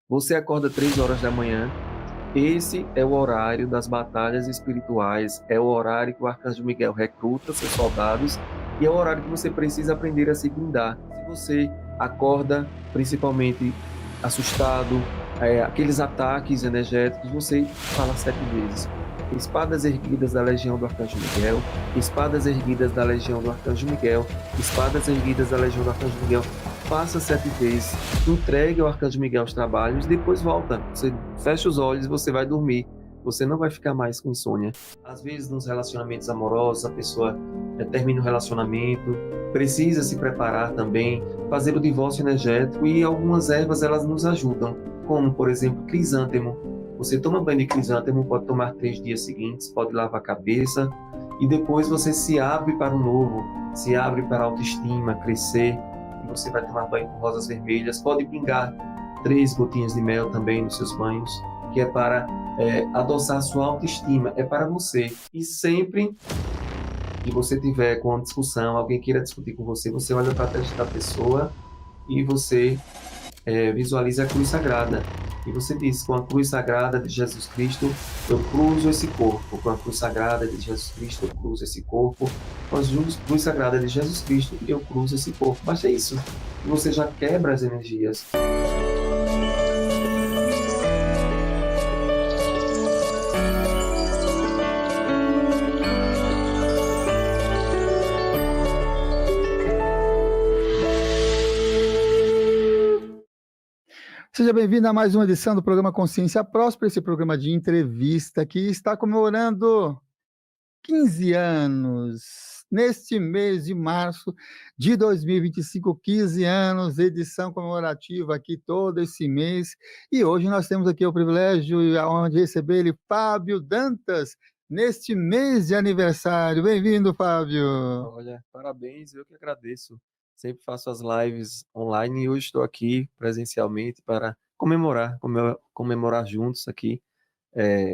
Você acorda 3 horas da manhã, esse é o horário das batalhas espirituais, é o horário que o Arcanjo Miguel recruta seus soldados e é o horário que você precisa aprender a se blindar. Se você acorda principalmente assustado, aqueles ataques energéticos, você fala 7 vezes. Espadas erguidas da Legião do Arcanjo Miguel, espadas erguidas da Legião do Arcanjo Miguel, espadas erguidas da Legião do Arcanjo Miguel. Faça 7 vezes, entregue ao Arcanjo Miguel os trabalhos, depois volta. Você fecha os olhos e você vai dormir. Você não vai ficar mais com insônia. Às vezes, nos relacionamentos amorosos, a pessoa termina o relacionamento, precisa se preparar também, fazer o divórcio energético e algumas ervas elas nos ajudam, como, por exemplo, crisântemo. Você toma banho de crisântemo, pode tomar 3 dias seguintes, pode lavar a cabeça e depois você se abre para o novo, se abre para a autoestima, crescer. Você vai tomar banho com rosas vermelhas, pode pingar 3 gotinhas de mel também nos seus banhos, que é para adoçar a sua autoestima, é para você. E sempre que você tiver com uma discussão, alguém queira discutir com você, você olha para a testa da pessoa e você visualiza a cruz sagrada. E você diz, com a cruz sagrada de Jesus Cristo, eu cruzo esse corpo. Com a cruz sagrada de Jesus Cristo, eu cruzo esse corpo. Com a cruz sagrada de Jesus Cristo, eu cruzo esse corpo. Basta isso. E você já quebra as energias. Seja bem-vindo a mais uma edição do programa Consciência Próspera, esse programa de entrevista que está comemorando 15 anos. Neste mês de março de 2025, 15 anos, edição comemorativa aqui todo esse mês. E hoje nós temos aqui o privilégio e a honra de receber ele, Fábio Dantas, neste mês de aniversário. Bem-vindo, Fábio. Olha, parabéns, eu que agradeço. Sempre faço as lives online e hoje estou aqui presencialmente para comemorar juntos aqui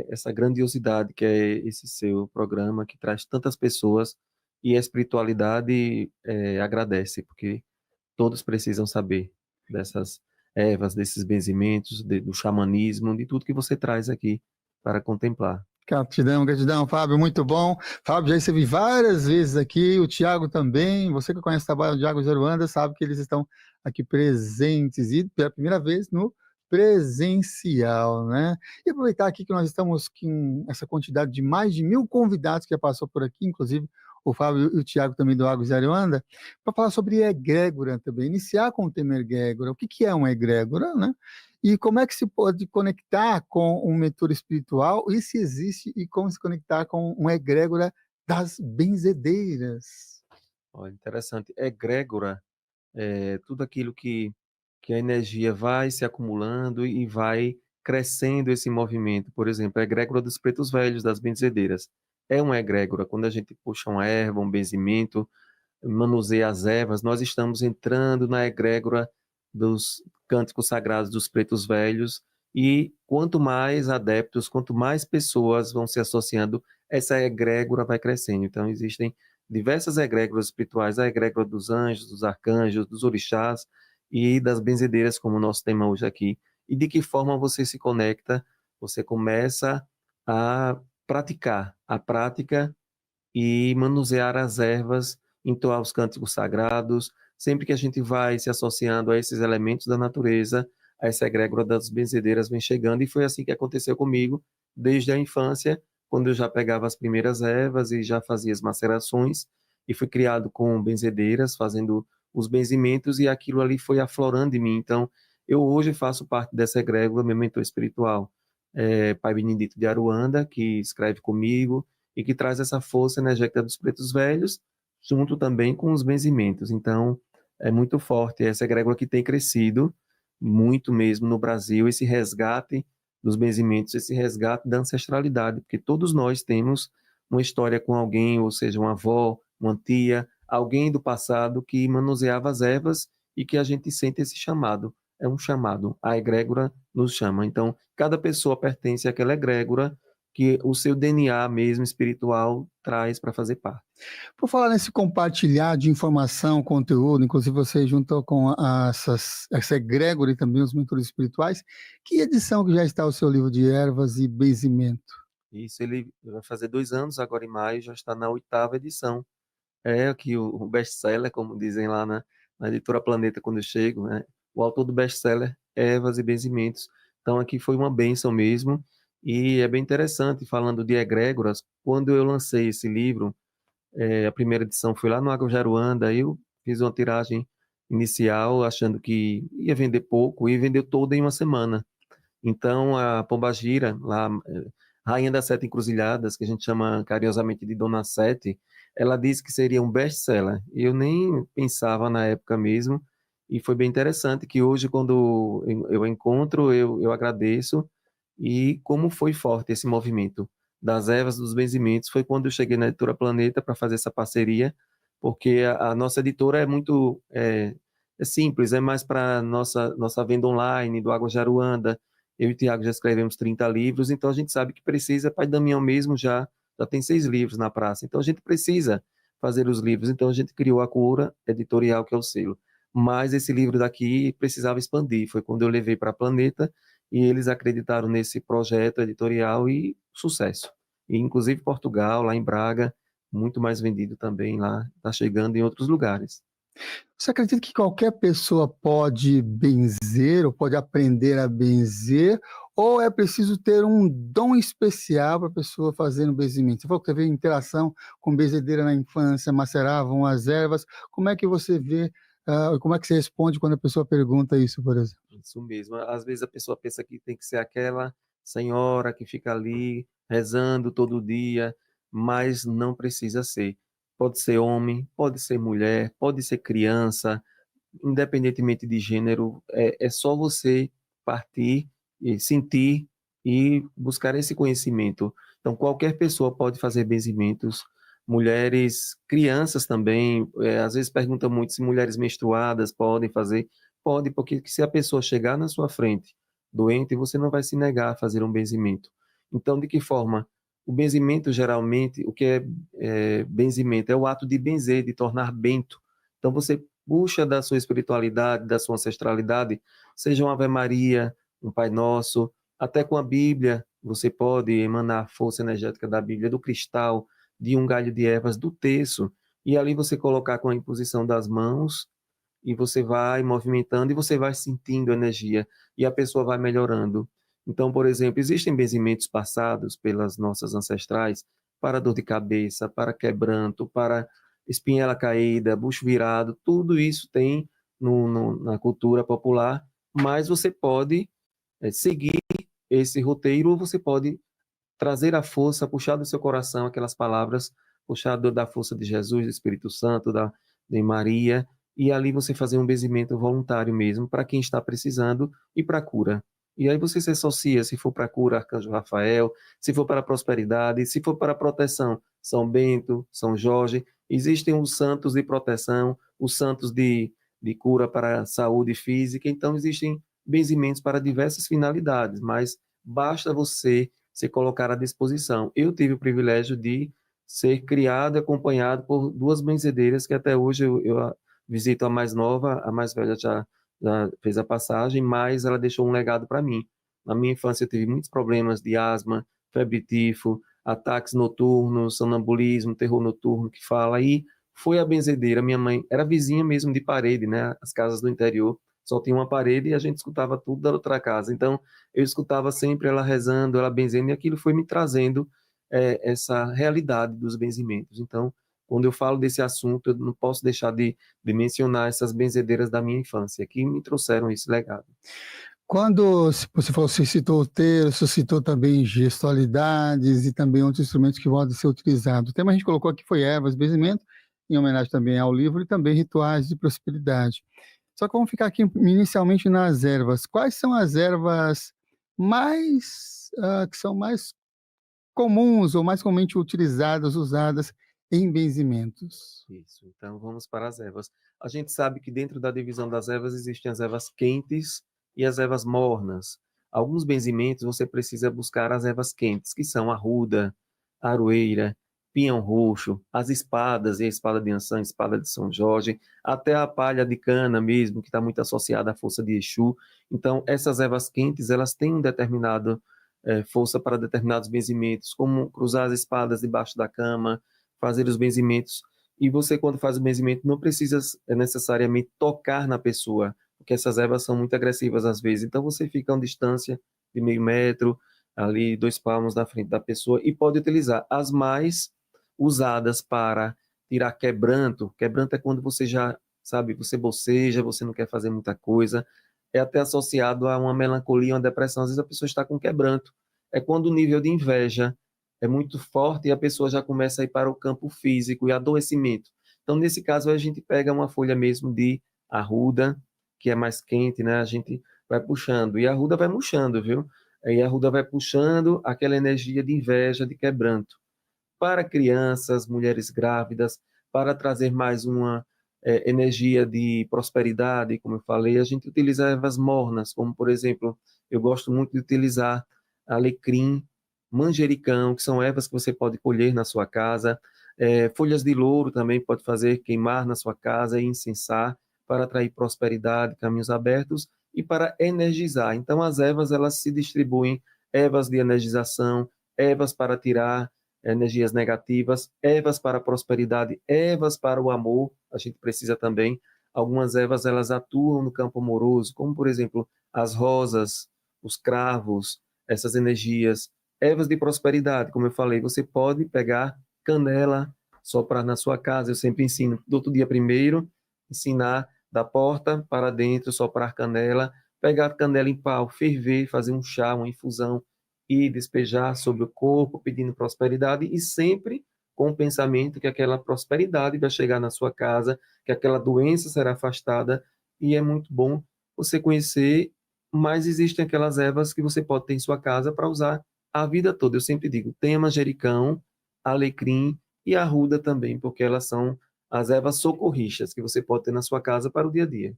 essa grandiosidade que é esse seu programa que traz tantas pessoas e a espiritualidade agradece, porque todos precisam saber dessas ervas, desses benzimentos, do xamanismo, de tudo que você traz aqui para contemplar. Gratidão, Fábio, muito bom. Fábio, já esteve várias vezes aqui, o Tiago também. Você que conhece o trabalho do Tiago Zeruanda sabe que eles estão aqui presentes e pela primeira vez no presencial, né? E aproveitar aqui que nós estamos com essa quantidade de mais de 1.000 convidados que já passou por aqui, inclusive o Fábio e o Tiago também do Águas de Aruanda, para falar sobre egrégora também, iniciar com o tema egrégora. O que é uma egrégora, né? E como é que se pode conectar com um mentor espiritual e se existe e como se conectar com uma egrégora das benzedeiras? Olha, interessante. Egrégora é tudo aquilo que a energia vai se acumulando e vai crescendo esse movimento. Por exemplo, a egrégora dos pretos velhos, das benzedeiras. É uma egrégora. Quando a gente puxa uma erva, um benzimento, manuseia as ervas, nós estamos entrando na egrégora dos cânticos sagrados dos pretos velhos, e quanto mais adeptos, quanto mais pessoas vão se associando, essa egrégora vai crescendo. Então, existem diversas egrégoras espirituais, a egrégora dos anjos, dos arcanjos, dos orixás e das benzedeiras, como o nosso tema hoje aqui. E de que forma você se conecta? Você começa a praticar a prática e manusear as ervas, entoar os cânticos sagrados. Sempre que a gente vai se associando a esses elementos da natureza, a essa egrégora das benzedeiras vem chegando, e foi assim que aconteceu comigo desde a infância, quando eu já pegava as primeiras ervas e já fazia as macerações, e fui criado com benzedeiras, fazendo os benzimentos, e aquilo ali foi aflorando em mim. Então, eu hoje faço parte dessa egrégora, meu mentor espiritual, Pai Benedito de Aruanda, que escreve comigo, e que traz essa força energética dos pretos velhos, junto também com os benzimentos. Então, é muito forte essa egrégora que tem crescido muito mesmo no Brasil, esse resgate dos benzimentos, esse resgate da ancestralidade, porque todos nós temos uma história com alguém, ou seja, uma avó, uma tia, alguém do passado que manuseava as ervas e que a gente sente esse chamado. É um chamado, a egrégora nos chama. Então, cada pessoa pertence àquela egrégora que o seu DNA mesmo espiritual traz para fazer parte. Por falar nesse compartilhar de informação, conteúdo, inclusive você juntou com essa egrégora e também os mentores espirituais, que edição que já está o seu livro de ervas e benzimento? Isso ele vai fazer 2 anos, agora em maio, já está na 8ª edição. É aqui o best-seller, como dizem lá na Editora Planeta quando eu chego, né? O autor do best-seller, Ervas e Benzimentos. Então aqui foi uma bênção mesmo, e é bem interessante, falando de egrégoras, quando eu lancei esse livro, a primeira edição foi lá no Arojaruanda, aí eu fiz uma tiragem inicial, achando que ia vender pouco, e vendeu toda em uma semana. Então, a Pombagira, lá, Rainha das Sete Encruzilhadas, que a gente chama carinhosamente de Dona Sete, ela disse que seria um best-seller. Eu nem pensava na época mesmo, e foi bem interessante que hoje, quando eu encontro, eu agradeço, e como foi forte esse movimento das ervas, dos benzimentos, foi quando eu cheguei na Editora Planeta para fazer essa parceria, porque a nossa editora é muito é simples, é mais para nossa venda online do Água Jaruanda. Eu e o Tiago já escrevemos 30 livros, então a gente sabe que precisa. Pai Damião mesmo já tem 6 livros na praça, então a gente precisa fazer os livros. Então a gente criou a Cura Editorial, que é o selo. Mas esse livro daqui precisava expandir. Foi quando eu levei para a Planeta e eles acreditaram nesse projeto editorial e sucesso. E, inclusive Portugal, lá em Braga, muito mais vendido também lá, está chegando em outros lugares. Você acredita que qualquer pessoa pode benzer ou pode aprender a benzer, ou é preciso ter um dom especial para a pessoa fazer no benzimento? Você falou que teve interação com benzedeira na infância, maceravam as ervas. Como é que você vê, como é que você responde quando a pessoa pergunta isso, por exemplo? Isso mesmo. Às vezes a pessoa pensa que tem que ser aquela senhora que fica ali rezando todo dia, mas não precisa ser. Pode ser homem, pode ser mulher, pode ser criança, independentemente de gênero, é só você partir e sentir e buscar esse conhecimento. Então, qualquer pessoa pode fazer benzimentos, mulheres, crianças também, às vezes perguntam muito se mulheres menstruadas podem fazer. Pode, porque se a pessoa chegar na sua frente doente, você não vai se negar a fazer um benzimento. Então, de que forma? O benzimento, geralmente, o que é benzimento? É o ato de benzer, de tornar bento. Então, você puxa da sua espiritualidade, da sua ancestralidade, seja uma Ave Maria, um Pai Nosso, até com a Bíblia, você pode emanar a força energética da Bíblia, do cristal, de um galho de ervas, do terço, e ali você colocar com a imposição das mãos, e você vai movimentando e você vai sentindo energia, e a pessoa vai melhorando. Então, por exemplo, existem benzimentos passados pelas nossas ancestrais para dor de cabeça, para quebranto, para espinhela caída, bucho virado, tudo isso tem na cultura popular, mas você pode seguir esse roteiro, ou você pode trazer a força, puxar do seu coração aquelas palavras, puxar da força de Jesus, do Espírito Santo, de Maria, e ali você fazer um benzimento voluntário mesmo, para quem está precisando e para a cura. E aí você se associa, se for para a cura, Arcanjo Rafael, se for para a prosperidade, se for para a proteção, São Bento, São Jorge. Existem os santos de proteção, os santos de cura para a saúde física, então existem benzimentos para diversas finalidades, mas basta você se colocar à disposição. Eu tive o privilégio de ser criado e acompanhado por 2 benzedeiras que até hoje eu visito a mais nova, a mais velha já fez a passagem, mas ela deixou um legado para mim. Na minha infância eu tive muitos problemas de asma, febre tifo, ataques noturnos, sonambulismo, terror noturno que fala, e foi a benzedeira. Minha mãe era vizinha mesmo de parede, né? As casas do interior só tinha uma parede e a gente escutava tudo da outra casa. Então, eu escutava sempre ela rezando, ela benzendo, e aquilo foi me trazendo essa realidade dos benzimentos. Então, quando eu falo desse assunto, eu não posso deixar de mencionar essas benzedeiras da minha infância, que me trouxeram esse legado. Quando você falou, você citou o terço, citou também gestualidades e também outros instrumentos que podem ser utilizados. O tema a gente colocou aqui foi ervas, benzimento, em homenagem também ao livro, e também rituais de prosperidade. Só que vamos ficar aqui inicialmente nas ervas. Quais são as ervas que são mais comuns ou mais comumente utilizadas, usadas em benzimentos? Isso, então vamos para as ervas. A gente sabe que dentro da divisão das ervas existem as ervas quentes e as ervas mornas. alguns benzimentos você precisa buscar as ervas quentes, que são arruda, aroeira, pinhão roxo, as espadas, e a espada de Ançã, a espada de São Jorge, até a palha de cana mesmo, que está muito associada à força de Exu. Então, essas ervas quentes, elas têm um determinado força para determinados benzimentos, como cruzar as espadas debaixo da cama, fazer os benzimentos. E você, quando faz o benzimento, não precisa necessariamente tocar na pessoa, porque essas ervas são muito agressivas às vezes. Então, você fica a uma distância de meio metro, ali 2 palmos da frente da pessoa, e pode utilizar as mais usadas para tirar quebranto. Quebranto é quando você já, sabe, você boceja, você não quer fazer muita coisa. É até associado a uma melancolia, uma depressão. Às vezes a pessoa está com quebranto. É quando o nível de inveja é muito forte e a pessoa já começa a ir para o campo físico e adoecimento. Então, nesse caso, a gente pega uma folha mesmo de arruda, que é mais quente, né? A gente vai puxando. E a arruda vai murchando, viu? E a arruda vai puxando aquela energia de inveja, de quebranto para crianças, mulheres grávidas, para trazer mais uma energia de prosperidade, como eu falei. A gente utiliza ervas mornas, como por exemplo, eu gosto muito de utilizar alecrim, manjericão, que são ervas que você pode colher na sua casa. Folhas de louro também pode fazer queimar na sua casa e incensar para atrair prosperidade, caminhos abertos e para energizar. Então as ervas elas se distribuem, ervas de energização, ervas para tirar energias negativas, ervas para a prosperidade, ervas para o amor. A gente precisa também. Algumas ervas elas atuam no campo amoroso, como por exemplo as rosas, os cravos, essas energias. Ervas de prosperidade, como eu falei, você pode pegar canela, soprar na sua casa. Eu sempre ensino, do outro dia primeiro, ensinar da porta para dentro, soprar canela, pegar canela em pau, ferver, fazer um chá, uma infusão e despejar sobre o corpo, pedindo prosperidade e sempre com o pensamento que aquela prosperidade vai chegar na sua casa, que aquela doença será afastada e é muito bom você conhecer, mas existem aquelas ervas que você pode ter em sua casa para usar a vida toda. Eu sempre digo, tenha manjericão, alecrim e arruda também, porque elas são as ervas socorristas que você pode ter na sua casa para o dia a dia.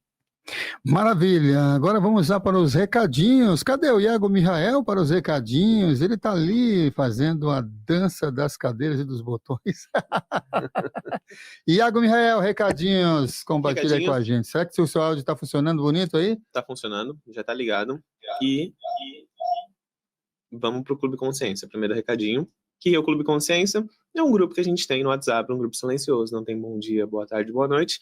Maravilha. Agora vamos lá para os recadinhos. Cadê o Iago Mihael para os recadinhos? Ele está ali fazendo a dança das cadeiras e dos botões. Iago Mihael, recadinhos. Compartilha aí com a Recadinhos, gente. Será que o seu áudio está funcionando bonito aí? tá funcionando, já tá ligado. E vamos pro Clube Consciência. Primeiro recadinho, que é o Clube Consciência, é um grupo que a gente tem no WhatsApp, um grupo silencioso, não tem bom dia, boa tarde, boa noite.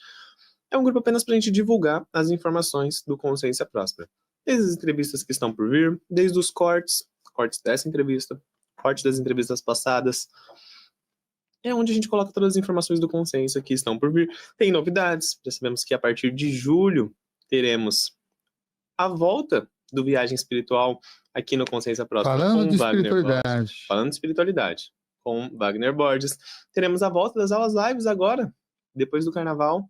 É um grupo apenas pra gente divulgar as informações do Consciência Próspera. Desde as entrevistas que estão por vir, desde os cortes dessa entrevista, cortes das entrevistas passadas. É onde a gente coloca todas as informações do Consciência que estão por vir. Tem novidades, já sabemos que a partir de julho teremos a volta do Viagem Espiritual aqui no Consciência Próspera Falando com de o Wagner Borges. espiritualidade. Falando de espiritualidade com Wagner Borges. Teremos a volta das aulas lives agora, depois do Carnaval.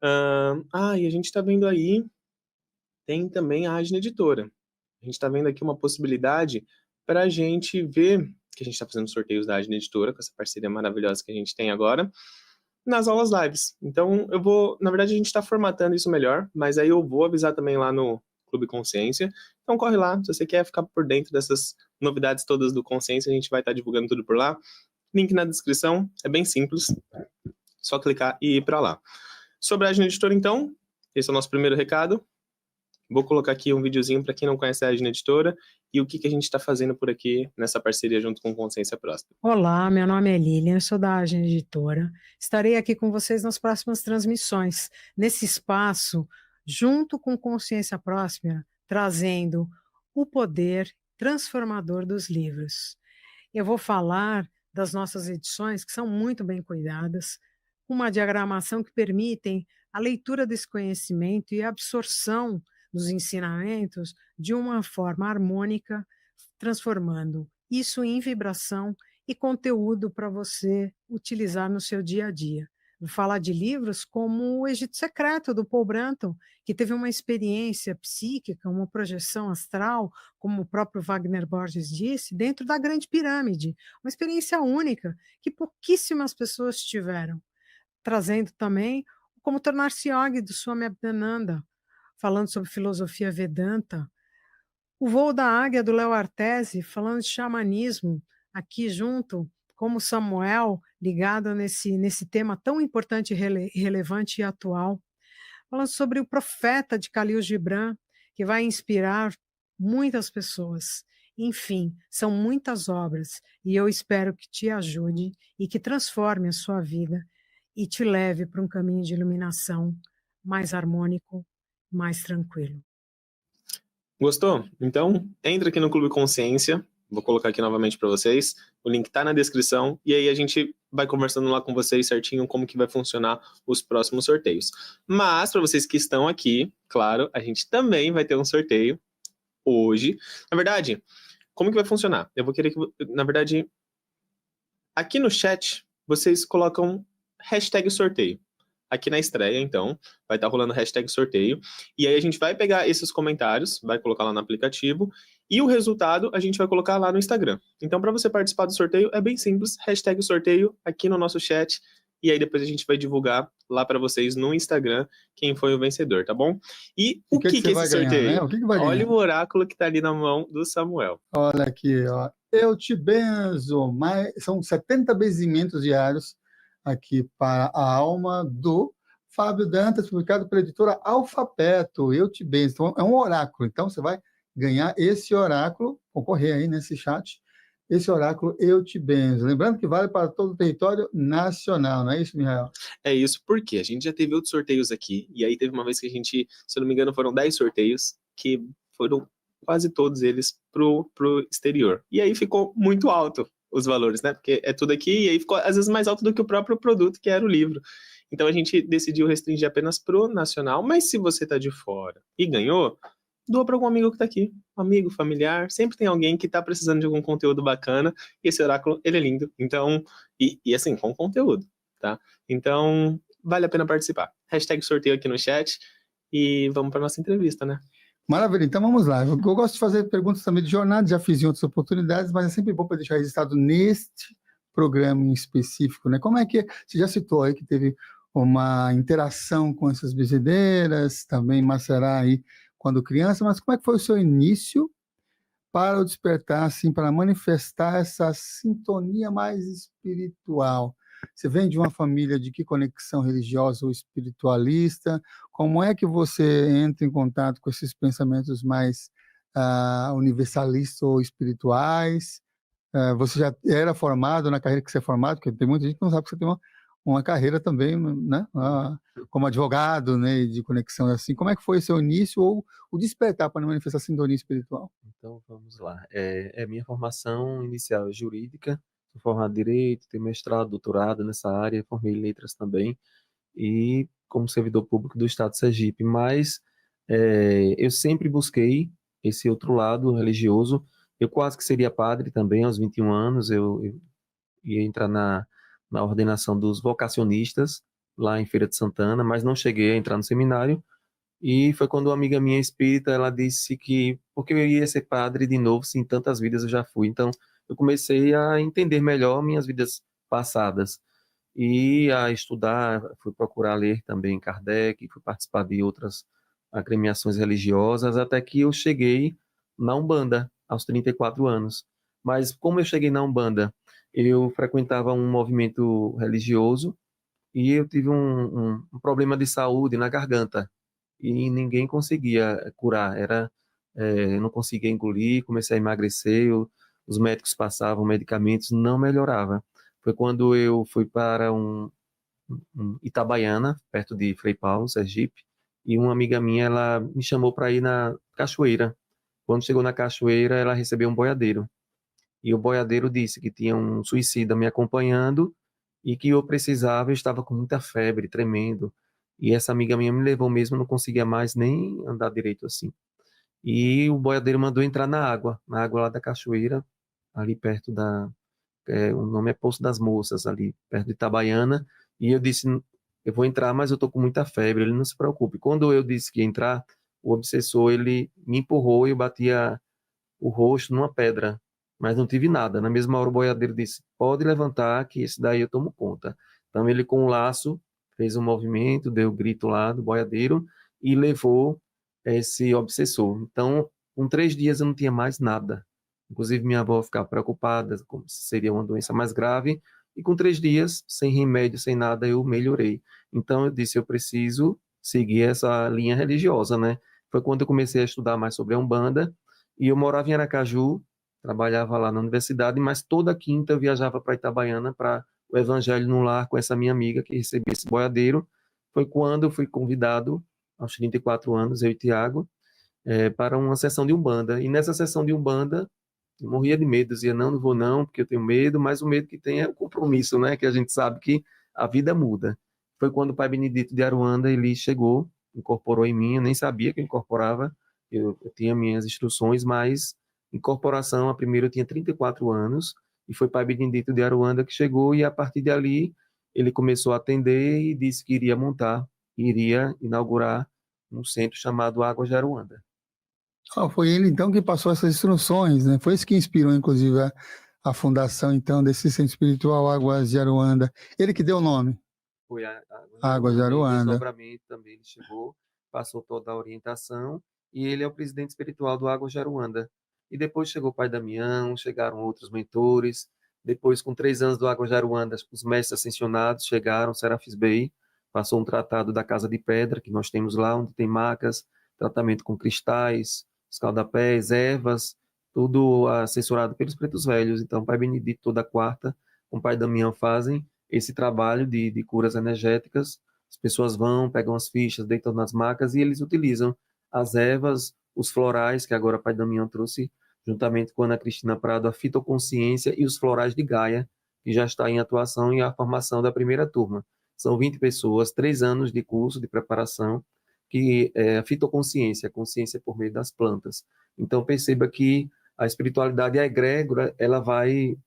E a gente está vendo aí, tem também a Agna Editora. A gente está vendo aqui uma possibilidade para a gente ver, que a gente está fazendo sorteios da Agna Editora, com essa parceria maravilhosa que a gente tem agora, nas aulas lives. Então, na verdade, a gente está formatando isso melhor, mas aí eu vou avisar também lá no Clube Consciência. Então, corre lá, se você quer ficar por dentro dessas novidades todas do Consciência, a gente vai estar divulgando tudo por lá. Link na descrição, é bem simples, só clicar e ir para lá. Sobre a Agna Editora, então, esse é o nosso primeiro recado. Vou colocar aqui um videozinho para quem não conhece a Agna Editora e o que a gente está fazendo por aqui nessa parceria junto com Consciência Próspera. Olá, meu nome é Lilian, eu sou da Agna Editora. Estarei aqui com vocês nas próximas transmissões, nesse espaço, junto com Consciência Próspera, trazendo o poder transformador dos livros. Eu vou falar das nossas edições, que são muito bem cuidadas, uma diagramação que permitem a leitura desse conhecimento e a absorção dos ensinamentos de uma forma harmônica, transformando isso em vibração e conteúdo para você utilizar no seu dia a dia. Vou falar de livros como O Egito Secreto, do Paul Branton, que teve uma experiência psíquica, uma projeção astral, como o próprio Wagner Borges disse, dentro da Grande Pirâmide. Uma experiência única que pouquíssimas pessoas tiveram. Trazendo também Como Tornar-se Yogi, do Swami Abhinananda, falando sobre filosofia Vedanta, O Voo da Águia do Léo Artesi, falando de xamanismo, aqui junto, como Samuel, ligado nesse tema tão importante, relevante e atual. Falando sobre o Profeta de Khalil Gibran, que vai inspirar muitas pessoas. Enfim, são muitas obras e eu espero que te ajude e que transforme a sua vida e te leve para um caminho de iluminação mais harmônico, mais tranquilo. Gostou? Então, entra aqui no Clube Consciência. Vou colocar aqui novamente para vocês. O link tá na descrição. E aí a gente vai conversando lá com vocês certinho como que vai funcionar os próximos sorteios. Mas, para vocês que estão aqui, claro, a gente também vai ter um sorteio hoje. Na verdade, como que vai funcionar? Eu vou querer que, na verdade, aqui no chat, vocês colocam hashtag sorteio. Aqui na estreia, então, vai estar rolando hashtag sorteio. E aí a gente vai pegar esses comentários, vai colocar lá no aplicativo, e o resultado a gente vai colocar lá no Instagram. Então, para você participar do sorteio, é bem simples, hashtag sorteio aqui no nosso chat, e aí depois a gente vai divulgar lá para vocês no Instagram quem foi o vencedor, tá bom? E o que você é vai esse ganhar, sorteio? né? O que vai Olha ganhar? o oráculo que tá ali na mão do Samuel. Olha aqui, ó. Eu te benzo. São 70 benzimentos diários aqui para a alma do Fábio Dantas, publicado pela editora Alfabeto. Eu te benzo. Então, é um oráculo. Então, você vai ganhar esse oráculo, concorrer aí nesse chat, esse oráculo Eu te benzo. Lembrando que vale para todo o território nacional, não é isso, Mihael? É isso, porque a gente já teve outros sorteios aqui, e aí teve uma vez que a gente, se eu não me engano, foram 10 sorteios, que foram quase todos eles pro exterior. E aí ficou muito alto os valores, né? Porque é tudo aqui, e aí ficou às vezes mais alto do que o próprio produto, que era o livro. Então a gente decidiu restringir apenas pro nacional, mas se você tá de fora e ganhou, doa para algum amigo que tá aqui, amigo, familiar, sempre tem alguém que tá precisando de algum conteúdo bacana, e esse oráculo, ele é lindo. Então, e assim, com conteúdo, tá? Então, vale a pena participar. Hashtag sorteio aqui no chat e vamos para nossa entrevista, né? Maravilha, então vamos lá. Eu gosto de fazer perguntas também de jornada, já fiz em outras oportunidades, mas é sempre bom para deixar registrado neste programa em específico, né? Como é que você já citou aí que teve uma interação com essas bezedeiras, também Macerá aí quando criança, mas como é que foi o seu início para o despertar, assim, para manifestar essa sintonia mais espiritual? Você vem de uma família de que conexão religiosa ou espiritualista? Como é que você entra em contato com esses pensamentos mais universalistas ou espirituais? Você já era formado na carreira que você é formado? Porque tem muita gente que não sabe que você tem uma carreira também, né? Como advogado, né? De conexão assim. Como é que foi o seu início ou o despertar para manifestar a sintonia espiritual? Então, vamos lá. Minha formação inicial é jurídica, sou formado em Direito, tenho mestrado, doutorado nessa área, formei em Letras também, e como servidor público do Estado de Sergipe. Mas eu sempre busquei esse outro lado religioso. Eu quase que seria padre também, aos 21 anos, eu ia entrar na ordenação dos vocacionistas, lá em Feira de Santana, mas não cheguei a entrar no seminário. E foi quando uma amiga minha espírita, ela disse que porque eu ia ser padre de novo, se em tantas vidas eu já fui. Então, eu comecei a entender melhor minhas vidas passadas e a estudar, fui procurar ler também Kardec, fui participar de outras agremiações religiosas, até que eu cheguei na Umbanda, aos 34 anos. Mas como eu cheguei na Umbanda, eu frequentava um movimento religioso e eu tive um problema de saúde na garganta e ninguém conseguia curar. Eu não conseguia engolir, comecei a emagrecer, os médicos passavam medicamentos, não melhorava. Foi quando eu fui para um Itabaiana, perto de Frei Paulo, Sergipe, e uma amiga minha, ela me chamou para ir na cachoeira. Quando chegou na cachoeira, ela recebeu um boiadeiro. E o boiadeiro disse que tinha um suicida me acompanhando e que eu precisava, eu estava com muita febre, tremendo. E essa amiga minha me levou mesmo, eu não conseguia mais nem andar direito assim. E o boiadeiro mandou entrar na água lá da cachoeira, ali perto o nome é Poço das Moças, ali perto de Itabaiana. E eu disse, eu vou entrar, mas eu tô com muita febre. Ele não se preocupe. Quando eu disse que ia entrar, o obsessor, ele me empurrou e eu batia o rosto numa pedra, mas não tive nada. Na mesma hora o boiadeiro disse, pode levantar que esse daí eu tomo conta. Então ele com o laço fez um movimento, deu o grito lá do boiadeiro e levou esse obsessor. Então Com 3 dias eu não tinha mais nada. Inclusive minha avó ficava preocupada, como se seria uma doença mais grave, e com 3 dias, sem remédio, sem nada, eu melhorei. Então eu disse, eu preciso seguir essa linha religiosa, né? Foi quando eu comecei a estudar mais sobre a Umbanda, e eu morava em Aracaju, trabalhava lá na universidade, mas toda quinta eu viajava para Itabaiana para o Evangelho no Lar com essa minha amiga que recebia esse boiadeiro. Foi quando eu fui convidado, aos 34 anos, eu e Tiago, para uma sessão de Umbanda. E nessa sessão de Umbanda, eu morria de medo, dizia, não, não vou não, porque eu tenho medo, mas o medo que tem é o compromisso, né? Que a gente sabe que a vida muda. Foi quando o Pai Benedito de Aruanda, ele chegou, incorporou em mim, eu nem sabia que incorporava, eu tinha minhas instruções, mas incorporação, a primeira eu tinha 34 anos, e foi Pai Benedito de Aruanda que chegou, e a partir dali ele começou a atender e disse que iria inaugurar um centro chamado Águas de Aruanda. Foi ele, então, que passou essas instruções, né? Foi isso que inspirou, inclusive, a fundação, então, desse centro espiritual Águas de Aruanda. Ele que deu o nome? Foi Águas de Aruanda, em Aruanda. desdobramento também ele chegou, passou toda a orientação, e ele é o presidente espiritual do Águas de Aruanda. E depois chegou o Pai Damião, chegaram outros mentores, depois, com 3 anos do Águas de Aruanda, os mestres ascensionados chegaram, Serafis Bey, passou um tratado da Casa de Pedra, que nós temos lá, onde tem macas, tratamento com cristais, escaldapés, ervas, tudo assessorado pelos pretos velhos. Então, o Pai Benedito, toda quarta, com o Pai Damião fazem esse trabalho de curas energéticas. As pessoas vão, pegam as fichas, deitam nas macas e eles utilizam as ervas, os florais, que agora o Pai Damião trouxe, juntamente com a Ana Cristina Prado, a fitoconsciência e os florais de Gaia, que já está em atuação e a formação da primeira turma. São 20 pessoas, 3 anos de curso de preparação, que é a fitoconsciência, a consciência por meio das plantas. Então perceba que a espiritualidade, a egrégora, ela vai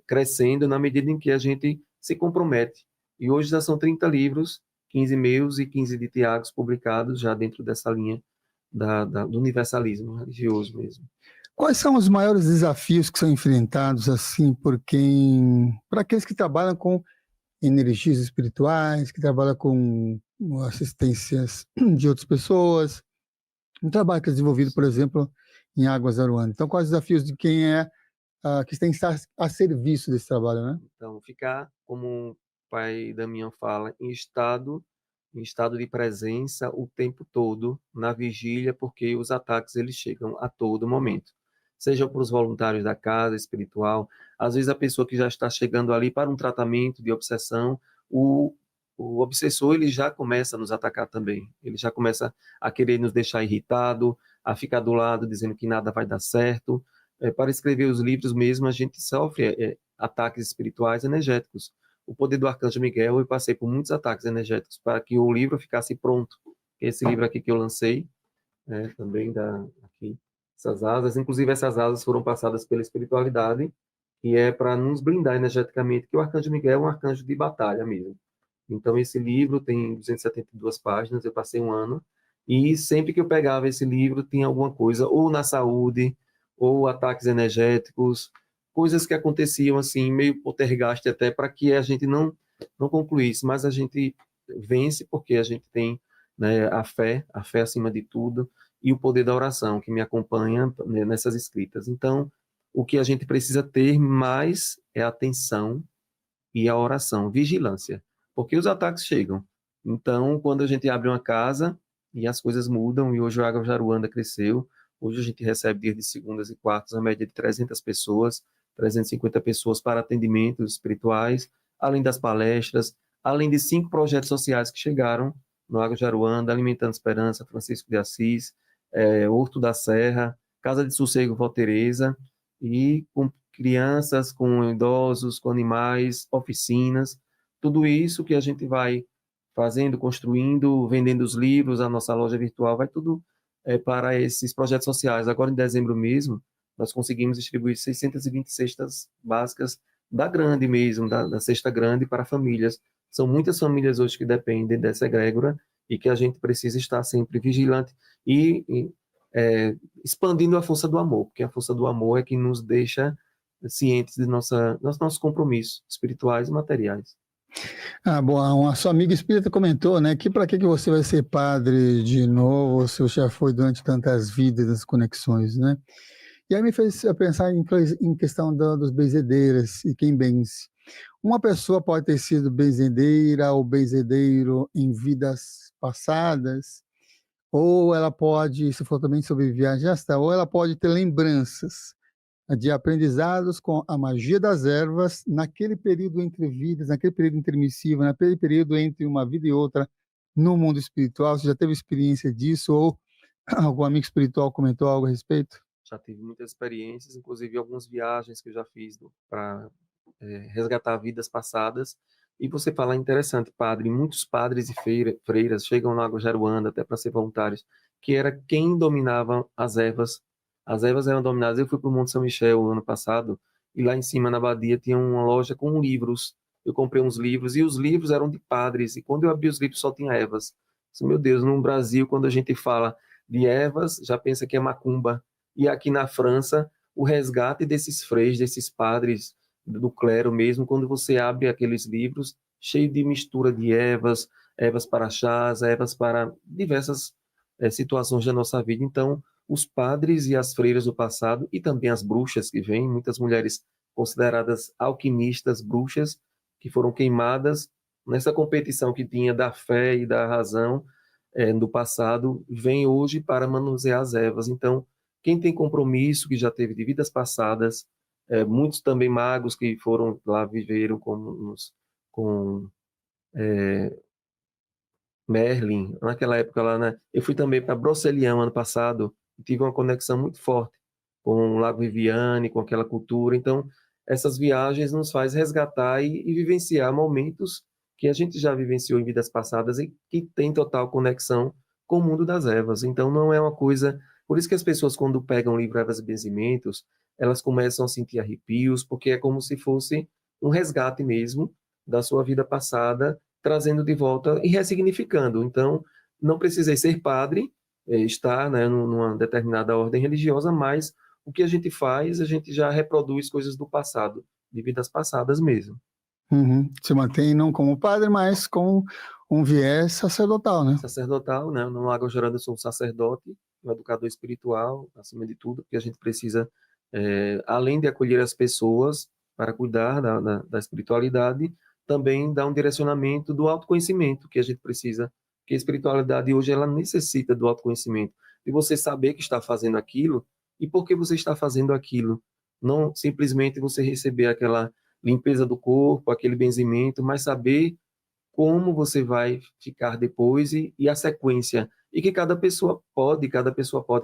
crescendo na medida em que a gente se compromete. E hoje já são 30 livros, 15 meus e 15 de Tiago publicados já dentro dessa linha do universalismo religioso mesmo. Quais são os maiores desafios que são enfrentados assim para aqueles que trabalham com energias espirituais, que trabalham com assistências de outras pessoas, um trabalho que é desenvolvido, por exemplo, em Águas de Aruanda? Então, quais os desafios de quem que tem que estar a serviço desse trabalho, né? Então, ficar, como o Pai Damião fala, em estado de presença o tempo todo, na vigília, porque os ataques eles chegam a todo momento. Seja para os voluntários da casa espiritual, às vezes a pessoa que já está chegando ali para um tratamento de obsessão, o obsessor ele já começa a nos atacar também. Ele já começa a querer nos deixar irritado, a ficar do lado dizendo que nada vai dar certo. Para escrever os livros mesmo, a gente sofre ataques espirituais energéticos. O poder do Arcanjo Miguel, eu passei por muitos ataques energéticos para que o livro ficasse pronto. Esse livro aqui que eu lancei, também aqui, essas asas, inclusive essas asas foram passadas pela espiritualidade, que é para nos blindar energeticamente, que o Arcanjo Miguel é um arcanjo de batalha mesmo. Então esse livro tem 272 páginas, eu passei um ano, e sempre que eu pegava esse livro tinha alguma coisa, ou na saúde, ou ataques energéticos, coisas que aconteciam assim, meio poltergeist até, para que a gente não concluísse, mas a gente vence porque a gente tem, né, a fé acima de tudo, e o poder da oração, que me acompanha, né, nessas escritas. Então, o que a gente precisa ter mais é atenção e a oração, vigilância, porque os ataques chegam. Então, quando a gente abre uma casa e as coisas mudam, e hoje o Água de Aruanda cresceu, hoje a gente recebe dias de segundas e quartas, a média de 300 pessoas, 350 pessoas para atendimentos espirituais, além das palestras, além de 5 projetos sociais que chegaram no Água de Aruanda, Alimentando Esperança, Francisco de Assis, Horto da Serra, Casa de Sossego Vó Teresa, e com crianças, com idosos, com animais, oficinas, tudo isso que a gente vai fazendo, construindo, vendendo os livros, a nossa loja virtual, vai tudo para esses projetos sociais. Agora, em dezembro mesmo, nós conseguimos distribuir 620 cestas básicas da grande mesmo, da cesta grande para famílias. São muitas famílias hoje que dependem dessa egrégora e que a gente precisa estar sempre vigilante e expandindo a força do amor, porque a força do amor é que nos deixa cientes de nossos compromissos espirituais e materiais. Bom, a sua amiga espírita comentou, né, que para que você vai ser padre de novo, se você já foi durante tantas vidas, as conexões, né? E aí me fez pensar em questão dos benzedeiras e quem benze. Uma pessoa pode ter sido benzedeira ou benzedeiro em vidas passadas, ou ela pode, se for também sobre viagem astral, ou ela pode ter lembranças de aprendizados com a magia das ervas naquele período entre vidas, naquele período intermissivo, naquele período entre uma vida e outra no mundo espiritual. Você já teve experiência disso ou algum amigo espiritual comentou algo a respeito? Já tive muitas experiências, inclusive algumas viagens que eu já fiz para resgatar vidas passadas. E você fala interessante, padre, muitos padres e freiras chegam na Água Jaruanda até para ser voluntários, que era quem dominava as ervas. As ervas eram dominadas. Eu fui para o Monte São Michel ano passado e lá em cima na abadia tinha uma loja com livros. Eu comprei uns livros e os livros eram de padres. E quando eu abri os livros só tinha ervas. Meu Deus, no Brasil, quando a gente fala de ervas, já pensa que é macumba. E aqui na França, o resgate desses freis, desses padres do clero mesmo, quando você abre aqueles livros cheio de mistura de ervas, ervas para chás, ervas para diversas situações da nossa vida. Então, os padres e as freiras do passado, e também as bruxas que vêm, muitas mulheres consideradas alquimistas, bruxas, que foram queimadas nessa competição que tinha da fé e da razão do passado, vem hoje para manusear as ervas. Então, quem tem compromisso, que já teve de vidas passadas, muitos também magos que foram lá, viveram com Merlin, naquela época lá, né? Eu fui também para Broceliande ano passado, e tive uma conexão muito forte com o Lago Viviane, com aquela cultura. Então, essas viagens nos faz resgatar e vivenciar momentos que a gente já vivenciou em vidas passadas e que tem total conexão com o mundo das ervas. Então, não é uma coisa... Por isso que as pessoas, quando pegam o livro Ervas e Benzimentos, elas começam a sentir arrepios, porque é como se fosse um resgate mesmo da sua vida passada, trazendo de volta e ressignificando. Então, não precisei ser padre, estar, né, numa determinada ordem religiosa, mas o que a gente faz, a gente já reproduz coisas do passado, de vidas passadas mesmo. Uhum. Se mantém não como padre, mas com um viés sacerdotal, né? Sacerdotal, né? No Água Gerando eu sou um sacerdote, um educador espiritual, acima de tudo, porque a gente precisa, além de acolher as pessoas para cuidar da espiritualidade, também dar um direcionamento do autoconhecimento que a gente precisa, que a espiritualidade hoje ela necessita do autoconhecimento, de você saber que está fazendo aquilo e por que você está fazendo aquilo, não simplesmente você receber aquela limpeza do corpo, aquele benzimento, mas saber como você vai ficar depois e a sequência. E que cada pessoa pode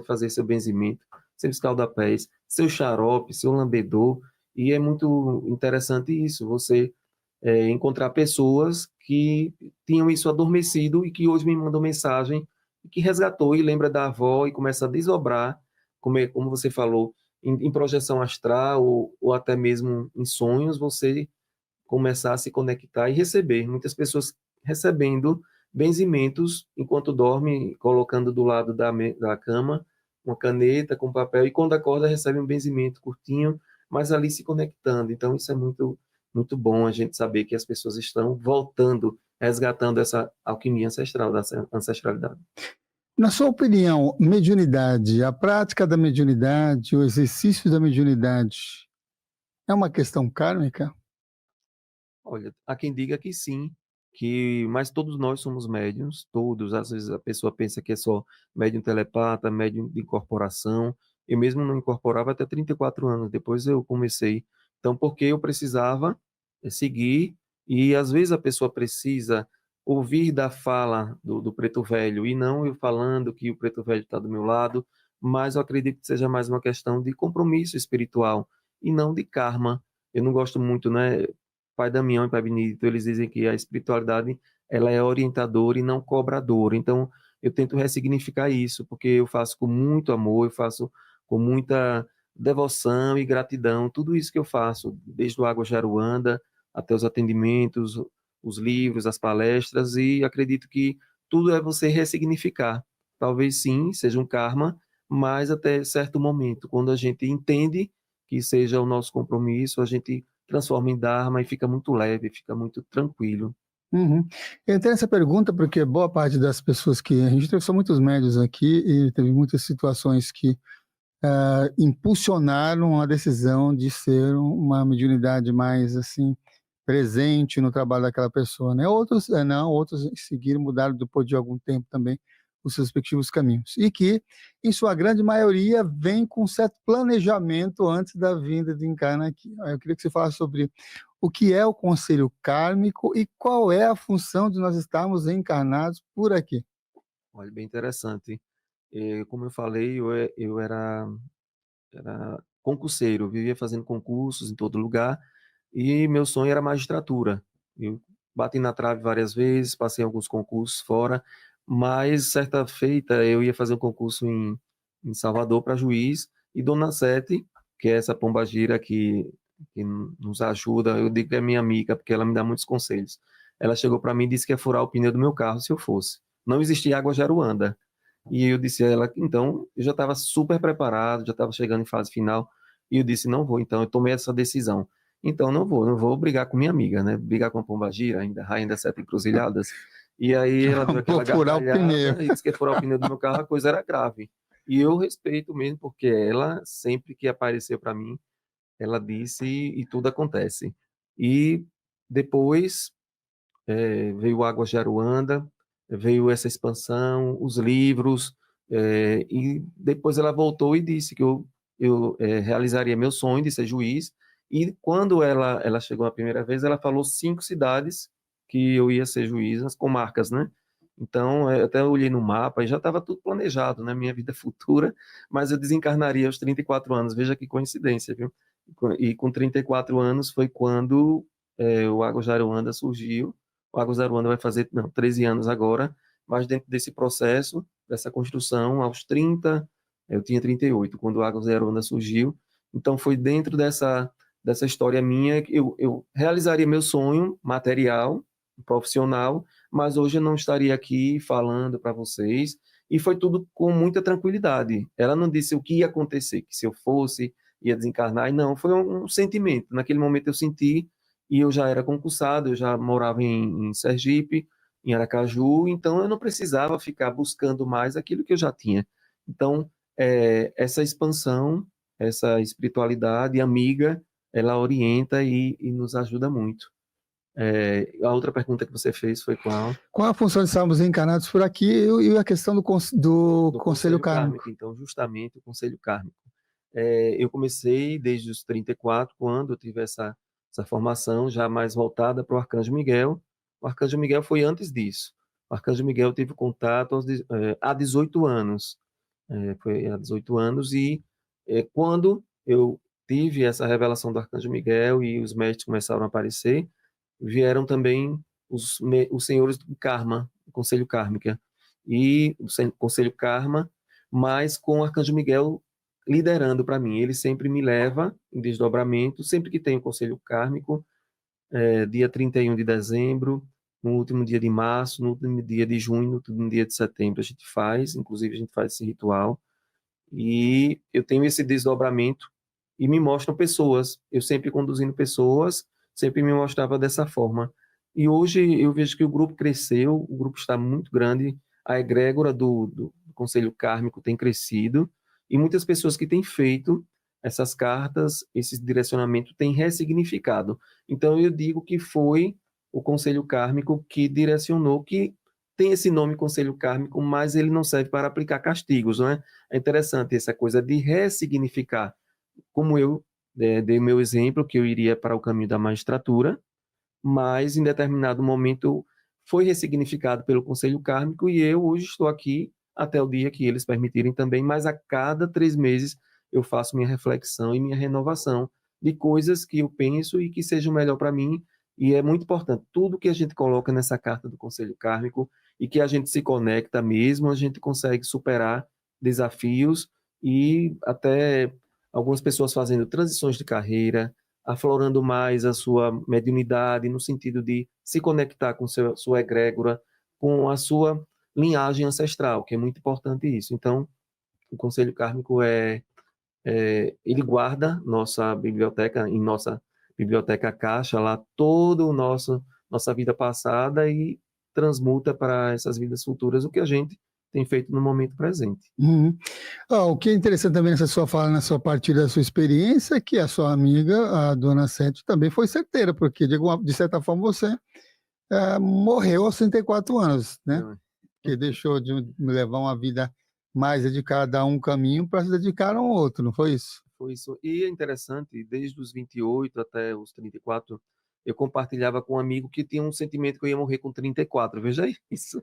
fazer seu benzimento, seus escaldapés, seu xarope, seu lambedor. E é muito interessante isso, você encontrar pessoas que tinham isso adormecido e que hoje me mandam mensagem que resgatou e lembra da avó e começa a desdobrar, como você falou, em projeção astral ou até mesmo em sonhos, você começar a se conectar e receber. Muitas pessoas recebendo benzimentos enquanto dorme, colocando do lado da cama uma caneta com papel, e quando acorda recebe um benzimento curtinho, mas ali se conectando. Então isso é muito, muito bom a gente saber que as pessoas estão voltando, resgatando essa alquimia ancestral, da ancestralidade. Na sua opinião, mediunidade, a prática da mediunidade, o exercício da mediunidade, é uma questão kármica? Olha, há quem diga que sim, mas todos nós somos médiums, todos. Às vezes a pessoa pensa que é só médium telepata, médium de incorporação. Eu mesmo não incorporava até 34 anos, depois eu comecei. Então, porque eu precisava seguir, e às vezes a pessoa precisa ouvir da fala do preto velho, e não eu falando que o preto velho está do meu lado, mas eu acredito que seja mais uma questão de compromisso espiritual, e não de karma. Eu não gosto muito, né? Pai Damião e Pai Benedito, eles dizem que a espiritualidade ela é orientadora e não cobradora. Então, eu tento ressignificar isso, porque eu faço com muito amor, eu faço com muita devoção e gratidão, tudo isso que eu faço, desde o Água Jaruanda até os atendimentos, os livros, as palestras, e acredito que tudo é você ressignificar. Talvez sim, seja um karma, mas até certo momento, quando a gente entende que seja o nosso compromisso, a gente transforma em Dharma e fica muito leve, fica muito tranquilo. Uhum. Eu tenho essa pergunta porque boa parte das pessoas que a gente entrevistou muitos médios aqui e teve muitas situações que impulsionaram a decisão de ser uma mediunidade mais assim presente no trabalho daquela pessoa, né? Outros não, outros seguiram, mudaram depois de algum tempo também os seus respectivos caminhos e que, em sua grande maioria, vem com um certo planejamento antes da vinda de encarnar aqui. Eu queria que você falasse sobre o que é o conselho kármico e qual é a função de nós estarmos encarnados por aqui. Olha, bem interessante. Como eu falei, eu era concurseiro, eu vivia fazendo concursos em todo lugar e meu sonho era magistratura. Eu bati na trave várias vezes, passei em alguns concursos fora, mas certa feita eu ia fazer um concurso em Salvador para juiz e Dona Sete, que é essa pombagira que nos ajuda, eu digo que é minha amiga, porque ela me dá muitos conselhos. Ela chegou para mim e disse que ia furar o pneu do meu carro se eu fosse. Não existia água Jaruanda. E eu disse a ela, então, eu já estava super preparado, já estava chegando em fase final, e eu disse, não vou, então, eu tomei essa decisão. Então, não vou brigar com minha amiga, né? Brigar com a pombagira, ainda, rainha das sete encruzilhadas. E aí ela deu aquela Vou furar o gargalhada pneu. e disse que ia furar o pneu do meu carro, a coisa era grave. E eu respeito mesmo, porque ela, sempre que apareceu para mim, ela disse e tudo acontece. E depois veio Águas de Aruanda, veio essa expansão, os livros, e depois ela voltou e disse que eu realizaria meu sonho de ser juiz, e quando ela chegou a primeira vez, ela falou 5 cidades que eu ia ser juiz, as comarcas, né? Então, até eu olhei no mapa e já estava tudo planejado, né? Minha vida futura, mas eu desencarnaria aos 34 anos, veja que coincidência, viu? E com 34 anos foi quando o Águas de Aruanda surgiu. O Águas de Aruanda vai fazer, não, 13 anos agora, mas dentro desse processo, dessa construção, aos 30, eu tinha 38, quando o Águas de Aruanda surgiu. Então, foi dentro dessa história minha que eu realizaria meu sonho material, profissional, mas hoje eu não estaria aqui falando para vocês. E foi tudo com muita tranquilidade. Ela não disse o que ia acontecer, que se eu fosse, ia desencarnar, e não, foi um sentimento. Naquele momento eu senti, e eu já era concursado, eu já morava em Sergipe, em Aracaju, então eu não precisava ficar buscando mais aquilo que eu já tinha. Então, essa expansão, essa espiritualidade amiga, ela orienta e nos ajuda muito. A outra pergunta que você fez foi qual? Qual a função de estarmos encarnados por aqui e a questão do conselho kármico? Então, justamente o conselho kármico. Eu comecei desde os 34, quando eu tive essa formação já mais voltada para o Arcanjo Miguel. O Arcanjo Miguel foi antes disso. O Arcanjo Miguel teve contato há 18 anos. Foi há 18 anos e quando eu tive essa revelação do Arcanjo Miguel e os mestres começaram a aparecer, vieram também os senhores do Karma, o Conselho Kármica, e o Conselho Karma, mas com o Arcanjo Miguel liderando para mim. Ele sempre me leva em desdobramento, sempre que tem o Conselho Kármico, dia 31 de dezembro, no último dia de março, no último dia de junho, no último dia de setembro a gente faz, inclusive a gente faz esse ritual, e eu tenho esse desdobramento e me mostram pessoas, eu sempre conduzindo pessoas, sempre me mostrava dessa forma. E hoje eu vejo que o grupo cresceu, o grupo está muito grande, a egrégora do Conselho Kármico tem crescido, e muitas pessoas que têm feito essas cartas, esse direcionamento tem ressignificado. Então eu digo que foi o Conselho Kármico que direcionou, que tem esse nome Conselho Kármico, mas ele não serve para aplicar castigos, não é? É interessante essa coisa de ressignificar, como eu dei meu exemplo, que eu iria para o caminho da magistratura, mas em determinado momento foi ressignificado pelo Conselho Kármico e eu hoje estou aqui até o dia que eles permitirem também, mas a cada 3 meses eu faço minha reflexão e minha renovação de coisas que eu penso e que sejam melhor para mim, e é muito importante, tudo que a gente coloca nessa carta do Conselho Kármico e que a gente se conecta mesmo, a gente consegue superar desafios e até algumas pessoas fazendo transições de carreira, aflorando mais a sua mediunidade, no sentido de se conectar com sua egrégora, com a sua linhagem ancestral, que é muito importante isso. Então, o Conselho Kármico ele guarda nossa biblioteca, em nossa biblioteca caixa lá toda o nossa vida passada e transmuta para essas vidas futuras o que a gente tem feito no momento presente. Uhum. O que é interessante também nessa sua fala, na sua partilha da sua experiência, é que a sua amiga, a dona Sete, também foi certeira, porque de certa forma você morreu aos 34 anos, né? Que deixou de levar uma vida mais dedicada a um caminho para se dedicar a um outro, não foi isso? Foi isso. E é interessante, desde os 28 até os 34, eu compartilhava com um amigo que tinha um sentimento que eu ia morrer com 34, veja isso.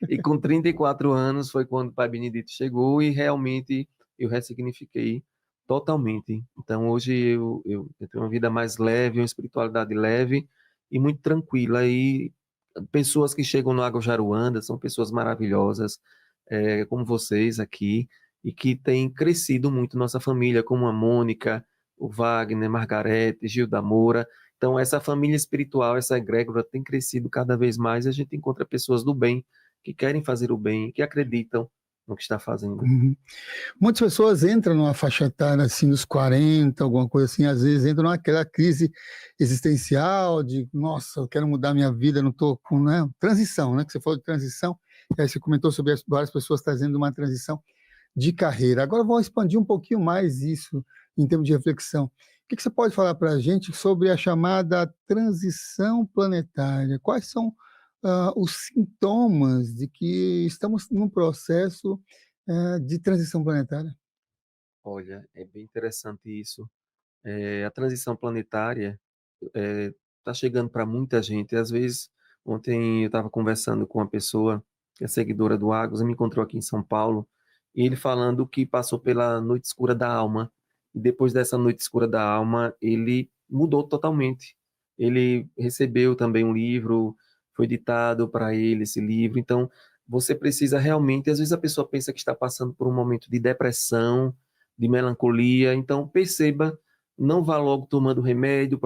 E com 34 anos foi quando o Pai Benedito chegou e realmente eu ressignifiquei totalmente. Então hoje eu tenho uma vida mais leve, uma espiritualidade leve e muito tranquila. E pessoas que chegam no Água Jaruanda são pessoas maravilhosas, como vocês aqui, e que têm crescido muito nossa família, como a Mônica, o Wagner, Margarete, Gilda Moura. Então, essa família espiritual, essa egrégora tem crescido cada vez mais e a gente encontra pessoas do bem, que querem fazer o bem, que acreditam no que está fazendo. Uhum. Muitas pessoas entram numa faixa etária assim, nos 40, alguma coisa assim, às vezes entram naquela crise existencial de, nossa, eu quero mudar minha vida, não estou com, né? Transição, né? Que você falou de transição, e aí você comentou sobre várias pessoas trazendo uma transição de carreira. Agora vamos expandir um pouquinho mais isso em termos de reflexão. O que você pode falar para a gente sobre a chamada transição planetária? Quais são os sintomas de que estamos num processo de transição planetária? Olha, é bem interessante isso. A transição planetária está chegando para muita gente. Às vezes, ontem eu estava conversando com uma pessoa que é seguidora do Águas, me encontrou aqui em São Paulo, e ele falando que passou pela noite escura da alma. E depois dessa noite escura da alma, ele mudou totalmente. Ele recebeu também um livro, foi ditado para ele esse livro. Então, você precisa realmente, às vezes a pessoa pensa que está passando por um momento de depressão, de melancolia. Então, perceba, não vá logo tomando remédio,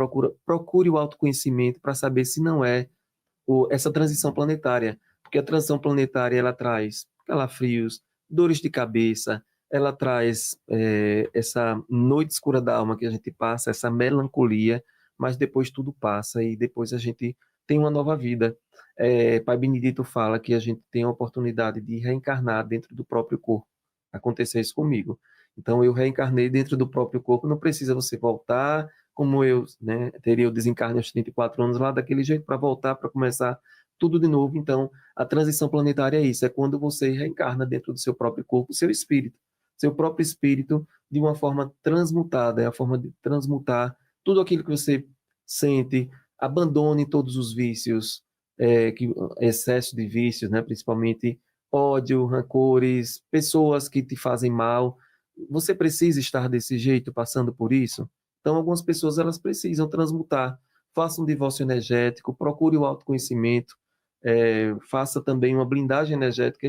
procure o autoconhecimento para saber se não é essa transição planetária, porque a transição planetária ela traz calafrios, dores de cabeça, ela traz essa noite escura da alma que a gente passa, essa melancolia, mas depois tudo passa e depois a gente tem uma nova vida. Pai Benedito fala que a gente tem a oportunidade de reencarnar dentro do próprio corpo. Aconteceu isso comigo. Então eu reencarnei dentro do próprio corpo, não precisa você voltar como eu, né, teria o desencarne aos 34 anos lá daquele jeito para voltar, para começar tudo de novo. Então, a transição planetária é isso, é quando você reencarna dentro do seu próprio corpo, seu próprio espírito de uma forma transmutada, é a forma de transmutar tudo aquilo que você sente, abandone todos os vícios, excesso de vícios, né, principalmente ódio, rancores, pessoas que te fazem mal. Você precisa estar desse jeito, passando por isso? Então, algumas pessoas elas precisam transmutar. Faça um divórcio energético, procure o autoconhecimento, faça também uma blindagem energética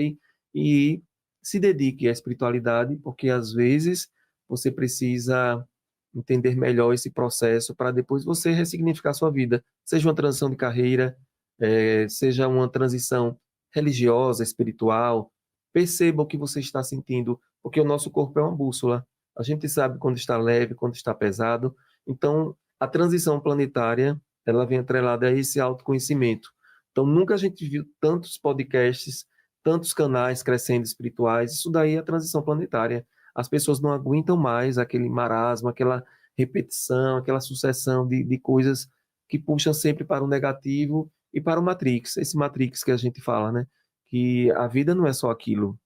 e se dedique à espiritualidade, porque às vezes você precisa entender melhor esse processo para depois você ressignificar sua vida. Seja uma transição de carreira, seja uma transição religiosa, espiritual. Perceba o que você está sentindo, porque o nosso corpo é uma bússola. A gente sabe quando está leve, quando está pesado. Então, a transição planetária, ela vem atrelada a esse autoconhecimento. Então, nunca a gente viu tantos podcasts, tantos canais crescendo espirituais. Isso daí é a transição planetária. As pessoas não aguentam mais aquele marasmo, aquela repetição, aquela sucessão de coisas que puxam sempre para o negativo e para o Matrix. Esse Matrix que a gente fala, né? Que a vida não é só aquilo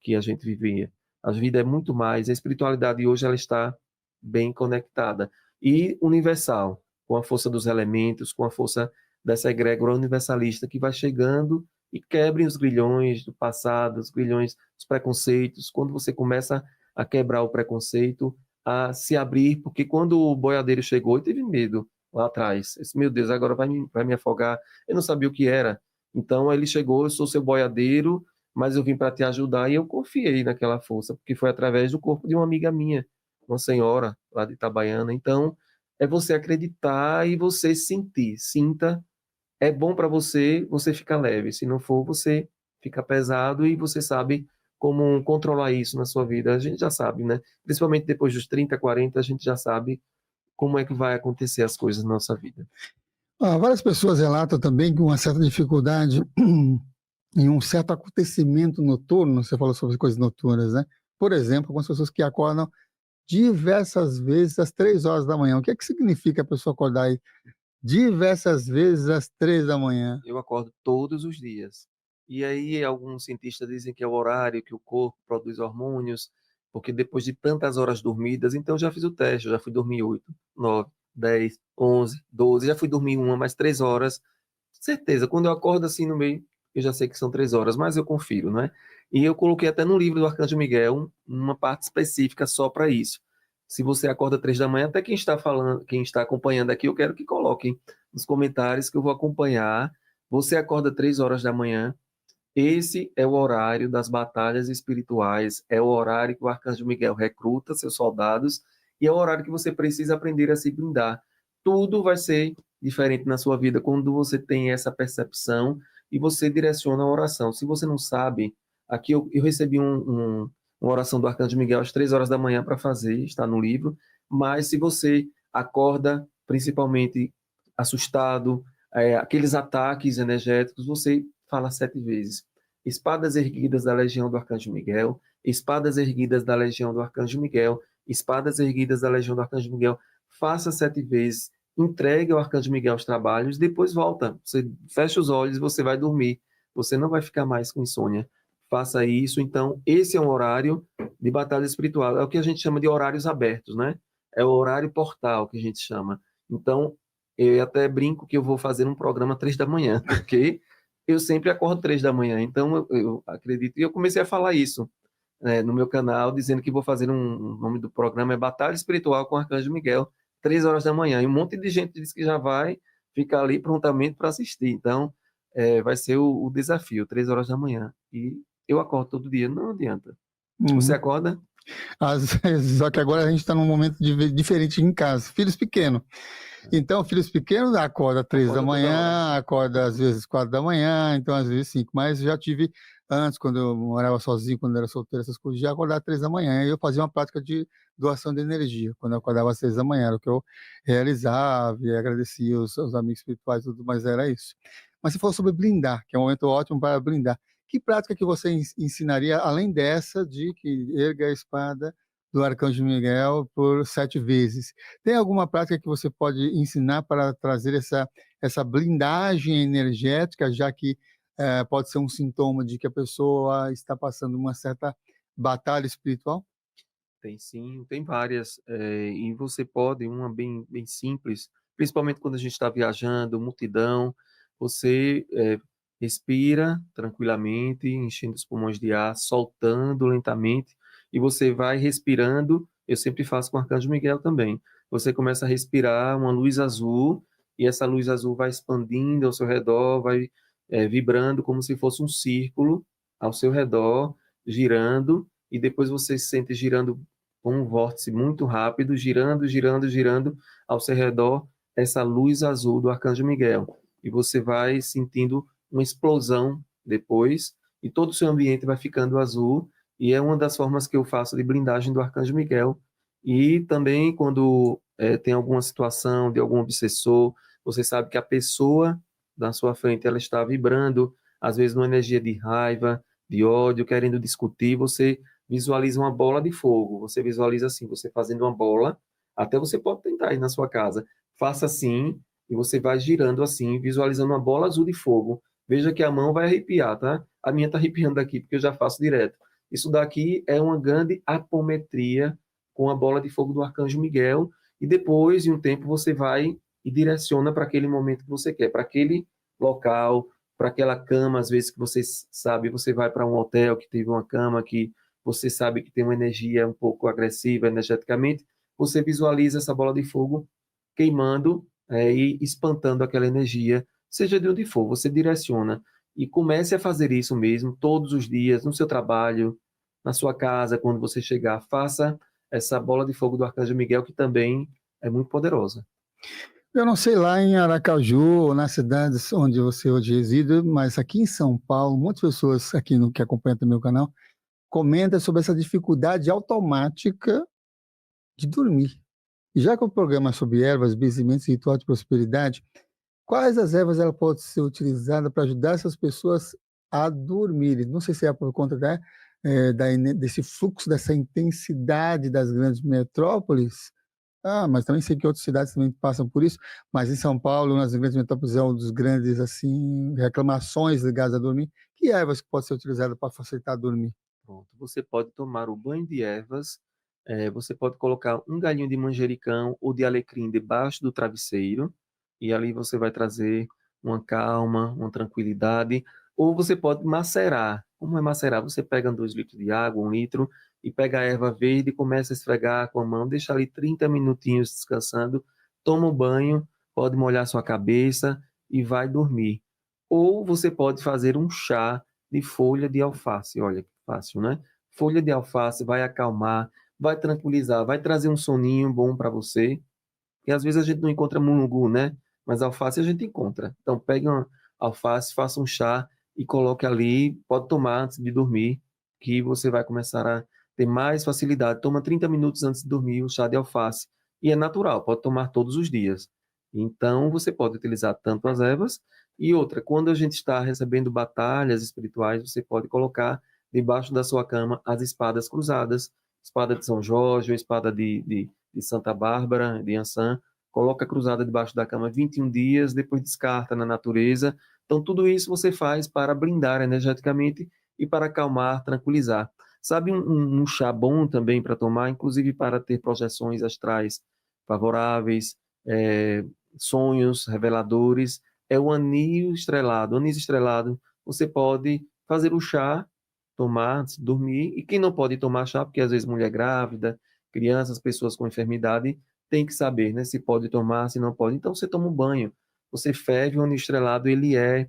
que a gente vivia. A vida é muito mais. A espiritualidade hoje ela está bem conectada e universal, com a força dos elementos, com a força dessa egrégora universalista que vai chegando e quebre os grilhões do passado, os grilhões dos preconceitos. Quando você começa a quebrar o preconceito, a se abrir, porque quando o boiadeiro chegou, eu tive medo lá atrás. Eu disse, meu Deus, agora vai me afogar. Eu não sabia o que era. Então ele chegou, eu sou seu boiadeiro, mas eu vim para te ajudar e eu confiei naquela força, porque foi através do corpo de uma amiga minha, uma senhora lá de Itabaiana. Então, é você acreditar e você sentir. Sinta, é bom para você, você fica leve. Se não for, você fica pesado e você sabe como controlar isso na sua vida. A gente já sabe, né? Principalmente depois dos 30, 40, a gente já sabe como é que vai acontecer as coisas na nossa vida. Várias pessoas relatam também que uma certa dificuldade em um certo acontecimento noturno, você falou sobre coisas noturnas, né? Por exemplo, algumas pessoas que acordam diversas vezes às 3 horas da manhã. O que é que significa a pessoa acordar aí diversas vezes às 3 da manhã? Eu acordo todos os dias. E aí alguns cientistas dizem que é o horário que o corpo produz hormônios, porque depois de tantas horas dormidas, então eu já fiz o teste, eu já fui dormir 8, 9, 10, 11, 12, já fui dormir uma, mais 3 horas. Certeza, quando eu acordo assim no meio, eu já sei que são 3 horas, mas eu confiro, né? E eu coloquei até no livro do Arcanjo Miguel uma parte específica só para isso. Se você acorda 3 da manhã, até quem está falando, quem está acompanhando aqui, eu quero que coloquem nos comentários que eu vou acompanhar. Você acorda 3 horas da manhã, esse é o horário das batalhas espirituais, é o horário que o Arcanjo Miguel recruta seus soldados e é o horário que você precisa aprender a se blindar. Tudo vai ser diferente na sua vida quando você tem essa percepção e você direciona a oração. Se você não sabe, aqui eu recebi uma oração do Arcanjo Miguel às 3 horas da manhã para fazer, está no livro, mas se você acorda principalmente assustado, aqueles ataques energéticos, você fala 7 vezes. Espadas erguidas da legião do Arcanjo Miguel, espadas erguidas da legião do Arcanjo Miguel, espadas erguidas da legião do Arcanjo Miguel. Faça 7 vezes, entregue ao Arcanjo Miguel os trabalhos, depois volta. Você fecha os olhos e você vai dormir. Você não vai ficar mais com insônia. Faça isso. Então, esse é um horário de batalha espiritual. É o que a gente chama de horários abertos, né? É o horário portal que a gente chama. Então, eu até brinco que eu vou fazer um programa 3 da manhã, porque eu sempre acordo 3 da manhã. Então, eu acredito. E eu comecei a falar isso, né, no meu canal, dizendo que vou fazer o nome do programa é Batalha Espiritual com o Arcanjo Miguel, 3 horas da manhã. E um monte de gente disse que já vai ficar ali prontamente para assistir. Então, vai ser o desafio, 3 horas da manhã. E eu acordo todo dia, não adianta. Você acorda? Às vezes, só que agora a gente está num momento diferente em casa. Filhos pequenos. Então, filhos pequenos acorda 3 da manhã, acorda às vezes 4 da manhã, então às vezes 5. Mas já tive antes, quando eu morava sozinho, quando eu era solteiro, essas coisas, já acordava 3 da manhã. E eu fazia uma prática de doação de energia. Quando eu acordava às 6 da manhã, era o que eu realizava e agradecia os amigos espirituais e tudo, mas era isso. Mas se for sobre blindar, que é um momento ótimo para blindar, que prática que você ensinaria, além dessa de que erga a espada do Arcanjo Miguel por 7 vezes? Tem alguma prática que você pode ensinar para trazer essa blindagem energética, já que pode ser um sintoma de que a pessoa está passando uma certa batalha espiritual? Tem sim, tem várias. E você pode, uma bem simples, principalmente quando a gente está viajando, multidão, você respira tranquilamente, enchendo os pulmões de ar, soltando lentamente, e você vai respirando. Eu sempre faço com o Arcanjo Miguel também. Você começa a respirar uma luz azul, e essa luz azul vai expandindo ao seu redor, vai vibrando como se fosse um círculo ao seu redor, girando, e depois você se sente girando com um vórtice muito rápido, girando, girando, girando ao seu redor, essa luz azul do Arcanjo Miguel. E você vai sentindo uma explosão depois, e todo o seu ambiente vai ficando azul, e é uma das formas que eu faço de blindagem do Arcanjo Miguel. E também quando tem alguma situação de algum obsessor, você sabe que a pessoa na sua frente ela está vibrando, às vezes numa energia de raiva, de ódio, querendo discutir, você visualiza uma bola de fogo. Você visualiza assim, você fazendo uma bola, até você pode tentar aí na sua casa. Faça assim, e você vai girando assim, visualizando uma bola azul de fogo. Veja que a mão vai arrepiar, tá? A minha tá arrepiando aqui, porque eu já faço direto. Isso daqui é uma grande apometria com a bola de fogo do Arcanjo Miguel, e depois, em um tempo, você vai e direciona para aquele momento que você quer, para aquele local, para aquela cama, às vezes que você sabe, você vai para um hotel que teve uma cama que você sabe que tem uma energia um pouco agressiva energeticamente, você visualiza essa bola de fogo queimando e espantando aquela energia, seja de onde for, você direciona. E comece a fazer isso mesmo todos os dias, no seu trabalho, na sua casa, quando você chegar. Faça essa bola de fogo do Arcanjo Miguel, que também é muito poderosa. Eu não sei lá em Aracaju ou nas cidades onde você hoje reside, mas aqui em São Paulo, muitas pessoas aqui que acompanham também o canal, comenta sobre essa dificuldade automática de dormir. E já que o programa é sobre ervas, benzimentos e ritual de prosperidade, quais as ervas ela pode ser utilizada para ajudar essas pessoas a dormirem? Não sei se é por conta desse fluxo, dessa intensidade das grandes metrópoles. Mas também sei que outras cidades também passam por isso. Mas em São Paulo, nas grandes metrópoles, é um dos grandes assim reclamações ligadas a dormir. Que ervas que pode ser utilizada para facilitar dormir? Pronto. Você pode tomar o banho de ervas, você pode colocar um galinho de manjericão ou de alecrim debaixo do travesseiro, e ali você vai trazer uma calma, uma tranquilidade. Ou você pode macerar. Como é macerar? Você pega 2 litros de água, 1 litro, e pega a erva verde e começa a esfregar com a mão, deixa ali 30 minutinhos descansando, toma o banho, pode molhar sua cabeça e vai dormir. Ou você pode fazer um chá de folha de alface. Olha que fácil, né? Folha de alface vai acalmar, vai tranquilizar, vai trazer um soninho bom para você. E às vezes a gente não encontra mulungu, né? Mas alface a gente encontra. Então pegue uma alface, faça um chá e coloque ali, pode tomar antes de dormir, que você vai começar a ter mais facilidade. Toma 30 minutos antes de dormir o chá de alface. E é natural, pode tomar todos os dias. Então você pode utilizar tanto as ervas e outra, quando a gente está recebendo batalhas espirituais, você pode colocar debaixo da sua cama as espadas cruzadas, espada de São Jorge, ou espada de Santa Bárbara, de Ançã, coloca cruzada debaixo da cama 21 dias, depois descarta na natureza. Então, tudo isso você faz para blindar energeticamente e para acalmar, tranquilizar. Sabe um chá bom também para tomar, inclusive para ter projeções astrais favoráveis, sonhos reveladores, é o anil estrelado. O anis estrelado, você pode fazer o chá, tomar antes de dormir, e quem não pode tomar chá, porque às vezes mulher grávida, crianças, pessoas com enfermidade, tem que saber, né, se pode tomar, se não pode. Então você toma um banho, você ferve o anil estrelado, ele é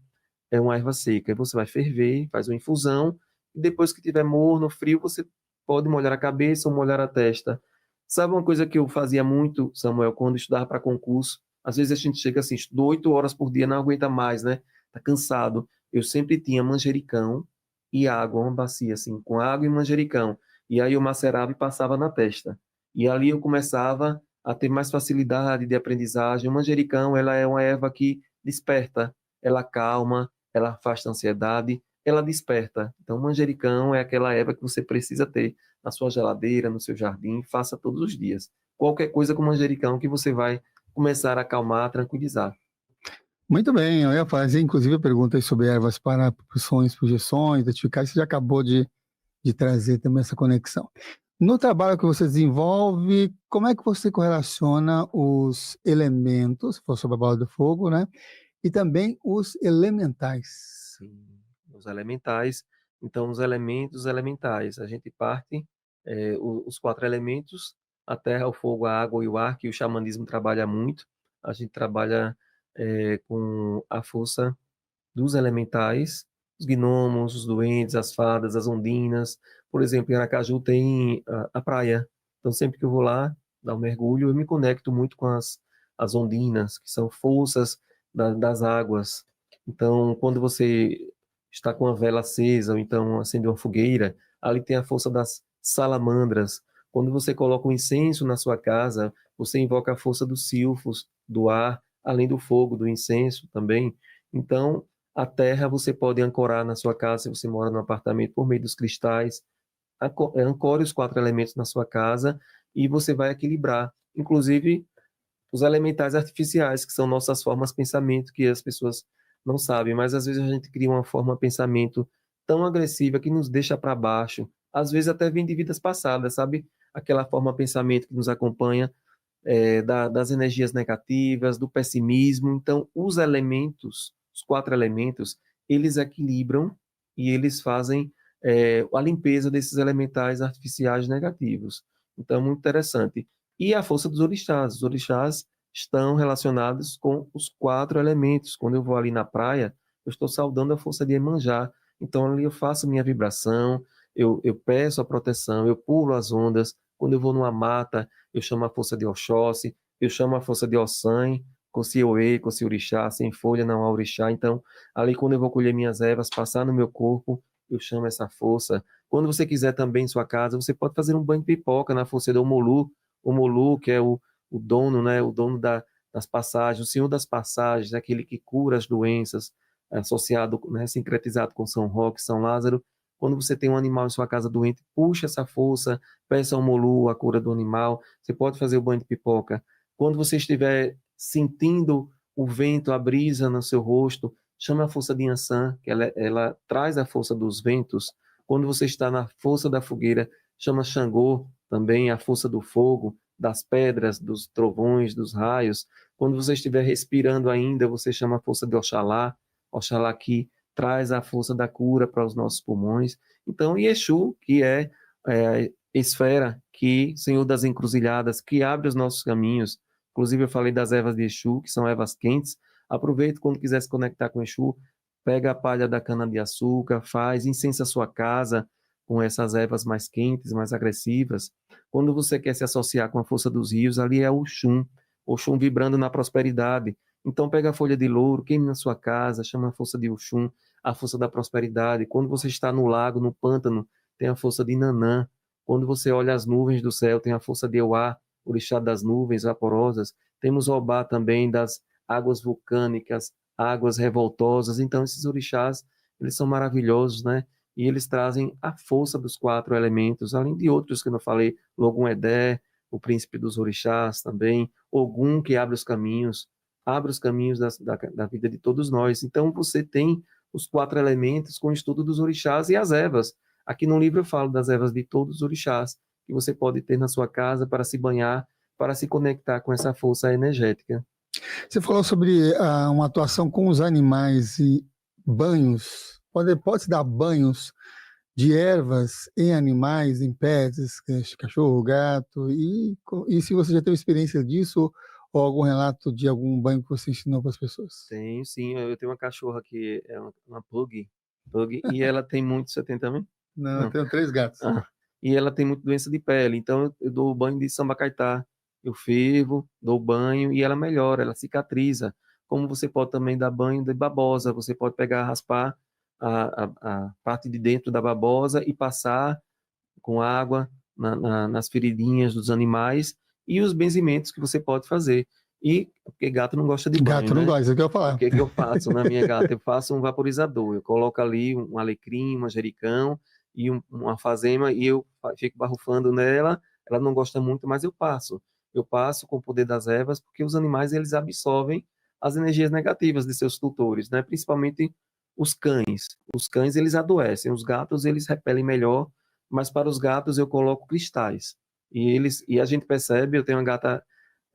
uma erva seca. Aí você vai ferver, faz uma infusão, e depois que tiver morno, frio, você pode molhar a cabeça ou molhar a testa. Sabe uma coisa que eu fazia muito, Samuel, quando estudava para concurso? Às vezes a gente chega assim, estuda 8 horas por dia, não aguenta mais, né? Tá cansado. Eu sempre tinha manjericão e água, uma bacia assim, com água e manjericão. E aí eu macerava e passava na testa. E ali eu começava a ter mais facilidade de aprendizagem. O manjericão, ela é uma erva que desperta, ela calma, ela afasta a ansiedade, ela desperta. Então, o manjericão é aquela erva que você precisa ter na sua geladeira, no seu jardim, faça todos os dias. Qualquer coisa com manjericão que você vai começar a acalmar, a tranquilizar. Muito bem, eu ia fazer inclusive a pergunta aí sobre ervas para propulsões, projeções, identificar, você já acabou de trazer também essa conexão. No trabalho que você desenvolve, como é que você correlaciona os elementos, se for sobre a bola do fogo, né? E também os elementais. Sim, os elementais. Então, os elementos elementais. A gente parte, os 4 elementos, a terra, o fogo, a água e o ar, que o xamanismo trabalha muito. A gente trabalha com a força dos elementais, os gnomos, os duendes, as fadas, as ondinas. Por exemplo, em Aracaju tem a praia. Então, sempre que eu vou lá dar um mergulho, eu me conecto muito com as ondinas, que são forças das águas. Então, quando você está com a vela acesa, ou então acende uma fogueira, ali tem a força das salamandras. Quando você coloca um incenso na sua casa, você invoca a força dos silfos, do ar, além do fogo, do incenso também. Então, a terra você pode ancorar na sua casa, se você mora no apartamento, por meio dos cristais. Ancore os 4 elementos na sua casa e você vai equilibrar. Inclusive, os elementais artificiais, que são nossas formas de pensamento, que as pessoas não sabem, mas às vezes a gente cria uma forma de pensamento tão agressiva que nos deixa para baixo. Às vezes até vem de vidas passadas, sabe? Aquela forma de pensamento que nos acompanha, das energias negativas, do pessimismo. Então, os elementos, os 4 elementos, eles equilibram e eles fazem a limpeza desses elementais artificiais negativos. Então, muito interessante. E a força dos orixás. Os orixás estão relacionados com os 4 elementos. Quando eu vou ali na praia, eu estou saudando a força de Iemanjá. Então, ali eu faço minha vibração, eu peço a proteção, eu pulo as ondas. Quando eu vou numa mata, eu chamo a força de Oxóssi, eu chamo a força de Ossan, Kossi-Oê, Kossi-Orixá, sem folha não há orixá. Então, ali quando eu vou colher minhas ervas, passar no meu corpo, eu chamo essa força. Quando você quiser também em sua casa, você pode fazer um banho de pipoca na força do Omolu, que é o o dono, né, o dono das passagens, o Senhor das passagens, aquele que cura as doenças, associado, né, sincretizado com São Roque, São Lázaro. Quando você tem um animal em sua casa doente, puxa essa força, peça ao Molu a cura do animal. Você pode fazer o banho de pipoca. Quando você estiver sentindo o vento, a brisa no seu rosto, chama a força de Yansan, que ela traz a força dos ventos. Quando você está na força da fogueira, chama Xangô, também a força do fogo, das pedras, dos trovões, dos raios. Quando você estiver respirando ainda, você chama a força de Oxalá, Oxalá que traz a força da cura para os nossos pulmões. Então, Exu, que é a esfera, que Senhor das encruzilhadas, que abre os nossos caminhos. Inclusive, eu falei das ervas de Exu, que são ervas quentes. Aproveita quando quiser se conectar com Exu, pega a palha da cana-de-açúcar, faz, incensa a sua casa com essas ervas mais quentes, mais agressivas. Quando você quer se associar com a força dos rios, ali é o Oxum vibrando na prosperidade. Então pega a folha de louro, queime na sua casa, chama a força de Oxum, a força da prosperidade. Quando você está no lago, no pântano, tem a força de Nanã. Quando você olha as nuvens do céu, tem a força de Euá, orixá das nuvens vaporosas. Temos Obá também das águas vulcânicas, águas revoltosas. Então esses orixás, eles são maravilhosos, né? E eles trazem a força dos 4 elementos, além de outros que eu não falei, Logum-Edé, o príncipe dos orixás também, Ogum, que abre os caminhos da vida de todos nós. Então, você tem os 4 elementos com o estudo dos orixás e as ervas. Aqui no livro eu falo das ervas de todos os orixás, que você pode ter na sua casa para se banhar, para se conectar com essa força energética. Você falou sobre uma atuação com os animais e banhos. Pode-se dar banhos de ervas em animais, em pets, cachorro, gato, e se você já teve experiência disso, ou algum relato de algum banho que você ensinou para as pessoas? Tenho, sim. Eu tenho uma cachorra que é uma pug, e ela tem muito... Você tem também? Não, eu Não. tenho 3 gatos. E ela tem muita doença de pele, então eu dou banho de sambacaitá. Eu fervo, dou banho e ela melhora, ela cicatriza. Como você pode também dar banho de babosa, você pode pegar, raspar a parte de dentro da babosa e passar com água nas feridinhas dos animais e os benzimentos que você pode fazer. E porque gato não gosta de banho, Gato não né? gosta, isso que eu ia falar. O que eu faço na minha gata? Eu faço um vaporizador. Eu coloco ali um alecrim, um manjericão e uma alfazema e eu fico barrufando nela. Ela não gosta muito, mas eu passo. Eu passo com o poder das ervas porque os animais eles absorvem as energias negativas de seus tutores, né? Principalmente os cães. Os cães eles adoecem. Os gatos eles repelem melhor, mas para os gatos eu coloco cristais. E a gente percebe, eu tenho uma gata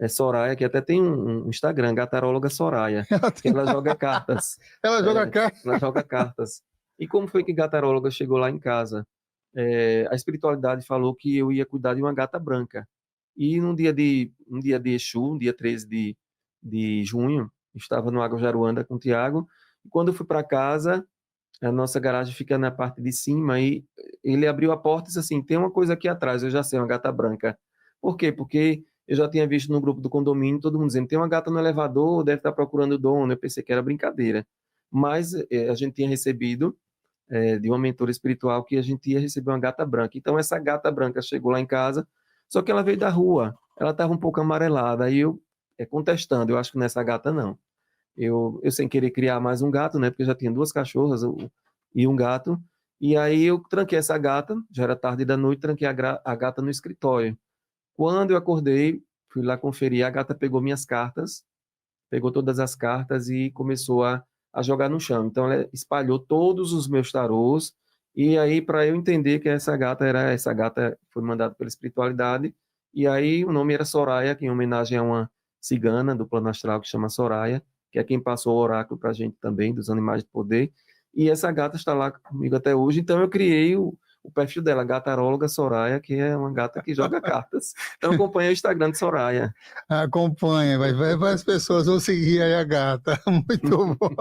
Soraya, que até tem um Instagram, Gataróloga Soraya, que ela joga cartas. Ela joga cartas. Ela joga cartas. E como foi que Gataróloga chegou lá em casa? A espiritualidade falou que eu ia cuidar de uma gata branca. E um dia de Exu, um dia 13 de junho, estava no Água Jaruanda com o Tiago, e quando eu fui para casa, a nossa garagem fica na parte de cima, e ele abriu a porta e disse assim, tem uma coisa aqui atrás, eu já sei, uma gata branca. Por quê? Porque eu já tinha visto no grupo do condomínio todo mundo dizendo, tem uma gata no elevador, deve estar procurando o dono. Eu pensei que era brincadeira. Mas a gente tinha recebido de uma mentora espiritual que a gente ia receber uma gata branca. Então essa gata branca chegou lá em casa, só que ela veio da rua, ela estava um pouco amarelada, aí eu contestando, eu acho que nessa gata não. Eu sem querer criar mais um gato, né, porque eu já tinha 2 cachorras e um gato, e aí eu tranquei essa gata, já era tarde da noite, tranquei a gata no escritório. Quando eu acordei, fui lá conferir, a gata pegou minhas cartas, pegou todas as cartas e começou a jogar no chão. Então ela espalhou todos os meus tarôs, e aí para eu entender que essa gata foi mandada pela espiritualidade, e aí o nome era Soraya, que em homenagem a uma cigana do plano astral que chama Soraya, que é quem passou o oráculo para a gente também, dos animais de poder, e essa gata está lá comigo até hoje, então eu criei o perfil dela, Gataróloga Soraya, que é uma gata que joga cartas. Então acompanha o Instagram de Soraya. Acompanha, vai as pessoas vão seguir aí a gata. Muito bom.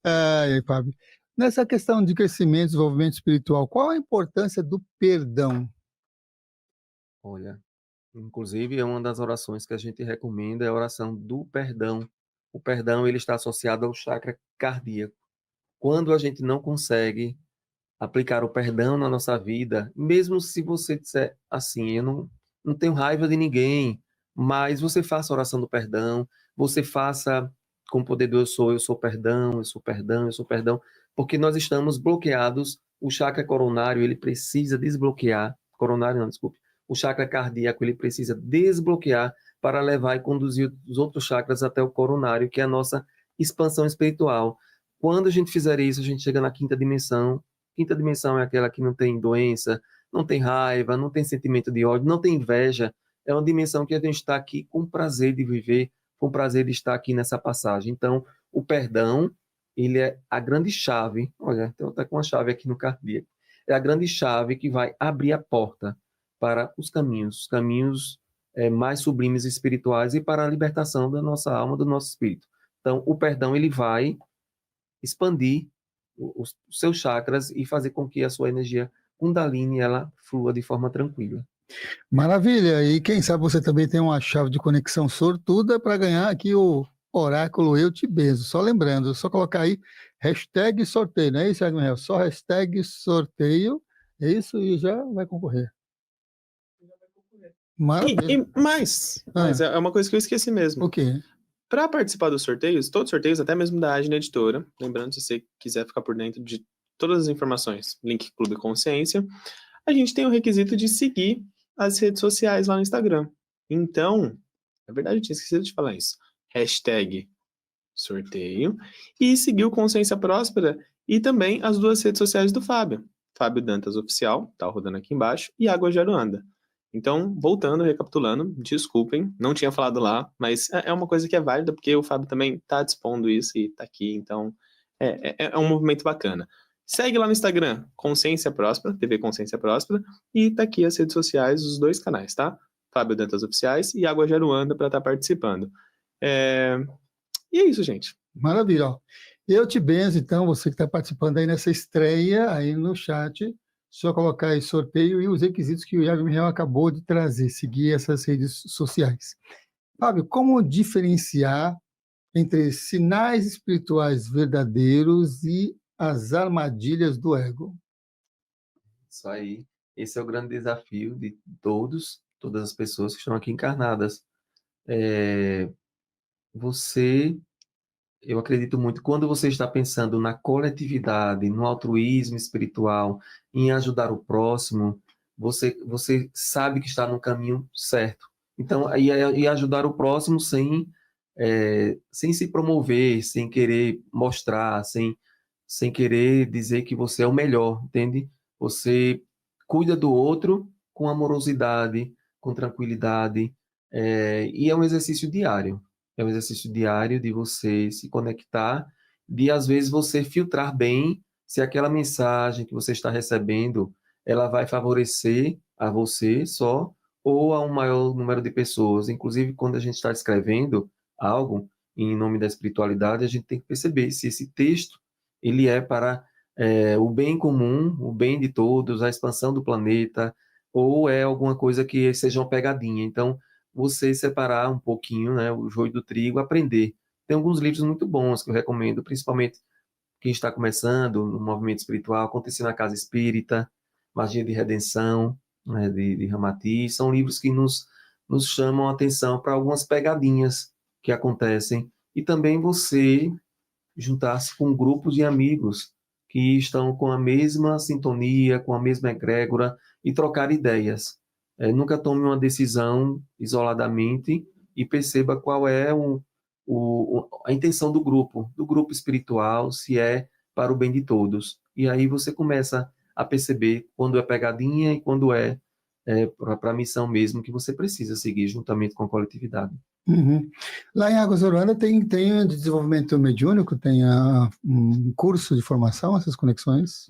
Ai, Fábio. Nessa questão de crescimento, desenvolvimento espiritual, qual a importância do perdão? Olha, inclusive é uma das orações que a gente recomenda, é a oração do perdão. O perdão ele está associado ao chakra cardíaco. Quando a gente não consegue aplicar o perdão na nossa vida, mesmo se você disser assim, eu não tenho raiva de ninguém, mas você faça a oração do perdão, você faça com o poder do eu sou perdão, eu sou perdão, eu sou perdão, porque nós estamos bloqueados, o chakra coronário, ele precisa desbloquear, coronário não, desculpe, o chakra cardíaco, ele precisa desbloquear para levar e conduzir os outros chakras até o coronário, que é a nossa expansão espiritual. Quando a gente fizer isso, a gente chega na quinta dimensão. Quinta dimensão é aquela que não tem doença, não tem raiva, não tem sentimento de ódio, não tem inveja. É uma dimensão que a gente está aqui com prazer de viver, com prazer de estar aqui nessa passagem. Então, o perdão, ele é a grande chave. Olha, eu estou com uma chave aqui no cardíaco. É a grande chave que vai abrir a porta para os caminhos mais sublimes e espirituais e para a libertação da nossa alma, do nosso espírito. Então, o perdão, ele vai expandir os seus chakras e fazer com que a sua energia Kundalini ela flua de forma tranquila. Maravilha! E quem sabe você também tem uma chave de conexão sortuda para ganhar aqui o Oráculo Eu Te Benzo. Só lembrando, só colocar aí hashtag sorteio, não é isso, Agniel? Só hashtag sorteio, é isso, e já vai concorrer. Maravilha. Mas é uma coisa que eu esqueci mesmo. O quê? Para participar dos sorteios, todos os sorteios, até mesmo da Agna Editora, lembrando, se você quiser ficar por dentro de todas as informações, link Clube Consciência, a gente tem o requisito de seguir as redes sociais lá no Instagram. Então, na verdade eu tinha esquecido de falar isso, hashtag sorteio, e seguir o Consciência Próspera e também as duas redes sociais do Fábio, Fábio Dantas Oficial, tá rodando aqui embaixo, e Água de Aruanda. Então, voltando, recapitulando, desculpem, não tinha falado lá, mas é uma coisa que é válida, porque o Fábio também tá dispondo isso e tá aqui, então é um movimento bacana. Segue lá no Instagram, Consciência Próspera, TV Consciência Próspera, e tá aqui as redes sociais, os dois canais, tá? Fábio Dantas Oficiais e Água de Aruanda para estar participando. E é isso, gente. Maravilha. Ó. Eu te benzo, então, você que está participando aí nessa estreia aí no chat, só colocar aí sorteio e os requisitos que o Iago Miel acabou de trazer, seguir essas redes sociais. Fábio, como diferenciar entre sinais espirituais verdadeiros e as armadilhas do ego? Isso aí. Esse é o grande desafio de todas as pessoas que estão aqui encarnadas. Eu acredito muito, quando você está pensando na coletividade, no altruísmo espiritual, em ajudar o próximo, você sabe que está no caminho certo. Então, e ajudar o próximo sem se promover, sem querer mostrar, sem querer dizer que você é o melhor, entende? Você cuida do outro com amorosidade, com tranquilidade, e é um exercício diário. É um exercício diário de você se conectar, de às vezes você filtrar bem se aquela mensagem que você está recebendo, ela vai favorecer a você só ou a um maior número de pessoas. Inclusive, quando a gente está escrevendo algo em nome da espiritualidade, a gente tem que perceber se esse texto ele é para o bem comum, o bem de todos, a expansão do planeta, ou é alguma coisa que seja uma pegadinha. Então, você separar um pouquinho, né, o joio do trigo, aprender. Tem alguns livros muito bons que eu recomendo, principalmente quem está começando no movimento espiritual, Acontecer na Casa Espírita, Magia de Redenção, né, de Ramatiz. São livros que nos chamam a atenção para algumas pegadinhas que acontecem. E também você juntar-se com grupos de amigos que estão com a mesma sintonia, com a mesma egrégora e trocar ideias. Nunca tome uma decisão isoladamente e perceba qual é a intenção do grupo espiritual, se é para o bem de todos. E aí você começa a perceber quando é pegadinha e quando é para a missão mesmo que você precisa seguir juntamente com a coletividade. Uhum. Lá em Águas Aruanda tem de desenvolvimento mediúnico, tem um curso de formação, essas conexões?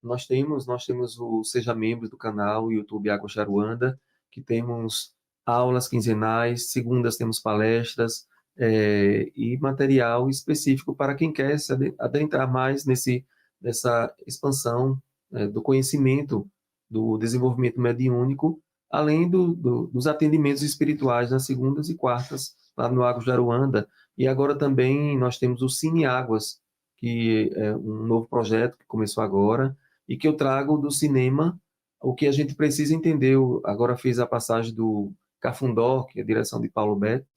Nós temos o Seja Membro do canal YouTube Águas de Aruanda, que temos aulas quinzenais, segundas temos palestras e material específico para quem quer se adentrar mais nessa expansão do conhecimento, do desenvolvimento mediúnico, além dos atendimentos espirituais nas segundas e quartas, lá no Águas de Aruanda. E agora também nós temos o Cine Águas, que é um novo projeto que começou agora, e que eu trago do cinema o que a gente precisa entender. Eu agora fiz a passagem do Cafundó, que é a direção de Paulo Beto,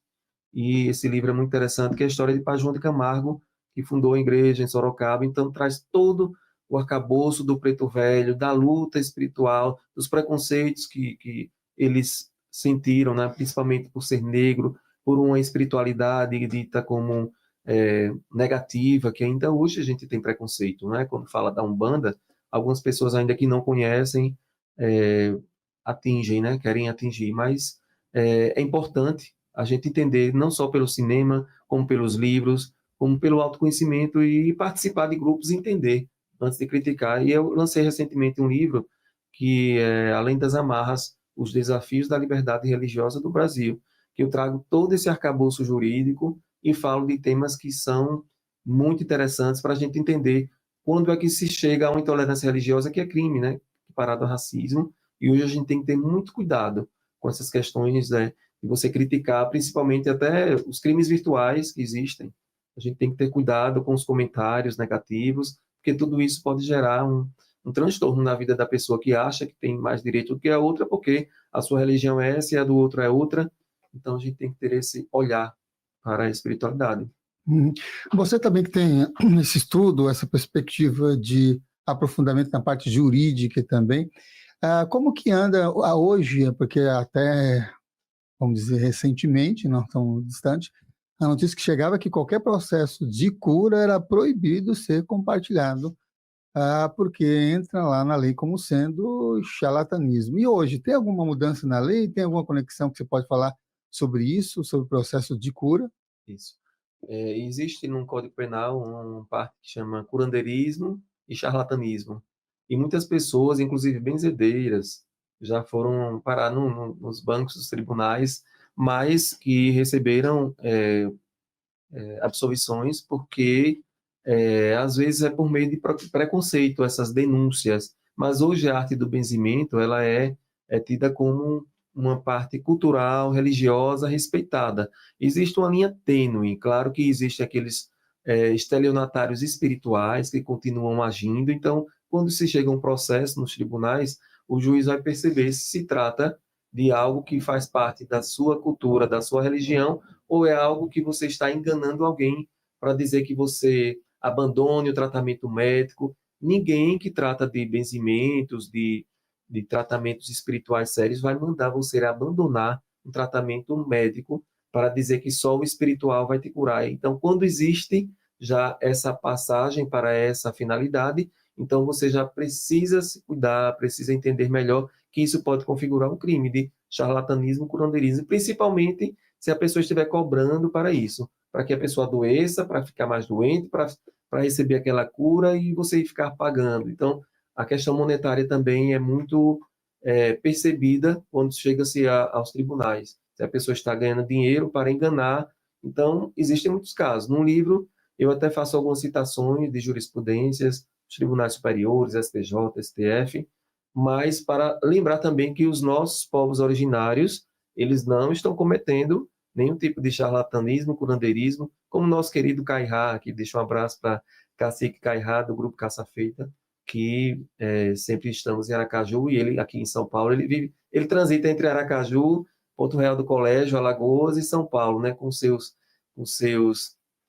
e esse livro é muito interessante, que é a história de Pai João de Camargo, que fundou a igreja em Sorocaba, então traz todo o arcabouço do preto velho, da luta espiritual, dos preconceitos que eles sentiram, né? Principalmente por ser negro, por uma espiritualidade dita como negativa, que ainda hoje a gente tem preconceito, né? Quando fala da Umbanda, algumas pessoas ainda que não conhecem atingem, né? Querem atingir, mas é importante a gente entender, não só pelo cinema, como pelos livros, como pelo autoconhecimento e participar de grupos e entender antes de criticar. E eu lancei recentemente um livro que é Além das Amarras, os desafios da liberdade religiosa do Brasil, que eu trago todo esse arcabouço jurídico e falo de temas que são muito interessantes para a gente entender quando é que se chega a uma intolerância religiosa que é crime, né? Comparado ao racismo. E hoje a gente tem que ter muito cuidado com essas questões, né? De você criticar, principalmente até os crimes virtuais que existem. A gente tem que ter cuidado com os comentários negativos, porque tudo isso pode gerar um transtorno na vida da pessoa que acha que tem mais direito do que a outra, porque a sua religião é essa e a do outro é outra. Então a gente tem que ter esse olhar para a espiritualidade. Você também que tem esse estudo, essa perspectiva de aprofundamento na parte jurídica também, como que anda hoje, porque até, vamos dizer, recentemente, não tão distante, a notícia que chegava é que qualquer processo de cura era proibido ser compartilhado, porque entra lá na lei como sendo charlatanismo. E hoje, tem alguma mudança na lei? Tem alguma conexão que você pode falar sobre isso, sobre o processo de cura? Isso. Existe no Código Penal uma parte que chama curandeirismo e charlatanismo. E muitas pessoas, inclusive benzedeiras, já foram parar nos bancos dos tribunais, mas que receberam absolvições porque, às vezes, é por meio de preconceito, essas denúncias. Mas hoje a arte do benzimento ela é tida como uma parte cultural, religiosa, respeitada. Existe uma linha tênue, claro que existem aqueles estelionatários espirituais que continuam agindo, então, quando se chega a um processo nos tribunais, o juiz vai perceber se se trata de algo que faz parte da sua cultura, da sua religião, ou é algo que você está enganando alguém para dizer que você abandone o tratamento médico. Ninguém que trata de benzimentos, de tratamentos espirituais sérios, vai mandar você abandonar um tratamento médico para dizer que só o espiritual vai te curar. Então, quando existe já essa passagem para essa finalidade, então você já precisa se cuidar, precisa entender melhor que isso pode configurar um crime de charlatanismo, curandeirismo, principalmente se a pessoa estiver cobrando para isso, para que a pessoa adoeça, para ficar mais doente, para receber aquela cura e você ficar pagando. Então, a questão monetária também é muito percebida quando chega-se aos tribunais. Se a pessoa está ganhando dinheiro para enganar, então existem muitos casos. No livro, eu até faço algumas citações de jurisprudências, dos tribunais superiores, STJ, STF, mas para lembrar também que os nossos povos originários, eles não estão cometendo nenhum tipo de charlatanismo, curandeirismo, como o nosso querido Cairá, que deixa um abraço para Cacique Cairá, do Grupo Caça Feita, que sempre estamos em Aracaju, e ele aqui em São Paulo, ele transita entre Aracaju, Porto Real do Colégio, Alagoas e São Paulo, né, com seus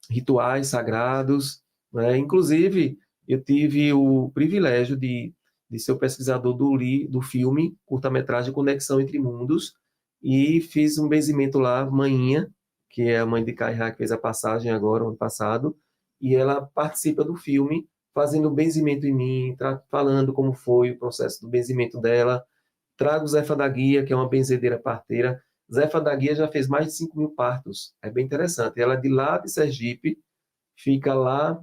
rituais sagrados, né? Inclusive, eu tive o privilégio de ser o pesquisador do filme, curta-metragem Conexão Entre Mundos, e fiz um benzimento lá, Mainha, que é a mãe de Cairá, que fez a passagem agora, ano passado, e ela participa do filme, fazendo o benzimento em mim, falando como foi o processo do benzimento dela. Trago Zefa da Guia, que é uma benzedeira parteira. Zefa da Guia já fez mais de 5.000 partos. É bem interessante. Ela é de lá de Sergipe, fica lá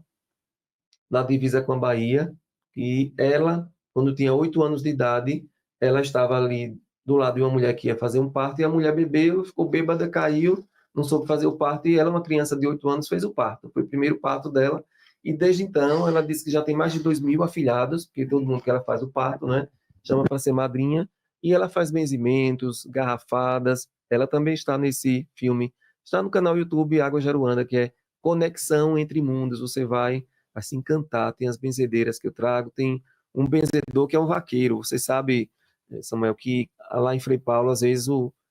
na divisa com a Bahia, e ela, quando tinha 8 anos de idade, ela estava ali do lado de uma mulher que ia fazer um parto, e a mulher bebeu, ficou bêbada, caiu, não soube fazer o parto, e ela, uma criança de 8 anos, fez o parto. Foi o primeiro parto dela, e desde então ela disse que já tem mais de 2.000 afilhados, porque todo mundo que ela faz o parto, né, chama para ser madrinha, e ela faz benzimentos, garrafadas. Ela também está nesse filme, está no canal YouTube Água Jaruanda, que é Conexão Entre Mundos. Você vai se encantar. Tem as benzedeiras que eu trago, tem um benzedor que é um vaqueiro. Você sabe, Samuel, que lá em Frei Paulo, às vezes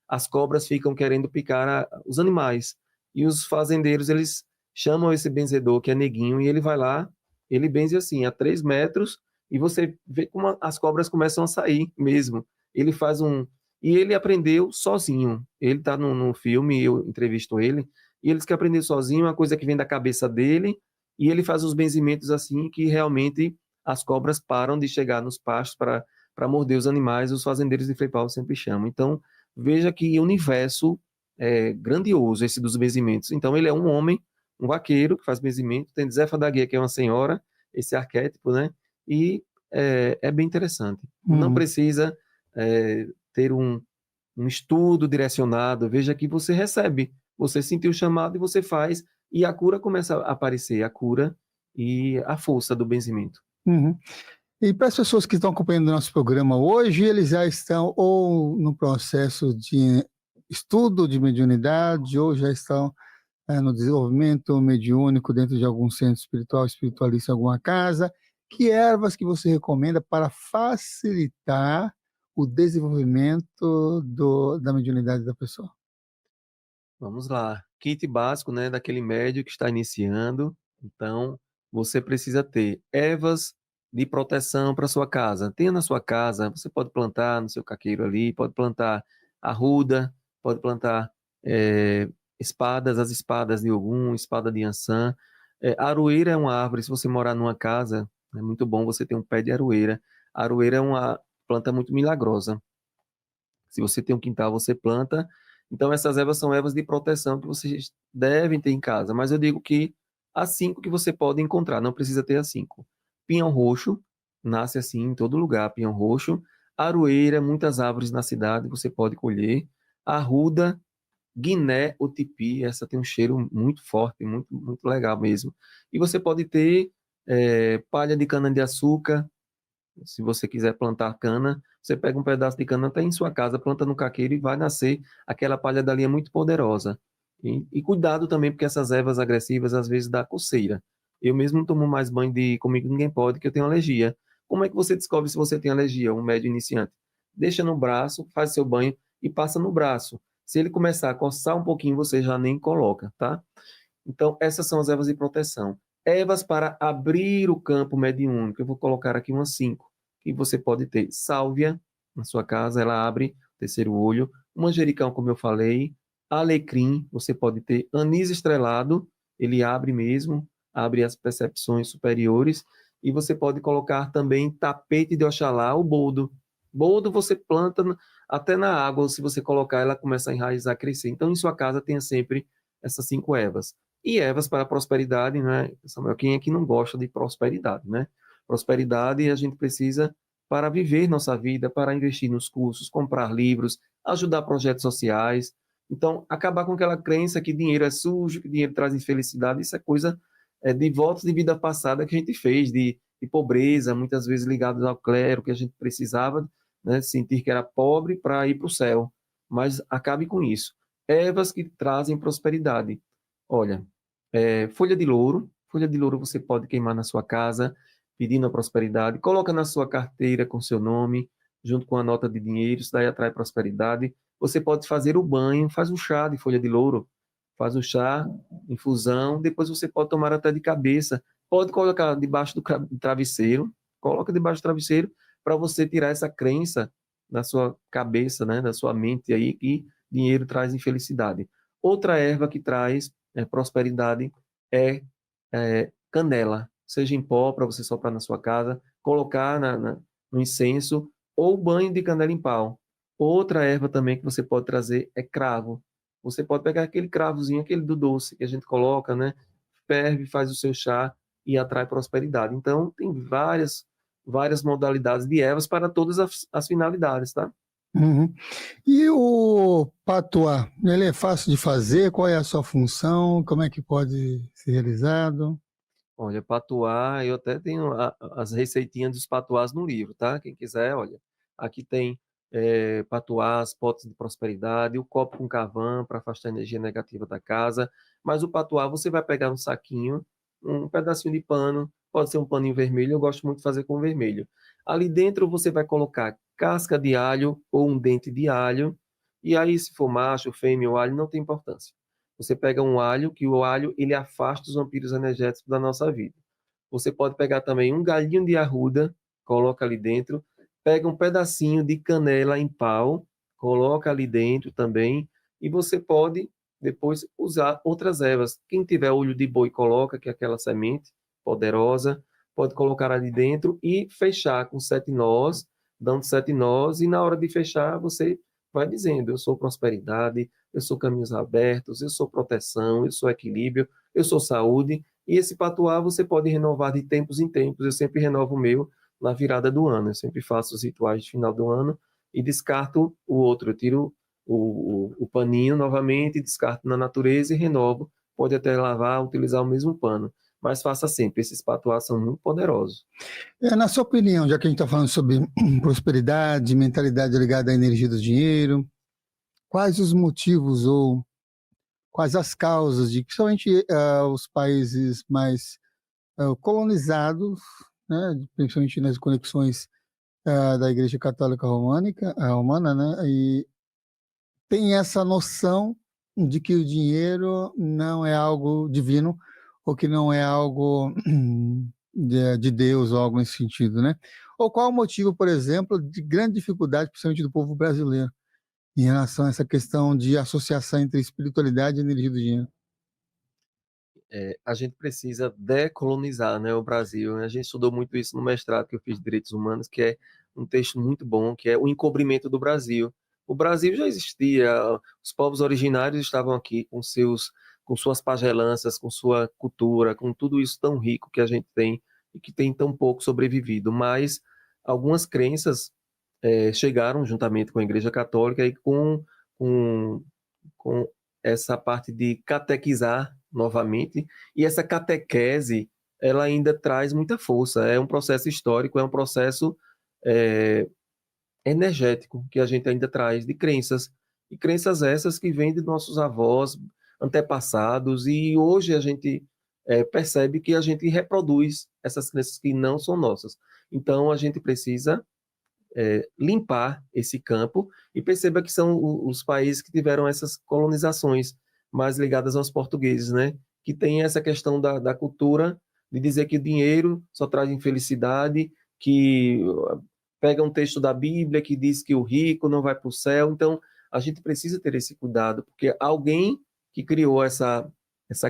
as cobras ficam querendo picar os animais. E os fazendeiros, eles chamam esse benzedor, que é neguinho, e ele vai lá, ele benze assim, a 3 metros, e você vê como as cobras começam a sair mesmo. Ele faz um... E ele aprendeu sozinho. Ele está no filme, eu entrevisto ele, e ele diz que aprendeu sozinho, uma coisa que vem da cabeça dele, e ele faz os benzimentos assim, que realmente as cobras param de chegar nos pastos para morder os animais, os fazendeiros de Freepal sempre chamam. Então, veja que universo grandioso esse dos benzimentos. Então, ele é um homem, um vaqueiro que faz benzimento, tem Zefa da Guia, que é uma senhora, esse arquétipo, né? E é bem interessante. Não precisa ter um estudo direcionado, veja que você recebe, você sentiu o chamado e você faz, e a cura começa a aparecer, a cura e a força do benzimento. Uhum. E para as pessoas que estão acompanhando o nosso programa hoje, eles já estão ou no processo de estudo de mediunidade, ou já estão no desenvolvimento mediúnico dentro de algum centro espiritual, espiritualista, em alguma casa. Que ervas que você recomenda para facilitar o desenvolvimento da mediunidade da pessoa? Vamos lá. Kit básico, né, daquele médio que está iniciando. Então, você precisa ter ervas de proteção para sua casa. Tenha na sua casa, você pode plantar no seu caqueiro ali, pode plantar arruda, pode plantar espadas, as espadas de Ogum, espada de Ançã. Aroeira é uma árvore, se você morar numa casa, é muito bom você ter um pé de aroeira. A aroeira é uma planta muito milagrosa. Se você tem um quintal, você planta. Então, essas ervas são ervas de proteção que vocês devem ter em casa. Mas eu digo que há 5 que você pode encontrar, não precisa ter as 5. Pinhão roxo, nasce assim em todo lugar, pinhão roxo. Aroeira, muitas árvores na cidade você pode colher. Arruda, guiné ou tipi, essa tem um cheiro muito forte, muito, muito legal mesmo. E você pode ter palha de cana-de-açúcar. Se você quiser plantar cana, você pega um pedaço de cana até em sua casa, planta no caqueiro e vai nascer aquela palha dali é muito poderosa. E cuidado também, porque essas ervas agressivas às vezes dá coceira. Eu mesmo não tomo mais banho de comigo ninguém pode, que eu tenho alergia. Como é que você descobre se você tem alergia, um médio iniciante? Deixa no braço, faz seu banho e passa no braço. Se ele começar a coçar um pouquinho, você já nem coloca, tá? Então, essas são as ervas de proteção. Ervas para abrir o campo mediúnico. Eu vou colocar aqui umas 5. Que você pode ter sálvia na sua casa, ela abre o terceiro olho. Manjericão, como eu falei. Alecrim, você pode ter anis estrelado, ele abre mesmo, abre as percepções superiores. E você pode colocar também tapete de Oxalá, o boldo. Boldo você planta até na água, se você colocar, ela começa a enraizar, a crescer. Então, em sua casa, tenha sempre essas 5 ervas. E ervas para a prosperidade, né, Samuel? Quem é que não gosta de prosperidade, né? Prosperidade a gente precisa para viver nossa vida, para investir nos cursos, comprar livros, ajudar projetos sociais. Então, acabar com aquela crença que dinheiro é sujo, que dinheiro traz infelicidade, isso é coisa de votos de vida passada que a gente fez, de pobreza, muitas vezes ligados ao clero, que a gente precisava, né, sentir que era pobre para ir para o céu. Mas acabe com isso. Ervas que trazem prosperidade. Olha, folha de louro você pode queimar na sua casa, pedindo a prosperidade, coloca na sua carteira com seu nome, junto com a nota de dinheiro, isso daí atrai prosperidade. Você pode fazer o banho, faz um chá de folha de louro, faz o chá, infusão, depois você pode tomar até de cabeça, pode colocar debaixo do travesseiro, coloca debaixo do travesseiro para você tirar essa crença da sua cabeça, né, da sua mente aí, que dinheiro traz infelicidade. Outra erva que traz prosperidade é canela, seja em pó para você soprar na sua casa, colocar no incenso ou banho de canela em pau. Outra erva também que você pode trazer é cravo. Você pode pegar aquele cravozinho, aquele do doce que a gente coloca, né? Ferve, faz o seu chá e atrai prosperidade. Então, tem várias modalidades de ervas para todas as finalidades, tá? Uhum. E o patuá, ele é fácil de fazer? Qual é a sua função? Como é que pode ser realizado? Olha, patuá, eu até tenho as receitinhas dos patuás no livro, tá? Quem quiser, olha, aqui tem patuás, potes de prosperidade, o copo com carvão para afastar a energia negativa da casa. Mas o patuá você vai pegar um saquinho, um pedacinho de pano, pode ser um paninho vermelho, eu gosto muito de fazer com vermelho. Ali dentro você vai colocar casca de alho ou um dente de alho, E aí, se for macho, fêmea ou alho, não tem importância. Você pega um alho, que o alho ele afasta os vampiros energéticos da nossa vida. Você pode pegar também um galinho de arruda, coloca ali dentro, pega um pedacinho de canela em pau, coloca ali dentro também, e você pode depois usar outras ervas. Quem tiver olho de boi, coloca, que é aquela semente poderosa, pode colocar ali dentro e fechar com 7 nós, dando 7 nós, e na hora de fechar, você vai dizendo: eu sou prosperidade, eu sou caminhos abertos, eu sou proteção, eu sou equilíbrio, eu sou saúde. E esse patuá você pode renovar de tempos em tempos. Eu sempre renovo o meu na virada do ano. Eu sempre faço os rituais de final do ano e descarto o outro. Eu tiro o paninho novamente, descarto na natureza e renovo. Pode até lavar, utilizar o mesmo pano, mas faça sempre. Esses patuás são muito poderosos. Na sua opinião, já que a gente está falando sobre prosperidade, mentalidade ligada à energia do dinheiro, quais os motivos ou quais as causas de que somente os países mais colonizados, né, principalmente nas conexões da Igreja Católica Romana, né, e tem essa noção de que o dinheiro não é algo divino ou que não é algo de Deus ou algo nesse sentido, né? Ou qual o motivo, por exemplo, de grande dificuldade, principalmente do povo brasileiro, em relação a essa questão de associação entre espiritualidade e energia do dinheiro? A gente precisa decolonizar, né, o Brasil. A gente estudou muito isso no mestrado que eu fiz de Direitos Humanos, que é um texto muito bom, que é o encobrimento do Brasil. O Brasil já existia, os povos originários estavam aqui com suas pagelanças, com sua cultura, com tudo isso tão rico que a gente tem e que tem tão pouco sobrevivido. Mas algumas crenças chegaram juntamente com a Igreja Católica e com essa parte de catequizar novamente, e essa catequese, ela ainda traz muita força, é um processo histórico, é um processo é, energético que a gente ainda traz de crenças, e crenças essas que vêm de nossos avós, antepassados, e hoje a gente percebe que a gente reproduz essas crenças que não são nossas. Então a gente precisa limpar esse campo, e perceba que são os países que tiveram essas colonizações mais ligadas aos portugueses, né? Que tem essa questão da cultura de dizer que o dinheiro só traz infelicidade, que pega um texto da Bíblia que diz que o rico não vai para o céu. Então, a gente precisa ter esse cuidado, porque alguém que criou essa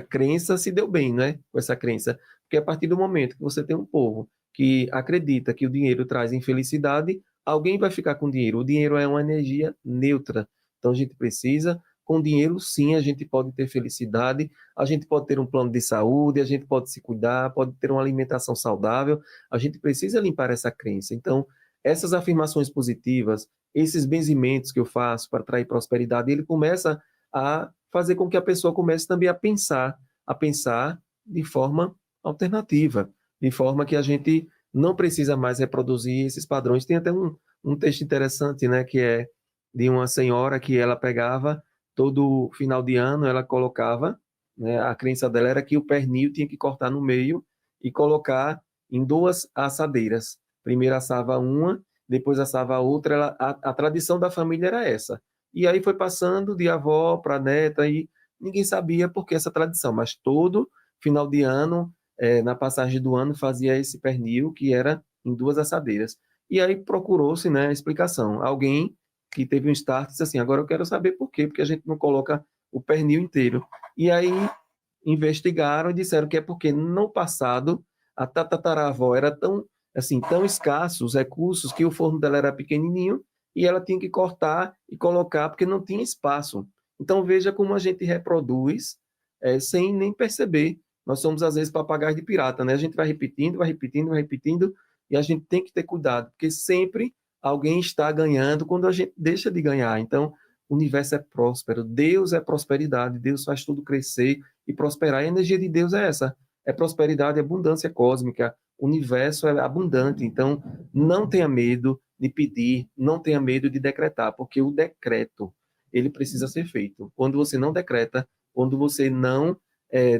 crença se deu bem, né? Com essa crença. Porque a partir do momento que você tem um povo que acredita que o dinheiro traz infelicidade, alguém vai ficar com dinheiro. O dinheiro é uma energia neutra. Então a gente precisa, com dinheiro, sim, a gente pode ter felicidade, a gente pode ter um plano de saúde, a gente pode se cuidar, pode ter uma alimentação saudável. A gente precisa limpar essa crença. Então, essas afirmações positivas, esses benzimentos que eu faço para atrair prosperidade, ele começa a fazer com que a pessoa comece também a pensar de forma alternativa, de forma que a gente não precisa mais reproduzir esses padrões. Tem até um texto interessante, né, que é de uma senhora que ela pegava, todo final de ano, ela colocava, né, a crença dela era que o pernil tinha que cortar no meio e colocar em 2 assadeiras. Primeiro assava uma, depois assava a outra. A tradição da família era essa. E aí foi passando de avó para neta, e ninguém sabia por que essa tradição, mas todo final de ano, na passagem do ano, fazia esse pernil, que era em 2 assadeiras. E aí procurou-se, né, a explicação. Alguém que teve um start disse assim: agora eu quero saber por quê, porque a gente não coloca o pernil inteiro. E aí investigaram e disseram que é porque no passado a tataravó era tão escasso os recursos, que o forno dela era pequenininho e ela tinha que cortar e colocar porque não tinha espaço. Então veja como a gente reproduz sem nem perceber. Nós somos, às vezes, papagaios de pirata, né? A gente vai repetindo, vai repetindo, vai repetindo, e a gente tem que ter cuidado, porque sempre alguém está ganhando quando a gente deixa de ganhar. Então, o universo é próspero, Deus é prosperidade, Deus faz tudo crescer e prosperar. E a energia de Deus é essa, é prosperidade, abundância cósmica. O universo é abundante, então não tenha medo de pedir, não tenha medo de decretar, porque o decreto, ele precisa ser feito. Quando você não decreta, quando você não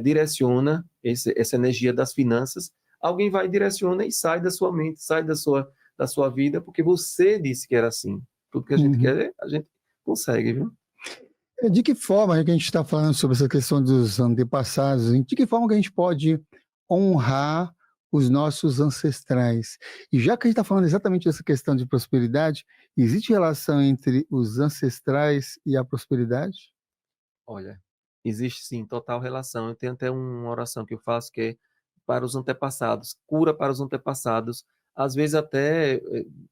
direciona essa energia das finanças, alguém vai, direciona e sai da sua mente, sai da sua vida, porque você disse que era assim. Tudo que a gente quer, a gente consegue, viu? De que forma que a gente está falando sobre essa questão dos antepassados? De que forma que a gente pode honrar os nossos ancestrais? E já que a gente está falando exatamente dessa questão de prosperidade, existe relação entre os ancestrais e a prosperidade? Olha, existe sim total relação. Eu tenho até uma oração que eu faço que é para os antepassados, cura para os antepassados, às vezes até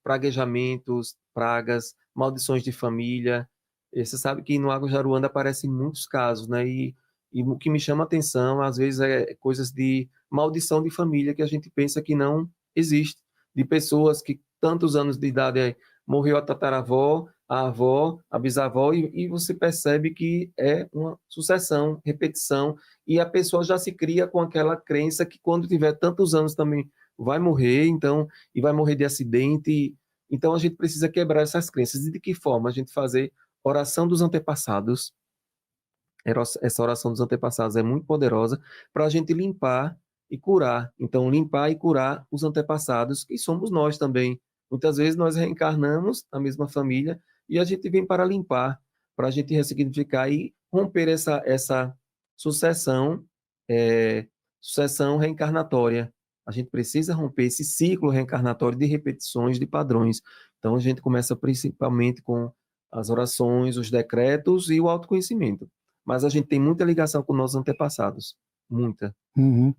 praguejamentos, pragas, maldições de família. Você sabe que no Água de Aruanda aparecem muitos casos, né? E o que me chama a atenção, às vezes, é coisas de maldição de família que a gente pensa que não existe, de pessoas que tantos anos de idade morreu a tataravó, a avó, a bisavó, e você percebe que é uma sucessão, repetição, e a pessoa já se cria com aquela crença que quando tiver tantos anos também vai morrer, então, e vai morrer de acidente. Então a gente precisa quebrar essas crenças. E de que forma? A gente fazer oração dos antepassados. Essa oração dos antepassados é muito poderosa para a gente limpar e curar. Então, limpar e curar os antepassados, que somos nós também. Muitas vezes nós reencarnamos na mesma família e a gente vem para limpar, para a gente ressignificar e romper essa sucessão, sucessão reencarnatória. A gente precisa romper esse ciclo reencarnatório de repetições, de padrões. Então, a gente começa principalmente com as orações, os decretos e o autoconhecimento. Mas a gente tem muita ligação com nossos antepassados. Muita. Uhum.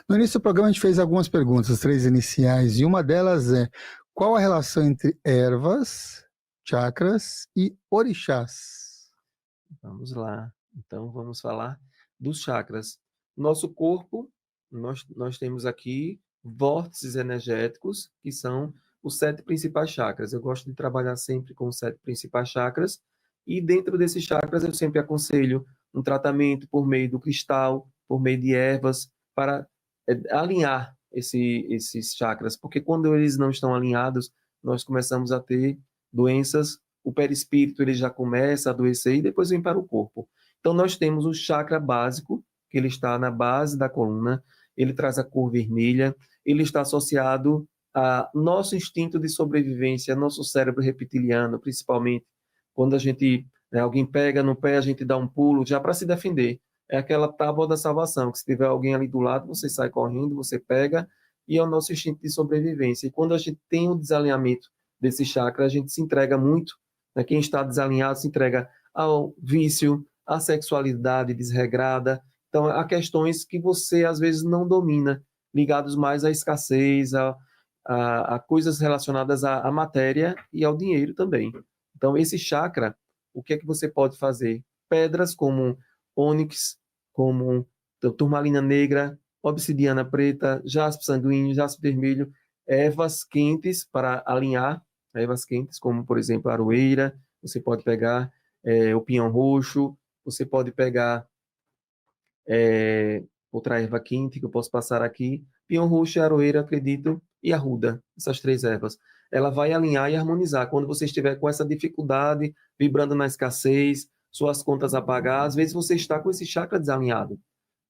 No início do programa a gente fez algumas perguntas, 3 iniciais, e uma delas é: qual a relação entre ervas, chakras e orixás? Vamos lá. Então, vamos falar dos chakras. Nosso corpo, nós temos aqui vórtices energéticos, que são os 7 principais chakras. Eu gosto de trabalhar sempre com os 7 principais chakras, e dentro desses chakras eu sempre aconselho um tratamento por meio do cristal, por meio de ervas, para alinhar esses chakras, porque quando eles não estão alinhados, nós começamos a ter doenças, o perispírito ele já começa a adoecer e depois vem para o corpo. Então nós temos o chakra básico, que ele está na base da coluna, ele traz a cor vermelha, ele está associado a nosso instinto de sobrevivência, nosso cérebro reptiliano, principalmente quando alguém pega no pé, a gente dá um pulo já para se defender. É aquela tábua da salvação, que se tiver alguém ali do lado, você sai correndo, você pega, e é o nosso instinto de sobrevivência. E quando a gente tem o desalinhamento desse chakra, a gente se entrega muito, né? Quem está desalinhado se entrega ao vício, à sexualidade desregrada. Então, há questões que você, às vezes, não domina, ligados mais à escassez, a coisas relacionadas à matéria e ao dinheiro também. Então, esse chakra, o que é que você pode fazer? Pedras como ônix, como turmalina negra, obsidiana preta, jaspe sanguíneo, jaspe vermelho, ervas quentes para alinhar, ervas quentes como, por exemplo, a aroeira, você pode pegar o pinhão roxo, você pode pegar outra erva quente que eu posso passar aqui, pinhão roxo, aroeira, acredito, e arruda, essas 3 ervas. Ela vai alinhar e harmonizar. Quando você estiver com essa dificuldade, vibrando na escassez, suas contas a pagar, às vezes você está com esse chakra desalinhado.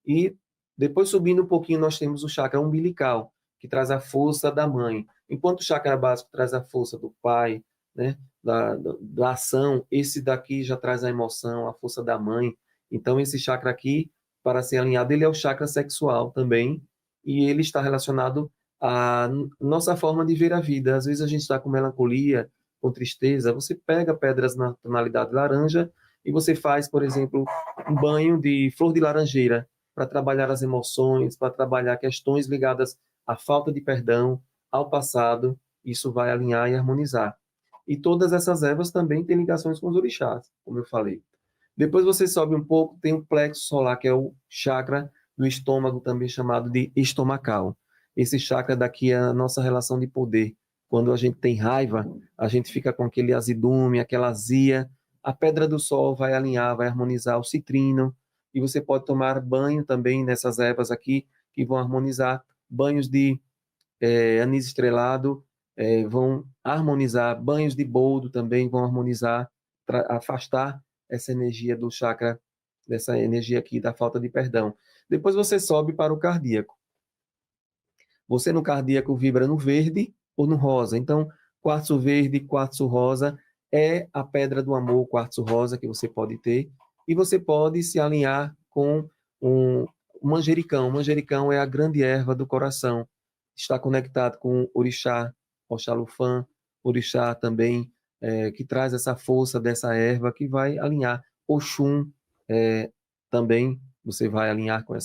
E depois, subindo um pouquinho, nós temos o chakra umbilical, que traz a força da mãe. Enquanto o chakra básico traz a força do pai, né, da ação, esse daqui já traz a emoção, a força da mãe. Então, esse chakra aqui, para ser alinhado, ele é o chakra sexual também, e ele está relacionado à nossa forma de ver a vida. Às vezes a gente está com melancolia, com tristeza, você pega pedras na tonalidade laranja e você faz, por exemplo, um banho de flor de laranjeira para trabalhar as emoções, para trabalhar questões ligadas à falta de perdão, ao passado. Isso vai alinhar e harmonizar. E todas essas ervas também têm ligações com os orixás, como eu falei. Depois você sobe um pouco, tem o plexo solar, que é o chakra do estômago, também chamado de estomacal. Esse chakra daqui é a nossa relação de poder. Quando a gente tem raiva, a gente fica com aquele azidume, aquela azia. A pedra do sol vai alinhar, vai harmonizar o citrino. E você pode tomar banho também nessas ervas aqui, que vão harmonizar. Banhos de anis estrelado vão harmonizar. Banhos de boldo também vão harmonizar, afastar essa energia do chakra, dessa energia aqui da falta de perdão. Depois você sobe para o cardíaco. Você no cardíaco vibra no verde ou no rosa. Então, quartzo verde, quartzo rosa é a pedra do amor, o quartzo rosa que você pode ter, e você pode se alinhar com um manjericão. O manjericão é a grande erva do coração. Está conectado com o orixá, Oxalufã, orixá também, que traz essa força dessa erva que vai alinhar. Oxum, também você vai alinhar com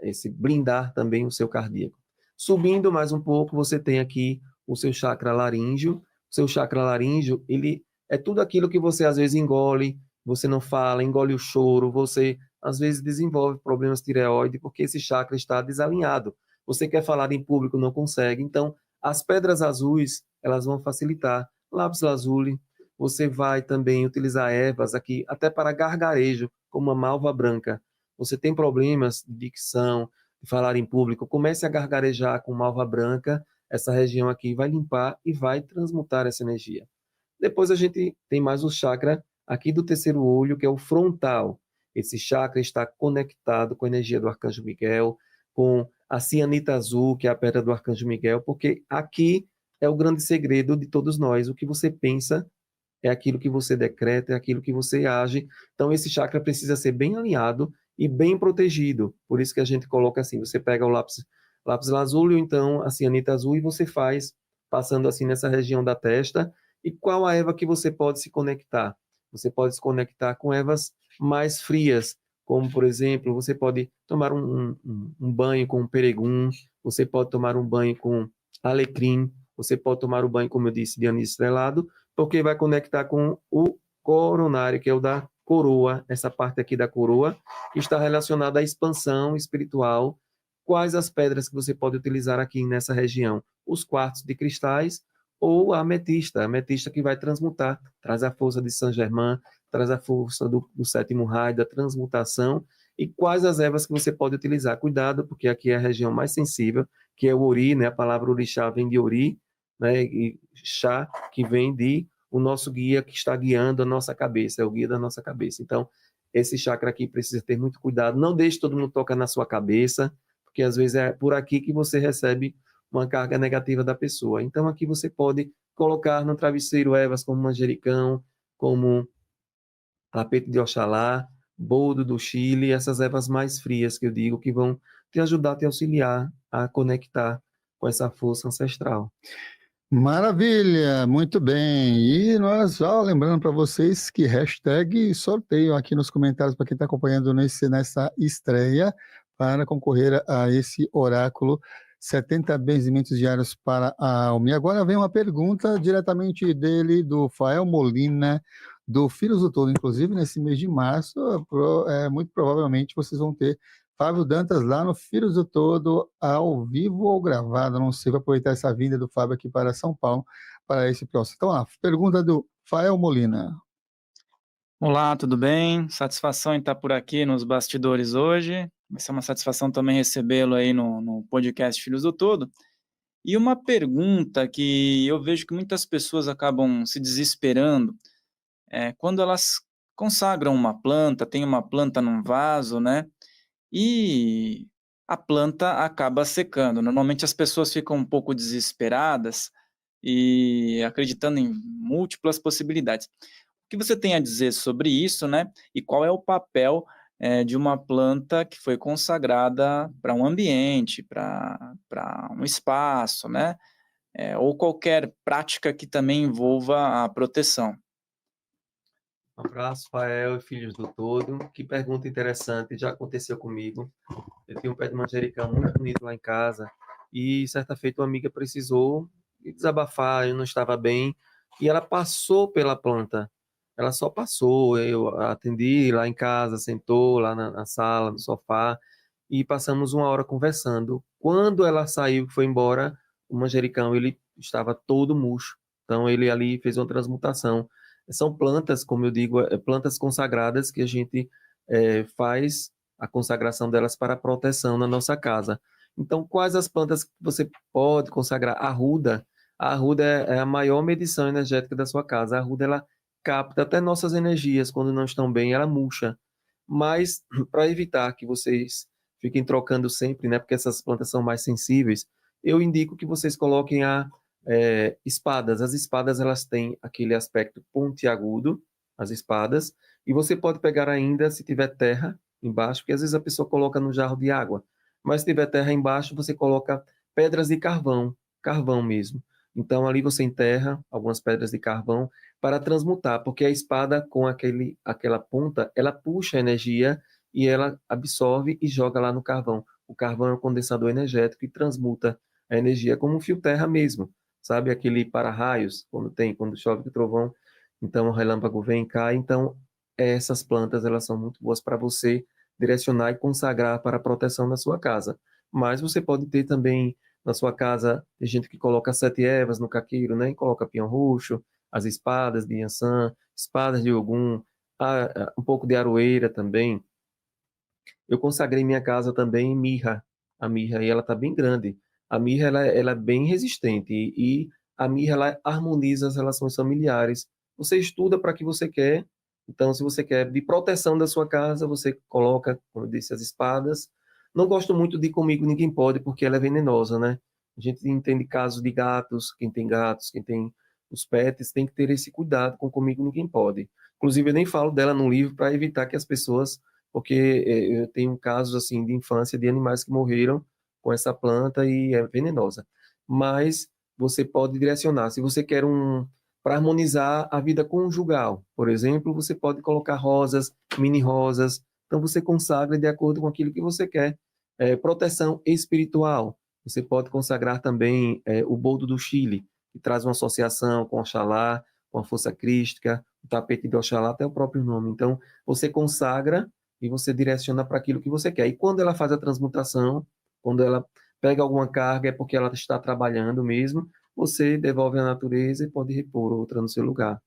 esse blindar também o seu cardíaco. Subindo mais um pouco, você tem aqui o seu chakra laríngeo. O seu chakra laríngeo, ele é tudo aquilo que você às vezes engole, você não fala, engole o choro, você às vezes desenvolve problemas tireoide porque esse chakra está desalinhado. Você quer falar em público, não consegue. Então, as pedras azuis, elas vão facilitar. Lápis lazuli, você vai também utilizar ervas aqui, até para gargarejo, como a malva branca. Você tem problemas de dicção, de falar em público, comece a gargarejar com malva branca, essa região aqui vai limpar e vai transmutar essa energia. Depois a gente tem mais o chakra aqui do terceiro olho, que é o frontal. Esse chakra está conectado com a energia do Arcanjo Miguel, com a cianita azul, que é a pedra do Arcanjo Miguel, porque aqui é o grande segredo de todos nós. O que você pensa é aquilo que você decreta, é aquilo que você age. Então, esse chakra precisa ser bem alinhado e bem protegido. Por isso que a gente coloca assim, você pega o lápis lazuli, ou então a cianita azul, e você faz, passando assim nessa região da testa. E qual a erva que você pode se conectar? Você pode se conectar com ervas mais frias, como, por exemplo, você pode tomar um banho com peregum, você pode tomar um banho com alecrim, você pode tomar um banho, como eu disse, de anis estrelado, porque vai conectar com o coronário, que é o da coroa, essa parte aqui da coroa, que está relacionada à expansão espiritual. Quais as pedras que você pode utilizar aqui nessa região? Os quartos de cristais ou a ametista que vai transmutar, traz a força de Saint-Germain, traz a força do sétimo raio, da transmutação. E quais as ervas que você pode utilizar? Cuidado, porque aqui é a região mais sensível, que é o ori, né? A palavra orixá vem de ori, né? E chá, que vem de o nosso guia que está guiando a nossa cabeça, é o guia da nossa cabeça. Então, esse chakra aqui precisa ter muito cuidado. Não deixe todo mundo tocar na sua cabeça, porque às vezes é por aqui que você recebe uma carga negativa da pessoa. Então, aqui você pode colocar no travesseiro ervas como manjericão, como tapete de Oxalá, boldo do Chile, essas ervas mais frias que eu digo, que vão te ajudar, te auxiliar a conectar com essa força ancestral. Maravilha, muito bem. E nós já lembrando para vocês que hashtag sorteio aqui nos comentários para quem está acompanhando nessa estreia para concorrer a esse oráculo 70 benzimentos diários para a alma. E agora vem uma pergunta diretamente dele, do Fael Molina, do Filhos do Todo. Inclusive, nesse mês de março, muito provavelmente vocês vão ter Fábio Dantas lá no Filhos do Todo, ao vivo ou gravado, não sei, vou aproveitar essa vinda do Fábio aqui para São Paulo, para esse próximo. Então, a pergunta do Fael Molina. Olá, tudo bem? Satisfação em estar por aqui nos bastidores hoje. Vai ser uma satisfação também recebê-lo aí no podcast Filhos do Todo. E uma pergunta que eu vejo que muitas pessoas acabam se desesperando é quando elas consagram uma planta, tem uma planta num vaso, né? E a planta acaba secando. Normalmente as pessoas ficam um pouco desesperadas e acreditando em múltiplas possibilidades. O que você tem a dizer sobre isso, né? E qual é o papel de uma planta que foi consagrada para um ambiente, para um espaço, né? Ou qualquer prática que também envolva a proteção. Um abraço, Fael e Filhos do Todo. Que pergunta interessante, já aconteceu comigo. Eu tinha um pé de manjericão muito bonito lá em casa e certa feita uma amiga precisou desabafar, eu não estava bem e ela passou pela planta. Ela só passou, eu atendi lá em casa, sentou lá na sala, no sofá e passamos uma hora conversando. Quando ela saiu, foi embora, o manjericão ele estava todo murcho. Então ele ali fez uma transmutação. São plantas, como eu digo, plantas consagradas que a gente faz a consagração delas para a proteção na nossa casa. Então, quais as plantas que você pode consagrar? A arruda é a maior medição energética da sua casa. A arruda, ela capta até nossas energias, quando não estão bem, ela murcha. Mas, para evitar que vocês fiquem trocando sempre, né, porque essas plantas são mais sensíveis, eu indico que vocês coloquem espadas. As espadas, elas têm aquele aspecto pontiagudo, as espadas, e você pode pegar ainda, se tiver terra embaixo, porque às vezes a pessoa coloca no jarro de água, mas se tiver terra embaixo, você coloca pedras de carvão, carvão mesmo. Então, ali você enterra algumas pedras de carvão para transmutar, porque a espada com aquela ponta, ela puxa a energia e ela absorve e joga lá no carvão. O carvão é um condensador energético e transmuta a energia como um fio terra mesmo, sabe? Aquele para-raios, quando chove com trovão, então o relâmpago vem e cai. Então, essas plantas, elas são muito boas para você direcionar e consagrar para a proteção da sua casa. Mas você pode ter também na sua casa, tem gente que coloca 7 ervas no caqueiro, né? E coloca pinhão roxo, as espadas de Yansan, espadas de Ogum, um pouco de aroeira também. Eu consagrei minha casa também em mirra. A mirra, e ela está bem grande. A mirra, ela é bem resistente. E a mirra, ela harmoniza as relações familiares. Você estuda para que você quer. Então, se você quer de proteção da sua casa, você coloca, como eu disse, as espadas. Não gosto muito de Comigo Ninguém Pode, porque ela é venenosa, né? A gente entende casos de gatos, quem tem os pets, tem que ter esse cuidado com Comigo Ninguém Pode. Inclusive, eu nem falo dela no livro para evitar que as pessoas, porque eu tenho casos assim de infância de animais que morreram com essa planta e é venenosa. Mas você pode direcionar. Se você quer para harmonizar a vida conjugal, por exemplo, você pode colocar rosas, mini rosas. Então você consagra de acordo com aquilo que você quer. Proteção espiritual. Você pode consagrar também o boldo do Chile, que traz uma associação com Oxalá, com a força crística, o tapete de Oxalá, até o próprio nome. Então, você consagra e você direciona para aquilo que você quer. E quando ela faz a transmutação, quando ela pega alguma carga, é porque ela está trabalhando mesmo, você devolve à natureza e pode repor outra no seu lugar.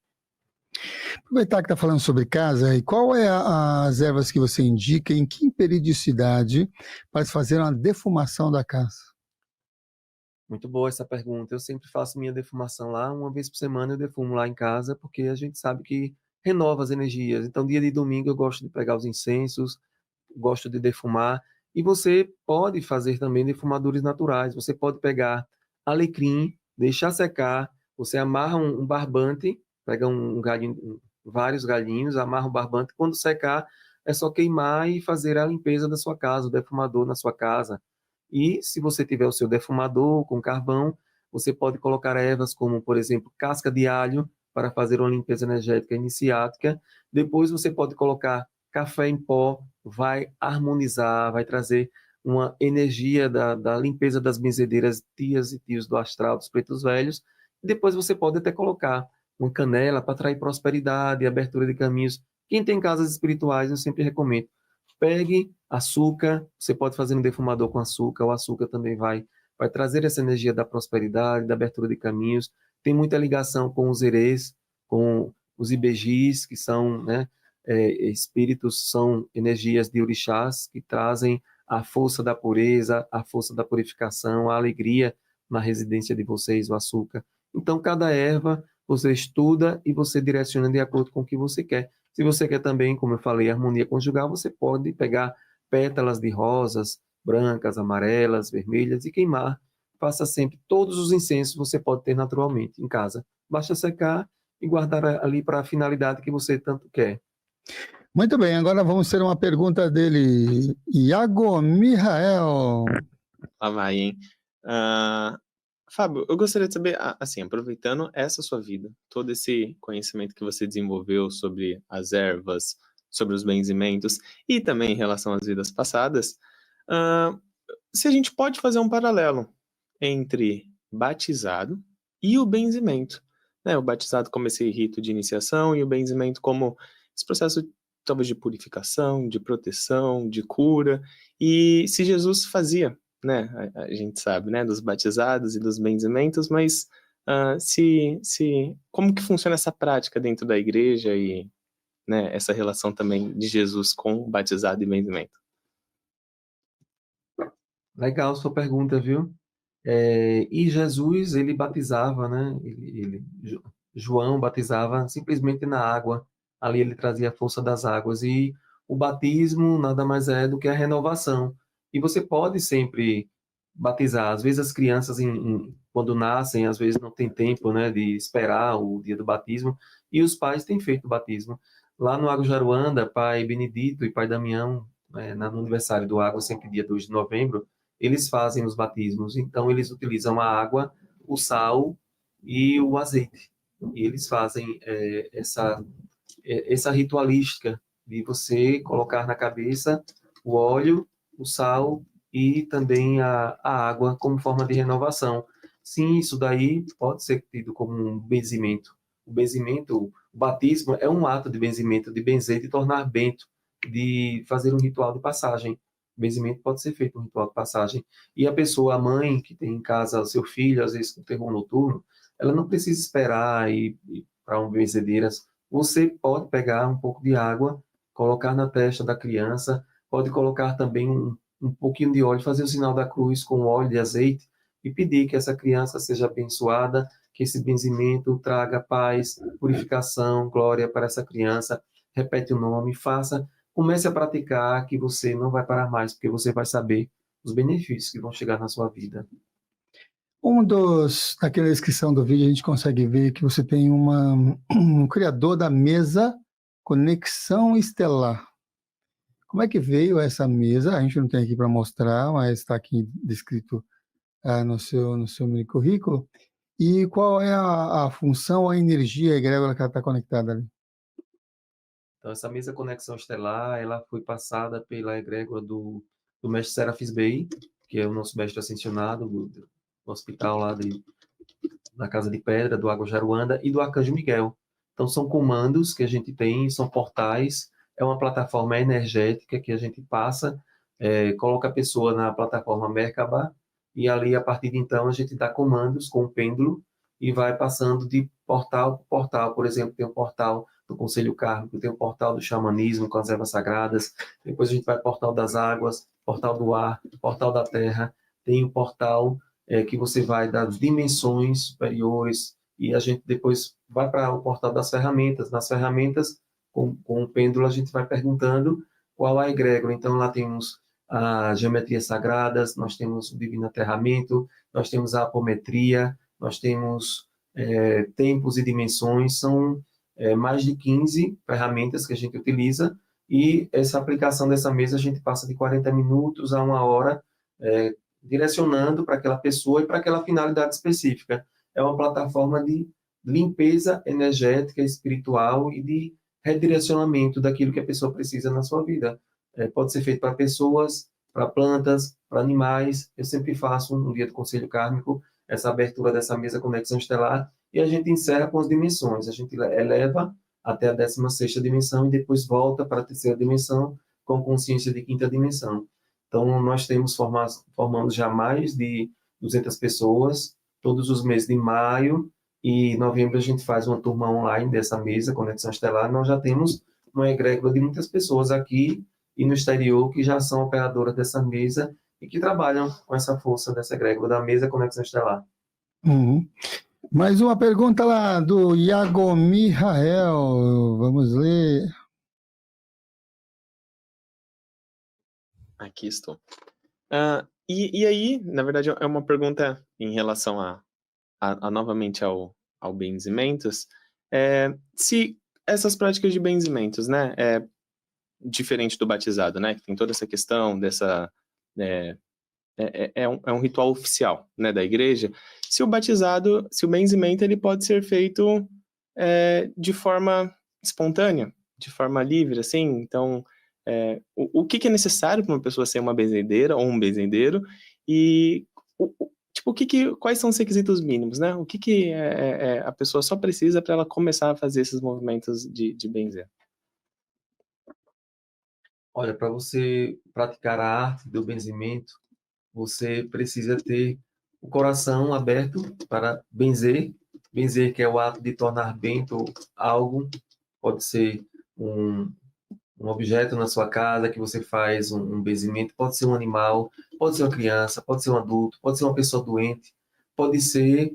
Aproveitar que está falando sobre casa, e qual é as ervas que você indica, em que periodicidade para se fazer uma defumação da casa? Muito boa essa pergunta. Eu sempre faço minha defumação lá, uma vez por semana eu defumo lá em casa, porque a gente sabe que renova as energias. Então, dia de domingo eu gosto de pegar os incensos, gosto de defumar. E você pode fazer também defumadores naturais. Você pode pegar alecrim, deixar secar, você amarra um barbante, pega um galhinho, vários galhinhos, amarra um barbante. Quando secar, é só queimar e fazer a limpeza da sua casa, o defumador na sua casa. E se você tiver o seu defumador com carvão, você pode colocar ervas como, por exemplo, casca de alho para fazer uma limpeza energética iniciática. Depois você pode colocar café em pó, vai harmonizar, vai trazer uma energia da limpeza das benzedeiras, tias e tios do astral, dos pretos velhos. Depois você pode até colocar uma canela para atrair prosperidade, abertura de caminhos. Quem tem casas espirituais, eu sempre recomendo. Pegue açúcar, você pode fazer um defumador com açúcar, o açúcar também vai trazer essa energia da prosperidade, da abertura de caminhos. Tem muita ligação com os erês, com os ibejis, que são, né, espíritos, são energias de orixás que trazem a força da pureza, a força da purificação, a alegria na residência de vocês, o açúcar. Então, cada erva você estuda e você direciona de acordo com o que você quer. Se você quer também, como eu falei, harmonia conjugal, você pode pegar pétalas de rosas brancas, amarelas, vermelhas e queimar. Faça sempre todos os incensos você pode ter naturalmente em casa. Basta secar e guardar ali para a finalidade que você tanto quer. Muito bem, agora vamos ter uma pergunta dele, Iago Mihael. Lá vai, hein? Fábio, eu gostaria de saber, assim, aproveitando essa sua vida, todo esse conhecimento que você desenvolveu sobre as ervas, sobre os benzimentos e também em relação às vidas passadas, se a gente pode fazer um paralelo entre batizado e o benzimento, né? O batizado como esse rito de iniciação e o benzimento como esse processo talvez de purificação, de proteção, de cura, e se Jesus fazia, né, a gente sabe, né, dos batizados e dos benzimentos, mas como que funciona essa prática dentro da igreja e, né, essa relação também de Jesus com batizado e benzimento? Legal sua pergunta, viu? E Jesus, ele batizava, né? João batizava simplesmente na água. Ali ele trazia a força das águas. E o batismo nada mais é do que a renovação. E você pode sempre batizar. Às vezes as crianças quando nascem, às vezes não tem tempo, né, de esperar o dia do batismo, e os pais têm feito o batismo. Lá no Água Jaruanda, pai Benedito e pai Damião, no aniversário do Água, sempre dia 2 de novembro, eles fazem os batismos. Então, eles utilizam a água, o sal e o azeite. E eles fazem essa ritualística de você colocar na cabeça o óleo, o sal e também a água como forma de renovação. Sim, isso daí pode ser tido como um benzimento. O benzimento, o batismo é um ato de benzimento, de benzer, de tornar bento, de fazer um ritual de passagem. O benzimento pode ser feito um ritual de passagem. E a pessoa, a mãe que tem em casa o seu filho, às vezes com terror noturno, ela não precisa esperar ir para um benzedeiras. Você pode pegar um pouco de água, colocar na testa da criança, pode colocar também um pouquinho de óleo, fazer o sinal da cruz com óleo e azeite e pedir que essa criança seja abençoada, que esse benzimento traga paz, purificação, glória para essa criança. Repete o nome, comece a praticar, que você não vai parar mais, porque você vai saber os benefícios que vão chegar na sua vida. Naquela descrição do vídeo, a gente consegue ver que você tem um criador da mesa Conexão Estelar. Como é que veio essa mesa? A gente não tem aqui para mostrar, mas está aqui descrito no seu mini currículo. E qual é a função, a energia, a egrégora que ela está conectada ali? Então, essa mesa Conexão Estelar, ela foi passada pela egrégora do mestre Serafis Bey, que é o nosso mestre ascensionado do hospital lá da Casa de Pedra, do Água Jaruanda, e do Arcanjo Miguel. Então, são comandos que a gente tem, são portais, é uma plataforma energética que a gente passa, coloca a pessoa na plataforma Merkaba, e ali, a partir de então, a gente dá comandos com o pêndulo e vai passando de portal por portal. Por exemplo, tem o portal do Conselho Kármico, tem o portal do xamanismo com as ervas sagradas, depois a gente vai portal das águas, portal do ar, portal da terra, tem o portal que você vai das dimensões superiores, e a gente depois vai para o portal das ferramentas. Nas ferramentas, com o pêndulo, a gente vai perguntando qual a egrégora. Então, lá temos a geometria sagradas, nós temos o divino aterramento, nós temos a apometria, nós temos tempos e dimensões, são mais de 15 ferramentas que a gente utiliza, e essa aplicação dessa mesa a gente passa de 40 minutos a 1 hora, direcionando para aquela pessoa e para aquela finalidade específica. É uma plataforma de limpeza energética, espiritual e de redirecionamento daquilo que a pessoa precisa na sua vida. Pode ser feito para pessoas, para plantas, para animais. Eu sempre faço, no dia do Conselho Kármico, essa abertura dessa mesa Conexão Estelar, e a gente encerra com as dimensões. A gente eleva até a 16ª dimensão e depois volta para a 3ª dimensão com consciência de 5ª dimensão. Então, nós formamos já mais de 200 pessoas, todos os meses de maio e novembro a gente faz uma turma online dessa mesa, Conexão Estelar. Nós já temos uma egrégora de muitas pessoas aqui e no exterior que já são operadoras dessa mesa e que trabalham com essa força dessa egrégora da mesa Conexão Estelar. Uhum. Mais uma pergunta lá do Iago Mihael. Vamos ler. Aqui estou. E aí, na verdade, é uma pergunta em relação novamente ao benzimentos. Se essas práticas de benzimentos, né, diferente do batizado, né, que tem toda essa questão dessa... É um ritual oficial, né, da igreja. Se o benzimento, ele pode ser feito de forma espontânea, de forma livre, assim. Então, o que é necessário para uma pessoa ser uma benzedeira ou um benzedeiro, e quais são os requisitos mínimos, né? O que a pessoa só precisa para ela começar a fazer esses movimentos de benzer? Olha, para você praticar a arte do benzimento, você precisa ter o coração aberto para benzer. Benzer, que é o ato de tornar bento algo, pode ser um objeto na sua casa que você faz um benzimento, pode ser um animal, pode ser uma criança, pode ser um adulto, pode ser uma pessoa doente, pode ser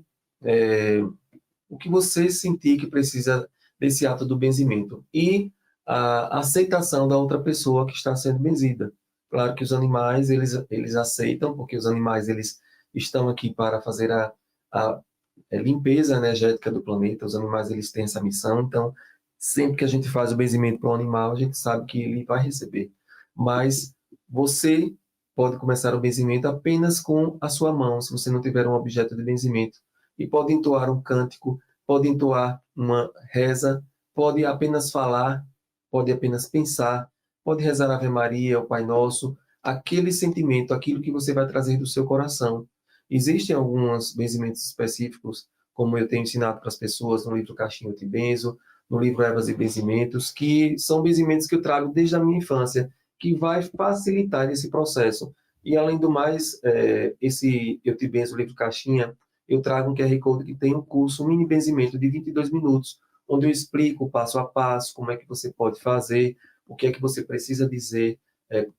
o que você sentir que precisa desse ato do benzimento. E a aceitação da outra pessoa que está sendo benzida. Claro que os animais, eles aceitam, porque os animais, eles estão aqui para fazer a limpeza energética do planeta. Os animais, eles têm essa missão, então sempre que a gente faz o benzimento para um animal, a gente sabe que ele vai receber. Mas você pode começar o benzimento apenas com a sua mão, se você não tiver um objeto de benzimento. E pode entoar um cântico, pode entoar uma reza, pode apenas falar, pode apenas pensar, pode rezar a Ave Maria, o Pai Nosso, aquele sentimento, aquilo que você vai trazer do seu coração. Existem alguns benzimentos específicos, como eu tenho ensinado para as pessoas no livro Caixinha Eu Te Benzo, no livro Ervas e Benzimentos, que são benzimentos que eu trago desde a minha infância, que vai facilitar esse processo. E, além do mais, esse Eu Te Benzo, livro Caixinha, eu trago um QR Code que tem um curso, um mini benzimento de 22 minutos, onde eu explico passo a passo como é que você pode fazer, o que é que você precisa dizer,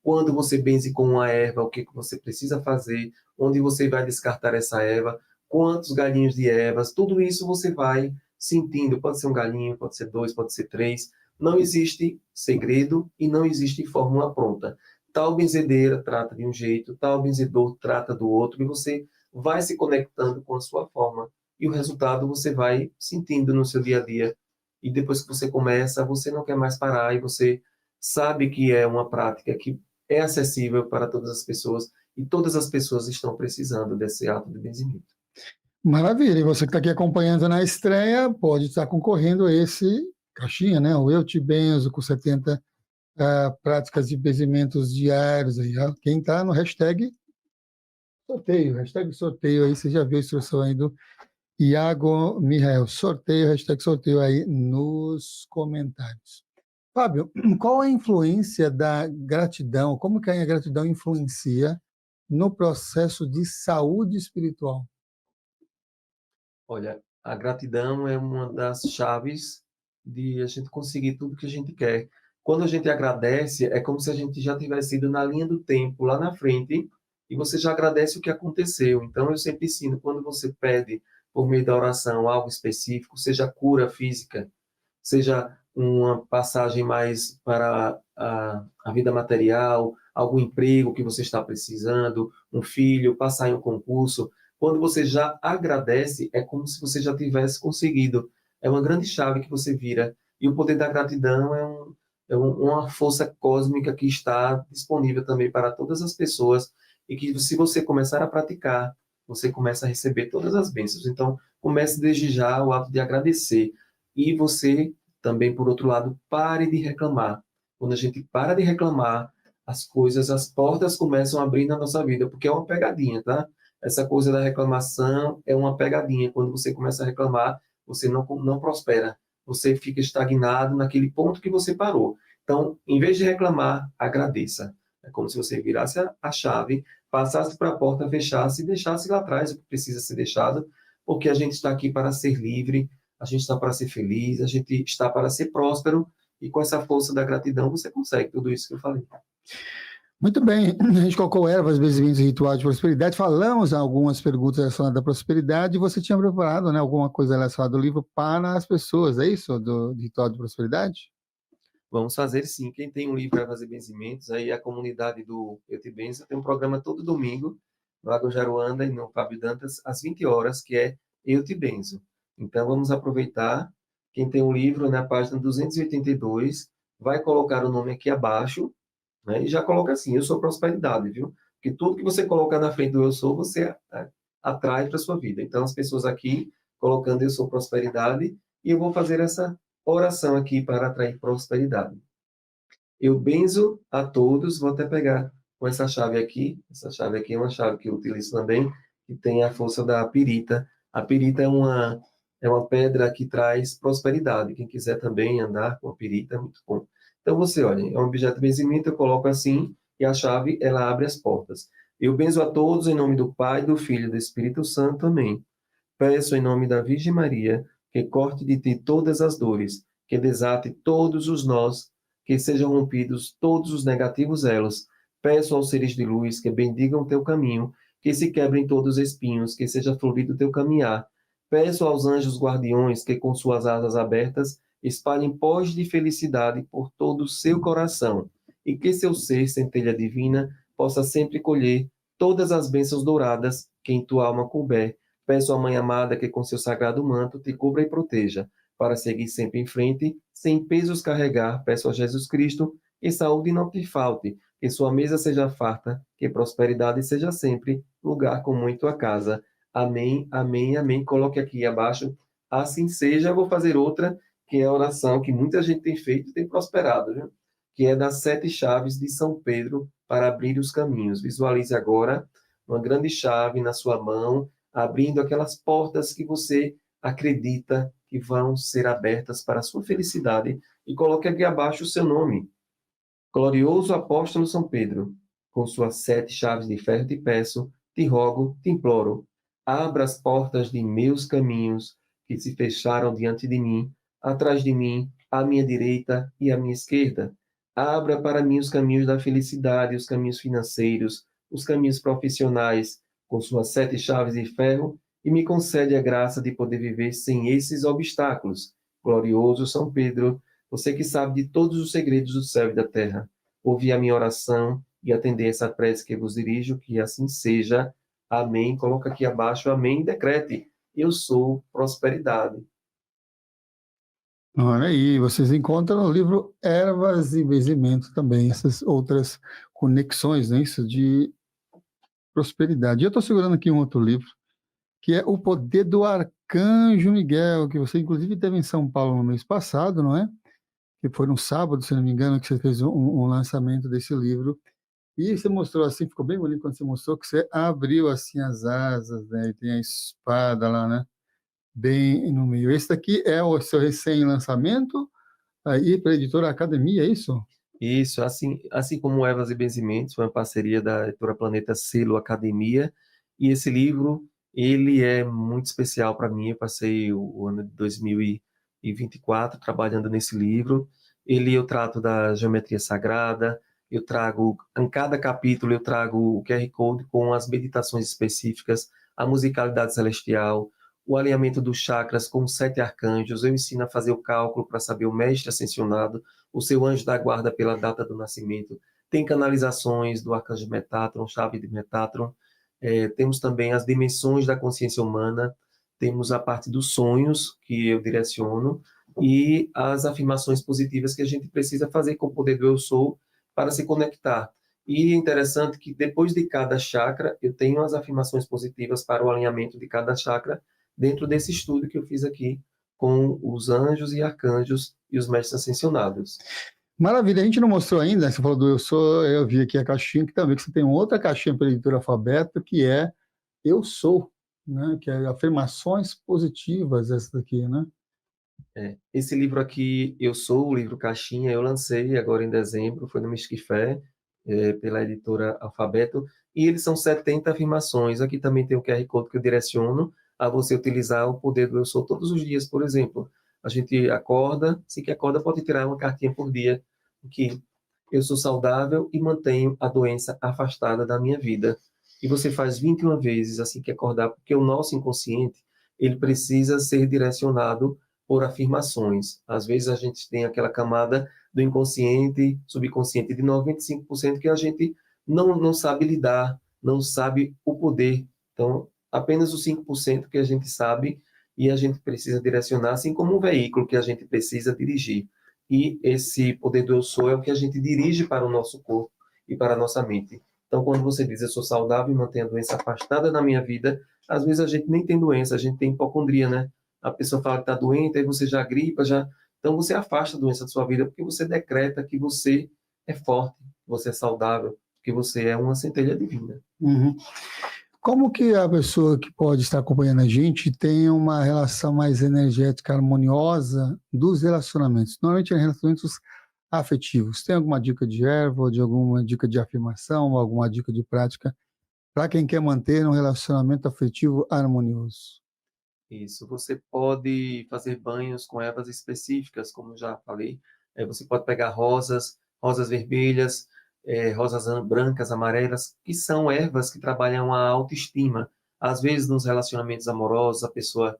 quando você benze com uma erva, o que é que você precisa fazer, onde você vai descartar essa erva, quantos galinhos de ervas, tudo isso você vai sentindo. Pode ser um galinho, pode ser 2, pode ser 3. Não existe segredo e não existe fórmula pronta. Tal benzedeira trata de um jeito, tal benzedor trata do outro, e você vai se conectando com a sua forma. E o resultado você vai sentindo no seu dia a dia. E depois que você começa, você não quer mais parar, e você sabe que é uma prática que é acessível para todas as pessoas, e todas as pessoas estão precisando desse ato de benzimento. Maravilha, e você que está aqui acompanhando na estreia, pode estar concorrendo a esse caixinha, né? O Eu Te Benzo, com 70 práticas de benzimentos diários. Aí, ó. Quem está no hashtag sorteio aí, você já viu a instrução aí do Iago Mihael, hashtag sorteio aí nos comentários. Fábio, qual a influência da gratidão, como que a gratidão influencia no processo de saúde espiritual? Olha, a gratidão é uma das chaves de a gente conseguir tudo que a gente quer. Quando a gente agradece, é como se a gente já tivesse ido na linha do tempo, lá na frente, e você já agradece o que aconteceu. Então, eu sempre ensino, quando você pede, por meio da oração, algo específico, seja cura física, seja uma passagem mais para a vida material, algum emprego que você está precisando, um filho, passar em um concurso. Quando você já agradece, é como se você já tivesse conseguido. É uma grande chave que você vira. E o poder da gratidão uma força cósmica que está disponível também para todas as pessoas, e que, se você começar a praticar, você começa a receber todas as bênçãos. Então, comece desde já o ato de agradecer. E você também, por outro lado, pare de reclamar. Quando a gente para de reclamar, as coisas, as portas começam a abrir na nossa vida, porque é uma pegadinha, tá? Essa coisa da reclamação é uma pegadinha. Quando você começa a reclamar, você não prospera. Você fica estagnado naquele ponto que você parou. Então, em vez de reclamar, agradeça. É como se você virasse a chave, passasse para a porta, fechasse e deixasse lá atrás o que precisa ser deixado, porque a gente está aqui para ser livre, a gente está para ser feliz, a gente está para ser próspero, e com essa força da gratidão você consegue tudo isso que eu falei. Muito bem, a gente colocou ervas, benzimentos e ritual de prosperidade, falamos algumas perguntas relacionadas à prosperidade, e você tinha preparado, né, alguma coisa relacionada ao livro para as pessoas, é isso, do ritual de prosperidade? Vamos fazer sim. Quem tem um livro Ervas e Benzimentos, aí a comunidade do Eu Te Benzo tem um programa todo domingo, no Lago Jaruanda e no Fábio Dantas, às 20 horas, que é Eu Te Benzo. Então, vamos aproveitar. Quem tem um livro, na página 282, vai colocar o nome aqui abaixo, né, e já coloca assim: Eu Sou Prosperidade, viu? Porque tudo que você colocar na frente do Eu Sou, você atrai para a sua vida. Então, as pessoas aqui colocando Eu Sou Prosperidade, e eu vou fazer essa oração aqui para atrair prosperidade. Eu benzo a todos, vou até pegar com essa chave aqui é uma chave que eu utilizo também, que tem a força da pirita. A pirita é uma pedra que traz prosperidade. Quem quiser também andar com a pirita, é muito bom. Então, você, olha, é um objeto de benzimento, eu coloco assim, e a chave, ela abre as portas. Eu benzo a todos em nome do Pai, do Filho e do Espírito Santo. Amém. Peço em nome da Virgem Maria, que corte de ti todas as dores, que desate todos os nós, que sejam rompidos todos os negativos elos. Peço aos seres de luz que bendigam teu caminho, que se quebrem todos os espinhos, que seja florido teu caminhar. Peço aos anjos guardiões que, com suas asas abertas, espalhem pós de felicidade por todo o seu coração, e que seu ser, centelha divina, possa sempre colher todas as bênçãos douradas que em tua alma couber, Peço à Mãe amada que com seu sagrado manto te cubra e proteja, para seguir sempre em frente, sem pesos carregar. Peço a Jesus Cristo que saúde não te falte, que sua mesa seja farta, que prosperidade seja sempre lugar comum em tua casa. Amém, amém, amém. Coloque aqui abaixo, assim seja. Eu vou fazer outra, que é a oração que muita gente tem feito e tem prosperado, viu? Que é das 7 chaves de São Pedro para abrir os caminhos. Visualize agora uma grande chave na sua mão, abrindo aquelas portas que você acredita que vão ser abertas para a sua felicidade, e coloque aqui abaixo o seu nome. Glorioso apóstolo São Pedro, com suas 7 chaves de ferro te peço, te rogo, te imploro, abra as portas de meus caminhos que se fecharam diante de mim, atrás de mim, à minha direita e à minha esquerda. Abra para mim os caminhos da felicidade, os caminhos financeiros, os caminhos profissionais, com suas 7 chaves de ferro, e me concede a graça de poder viver sem esses obstáculos. Glorioso São Pedro, você que sabe de todos os segredos do céu e da terra, ouvi a minha oração e atender essa prece que vos dirijo, que assim seja. Amém. Coloca aqui abaixo, amém, decrete. Eu sou prosperidade. Olha aí, vocês encontram no livro Ervas e Benzimento também, essas outras conexões, né, isso de prosperidade. Eu estou segurando aqui um outro livro, que é O Poder do Arcanjo Miguel, que você inclusive teve em São Paulo no mês passado, não é? Que foi no sábado, se não me engano, que você fez um lançamento desse livro. E você mostrou assim, ficou bem bonito quando você mostrou que você abriu assim as asas, né? E tem a espada lá, né? Bem no meio. Esse daqui é o seu recém-lançamento aí para a editora Academia, é isso? Isso, assim como Ervas e Benzimentos, foi uma parceria da editora Planeta Selo Academia, e esse livro, ele é muito especial para mim. Eu passei o ano de 2024 trabalhando nesse livro. Eu trato da geometria sagrada, eu trago, em cada capítulo eu trago o QR Code com as meditações específicas, a musicalidade celestial, o alinhamento dos chakras com os 7 arcanjos. Eu ensino a fazer o cálculo para saber o mestre ascensionado, o seu anjo da guarda pela data do nascimento. Tem canalizações do arcanjo Metatron, chave de Metatron. Temos também as dimensões da consciência humana, temos a parte dos sonhos, que eu direciono, e as afirmações positivas que a gente precisa fazer com o poder do Eu Sou para se conectar. E é interessante que depois de cada chakra, eu tenho as afirmações positivas para o alinhamento de cada chakra, dentro desse estudo que eu fiz aqui com os anjos e arcanjos e os mestres ascensionados. Maravilha, a gente não mostrou ainda, você falou do Eu Sou, eu vi aqui a caixinha, que também que você tem outra caixinha pela editora Alfabeto, que é Eu Sou, né? Que é afirmações positivas, essa daqui, né? Esse livro aqui, Eu Sou, o livro caixinha, eu lancei agora em dezembro, foi no Mesquifé, pela editora Alfabeto, e eles são 70 afirmações. Aqui também tem o QR Code que eu direciono a você utilizar o poder do Eu Sou todos os dias. Por exemplo, a gente acorda, assim que acorda pode tirar uma cartinha por dia, que eu sou saudável e mantenho a doença afastada da minha vida. E você faz 21 vezes assim que acordar, porque o nosso inconsciente, ele precisa ser direcionado por afirmações. Às vezes a gente tem aquela camada do inconsciente, subconsciente de 95% que a gente não sabe lidar, não sabe o poder. Então, apenas os 5% que a gente sabe e a gente precisa direcionar, assim como um veículo que a gente precisa dirigir. E esse poder do Eu Sou é o que a gente dirige para o nosso corpo e para a nossa mente. Então, quando você diz, eu sou saudável e mantenho a doença afastada da minha vida, às vezes a gente nem tem doença, a gente tem hipocondria, né? A pessoa fala que está doente, aí você já gripa, já... Então, você afasta a doença da sua vida, porque você decreta que você é forte, que você é saudável, que você é uma centelha divina. Uhum. Como que a pessoa que pode estar acompanhando a gente tem uma relação mais energética, harmoniosa dos relacionamentos? Normalmente, relacionamentos afetivos. Tem alguma dica de erva, de alguma dica de afirmação, alguma dica de prática para quem quer manter um relacionamento afetivo harmonioso? Isso, você pode fazer banhos com ervas específicas, como já falei. Você pode pegar rosas vermelhas, rosas brancas, amarelas, que são ervas que trabalham a autoestima. Às vezes, nos relacionamentos amorosos, a pessoa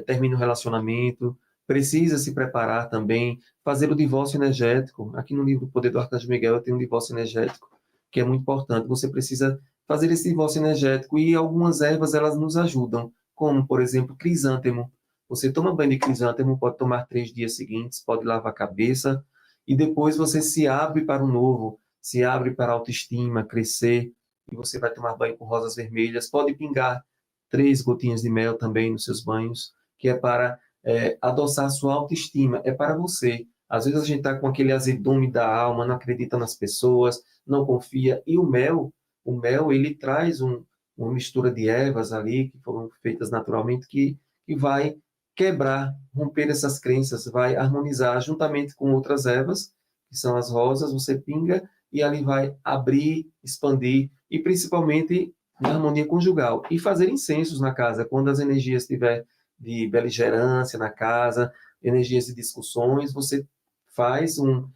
termina o relacionamento, precisa se preparar também, fazer o divórcio energético. Aqui no livro Poder do Arcanjo Miguel, eu tenho um divórcio energético, que é muito importante. Você precisa fazer esse divórcio energético, e algumas ervas, elas nos ajudam como, por exemplo, crisântemo. Você toma banho de crisântemo, pode tomar 3 dias seguintes, pode lavar a cabeça, e depois você se abre para o novo, se abre para a autoestima, crescer, e você vai tomar banho com rosas vermelhas. Pode pingar 3 gotinhas de mel também nos seus banhos, que é para adoçar a sua autoestima, é para você. Às vezes a gente está com aquele azedume da alma, não acredita nas pessoas, não confia, e o mel ele traz uma mistura de ervas ali, que foram feitas naturalmente, que vai quebrar, romper essas crenças, vai harmonizar juntamente com outras ervas, que são as rosas, você pinga e ali vai abrir, expandir, e principalmente na harmonia conjugal. E fazer incensos na casa, quando as energias estiver de beligerância na casa, energias de discussões, você faz um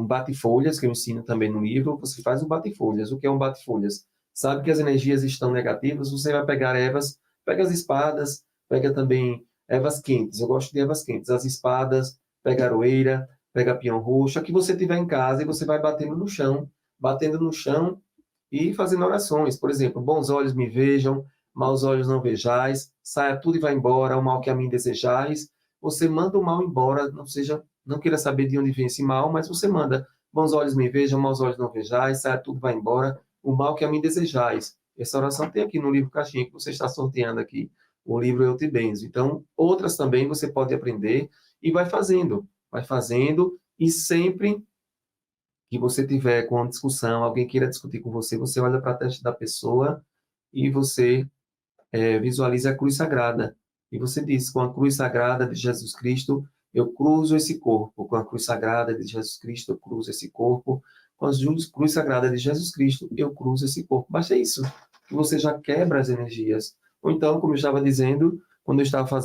bate-folhas, que eu ensino também no livro, você faz um bate-folhas. O que é um bate-folhas? Sabe que as energias estão negativas, você vai pegar ervas, pega as espadas, pega também ervas quentes, eu gosto de ervas quentes, as espadas, pega aroeira, pega pião roxo, a que você tiver em casa, e você vai batendo no chão e fazendo orações. Por exemplo, bons olhos me vejam, maus olhos não vejais, saia tudo e vá embora, o mal que a mim desejais. Você manda o mal embora, não queira saber de onde vem esse mal, mas você manda, bons olhos me vejam, maus olhos não vejais, saia tudo e vá embora, o mal que a mim desejais. Essa oração tem aqui no livro Caixinha, que você está sorteando aqui, o livro Eu Te Benzo. Então, outras também você pode aprender e vai fazendo, e sempre que você tiver com uma discussão, alguém queira discutir com você, você olha para a testa da pessoa e você visualiza a cruz sagrada. E você diz, com a cruz sagrada de Jesus Cristo, eu cruzo esse corpo. Com a cruz sagrada de Jesus Cristo, eu cruzo esse corpo. Com a cruz sagrada de Jesus Cristo, eu cruzo esse corpo. Basta isso, que você já quebra as energias. Ou então, como eu estava dizendo, quando eu estava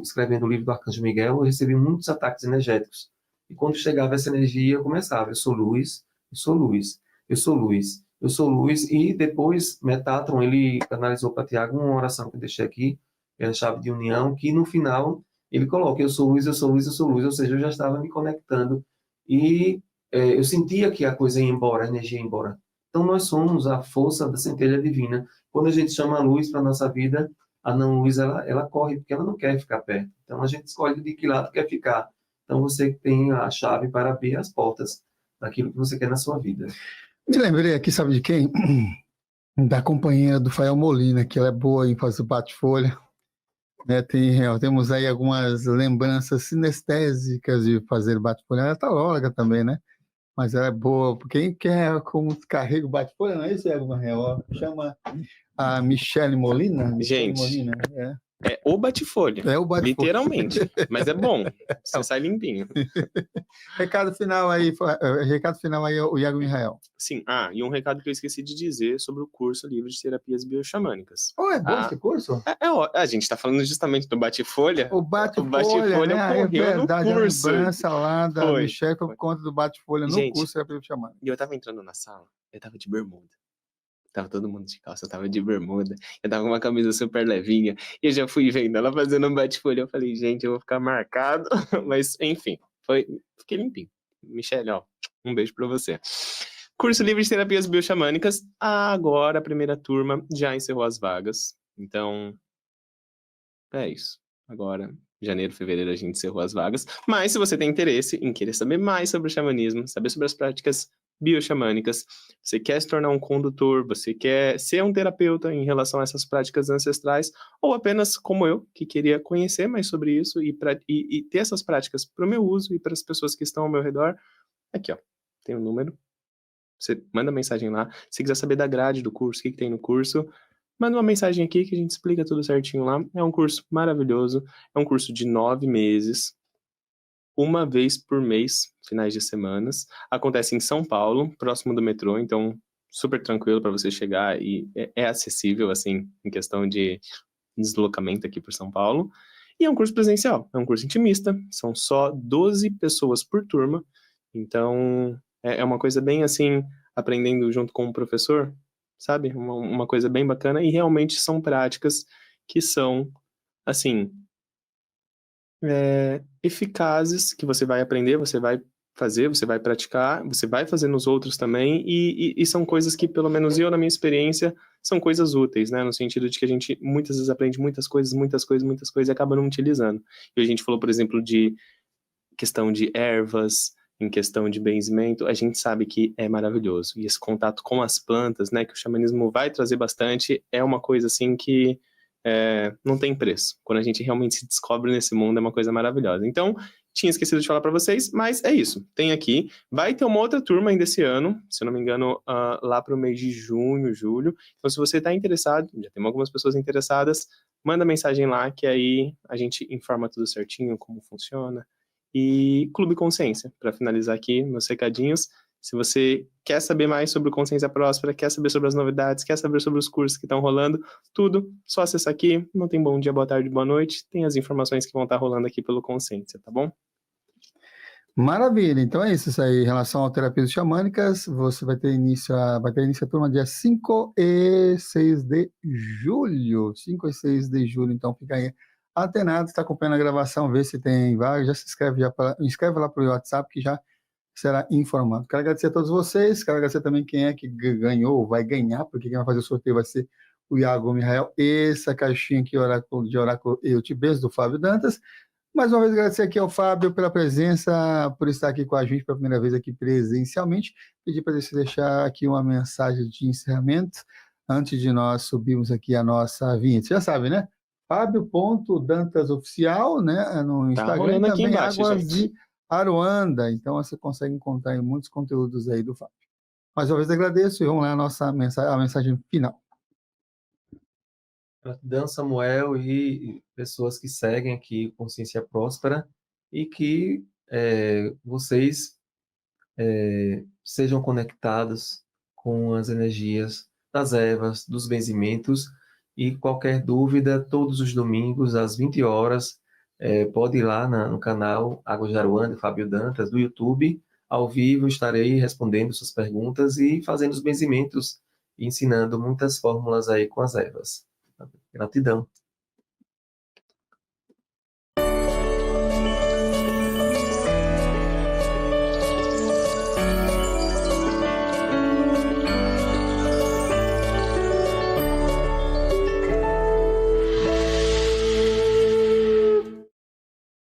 escrevendo o livro do Arcanjo Miguel, eu recebi muitos ataques energéticos. E quando chegava essa energia, eu começava, eu sou luz, eu sou luz, eu sou luz, eu sou luz. E depois, Metatron, ele canalizou para Tiago uma oração que eu deixei aqui, que é a chave de união, que no final ele coloca, eu sou luz, eu sou luz, eu sou luz. Ou seja, eu já estava me conectando. E eu sentia que a coisa ia embora, a energia ia embora. Então, nós somos a força da centelha divina. Quando a gente chama a luz para a nossa vida, a não-luz, ela corre, porque ela não quer ficar perto. Então, a gente escolhe de que lado quer ficar. Então, você tem a chave para abrir as portas daquilo que você quer na sua vida. Me lembrei aqui, sabe de quem? Da companheira do Fael Molina, que ela é boa em fazer bate-folha. Né? Temos aí algumas lembranças sinestésicas de fazer bate-folha. Ela é taróloga também, né? Mas ela é boa. Quem quer como descarrega o bate-folha, não é isso, Ego Marreal? Chama a Michele Molina? Gente, Molina, é o bate-folha. É o bate-folha. Literalmente. Mas é bom. Você sai limpinho. Recado final aí, o Iago Israel. Sim. E um recado que eu esqueci de dizer sobre o curso livre de terapias bioxamânicas. É bom esse curso? A gente está falando justamente do bate-folha. O bate-folha, né? É verdade, no curso. A lembrança lá da Michelle por conta do bate-folha no gente, curso terapia bioxamânica. E eu tava entrando na sala, eu tava de bermuda. Tava todo mundo de calça, eu tava de bermuda. Eu tava com uma camisa super levinha. E eu já fui vendo ela fazendo um bate-folha. Eu falei, gente, eu vou ficar marcado. Mas, enfim, fiquei limpinho. Michele, um beijo pra você. Curso livre de terapias bioxamânicas. Agora a primeira turma já encerrou as vagas. Então, é isso. Agora, janeiro, fevereiro, a gente encerrou as vagas. Mas se você tem interesse em querer saber mais sobre o xamanismo, saber sobre as práticas bioxamânicas, você quer se tornar um condutor, você quer ser um terapeuta em relação a essas práticas ancestrais, ou apenas como eu, que queria conhecer mais sobre isso e ter essas práticas para o meu uso e para as pessoas que estão ao meu redor, aqui, tem um número, você manda mensagem lá. Se quiser saber da grade do curso, o que tem no curso, manda uma mensagem aqui que a gente explica tudo certinho lá. É um curso maravilhoso, é um curso de 9 meses, uma vez por mês, finais de semanas. Acontece em São Paulo, próximo do metrô, então super tranquilo para você chegar e é acessível, assim, em questão de deslocamento aqui por São Paulo. E é um curso presencial, é um curso intimista, são só 12 pessoas por turma, então é uma coisa bem assim, aprendendo junto com o professor, sabe? Uma coisa bem bacana, e realmente são práticas que são, assim, eficazes, que você vai aprender, você vai fazer, você vai praticar, você vai fazer nos outros também, e são coisas que, pelo menos eu, na minha experiência, são coisas úteis, né? No sentido de que a gente muitas vezes aprende muitas coisas e acaba não utilizando. E a gente falou, por exemplo, de questão de ervas, em questão de benzimento, a gente sabe que é maravilhoso. E esse contato com as plantas, né, que o xamanismo vai trazer bastante, é uma coisa assim que não tem preço. Quando a gente realmente se descobre nesse mundo, é uma coisa maravilhosa. Então, tinha esquecido de falar para vocês, mas é isso. Tem aqui. Vai ter uma outra turma ainda esse ano, se eu não me engano, lá para o mês de junho, julho. Então, se você está interessado, já tem algumas pessoas interessadas, manda mensagem lá, que aí a gente informa tudo certinho, como funciona. E Clube Consciência, para finalizar aqui meus recadinhos. Se você quer saber mais sobre o Consciência Próspera, quer saber sobre as novidades, quer saber sobre os cursos que estão rolando, tudo, só acessar aqui. Não tem bom dia, boa tarde, boa noite. Tem as informações que vão estar rolando aqui pelo Consciência, tá bom? Maravilha, então é isso aí. Em relação a terapias xamânicas, você vai ter início a turma dia 5 e 6 de julho. 5 e 6 de julho, então fica aí antenado, está acompanhando a gravação, vê se tem vaga, já se inscreve, inscreve lá para o WhatsApp que já será informado. Quero agradecer a todos vocês, quero agradecer também quem é que ganhou, vai ganhar, porque quem vai fazer o sorteio vai ser o Iago Mihael, essa caixinha aqui de Oráculo Eu Te Beijo, do Fábio Dantas. Mais uma vez agradecer aqui ao Fábio pela presença, por estar aqui com a gente pela primeira vez aqui presencialmente. Pedir para você deixar aqui uma mensagem de encerramento, antes de nós subirmos aqui a nossa vinheta. Você já sabe, né? Fábio.dantasoficial, né? No Instagram, e também embaixo, Águas gente. de Aruanda. Então você consegue encontrar aí muitos conteúdos aí do Fábio. Mais uma vez agradeço e vamos lá a mensagem final. Gratidão, Samuel, e pessoas que seguem aqui Consciência Próspera, e que vocês sejam conectados com as energias das ervas, dos benzimentos, e qualquer dúvida, todos os domingos, às 20 horas, pode ir lá no canal Águas de Aruanda, Fábio Dantas, do YouTube. Ao vivo estarei respondendo suas perguntas e fazendo os benzimentos, e ensinando muitas fórmulas aí com as ervas. Gratidão.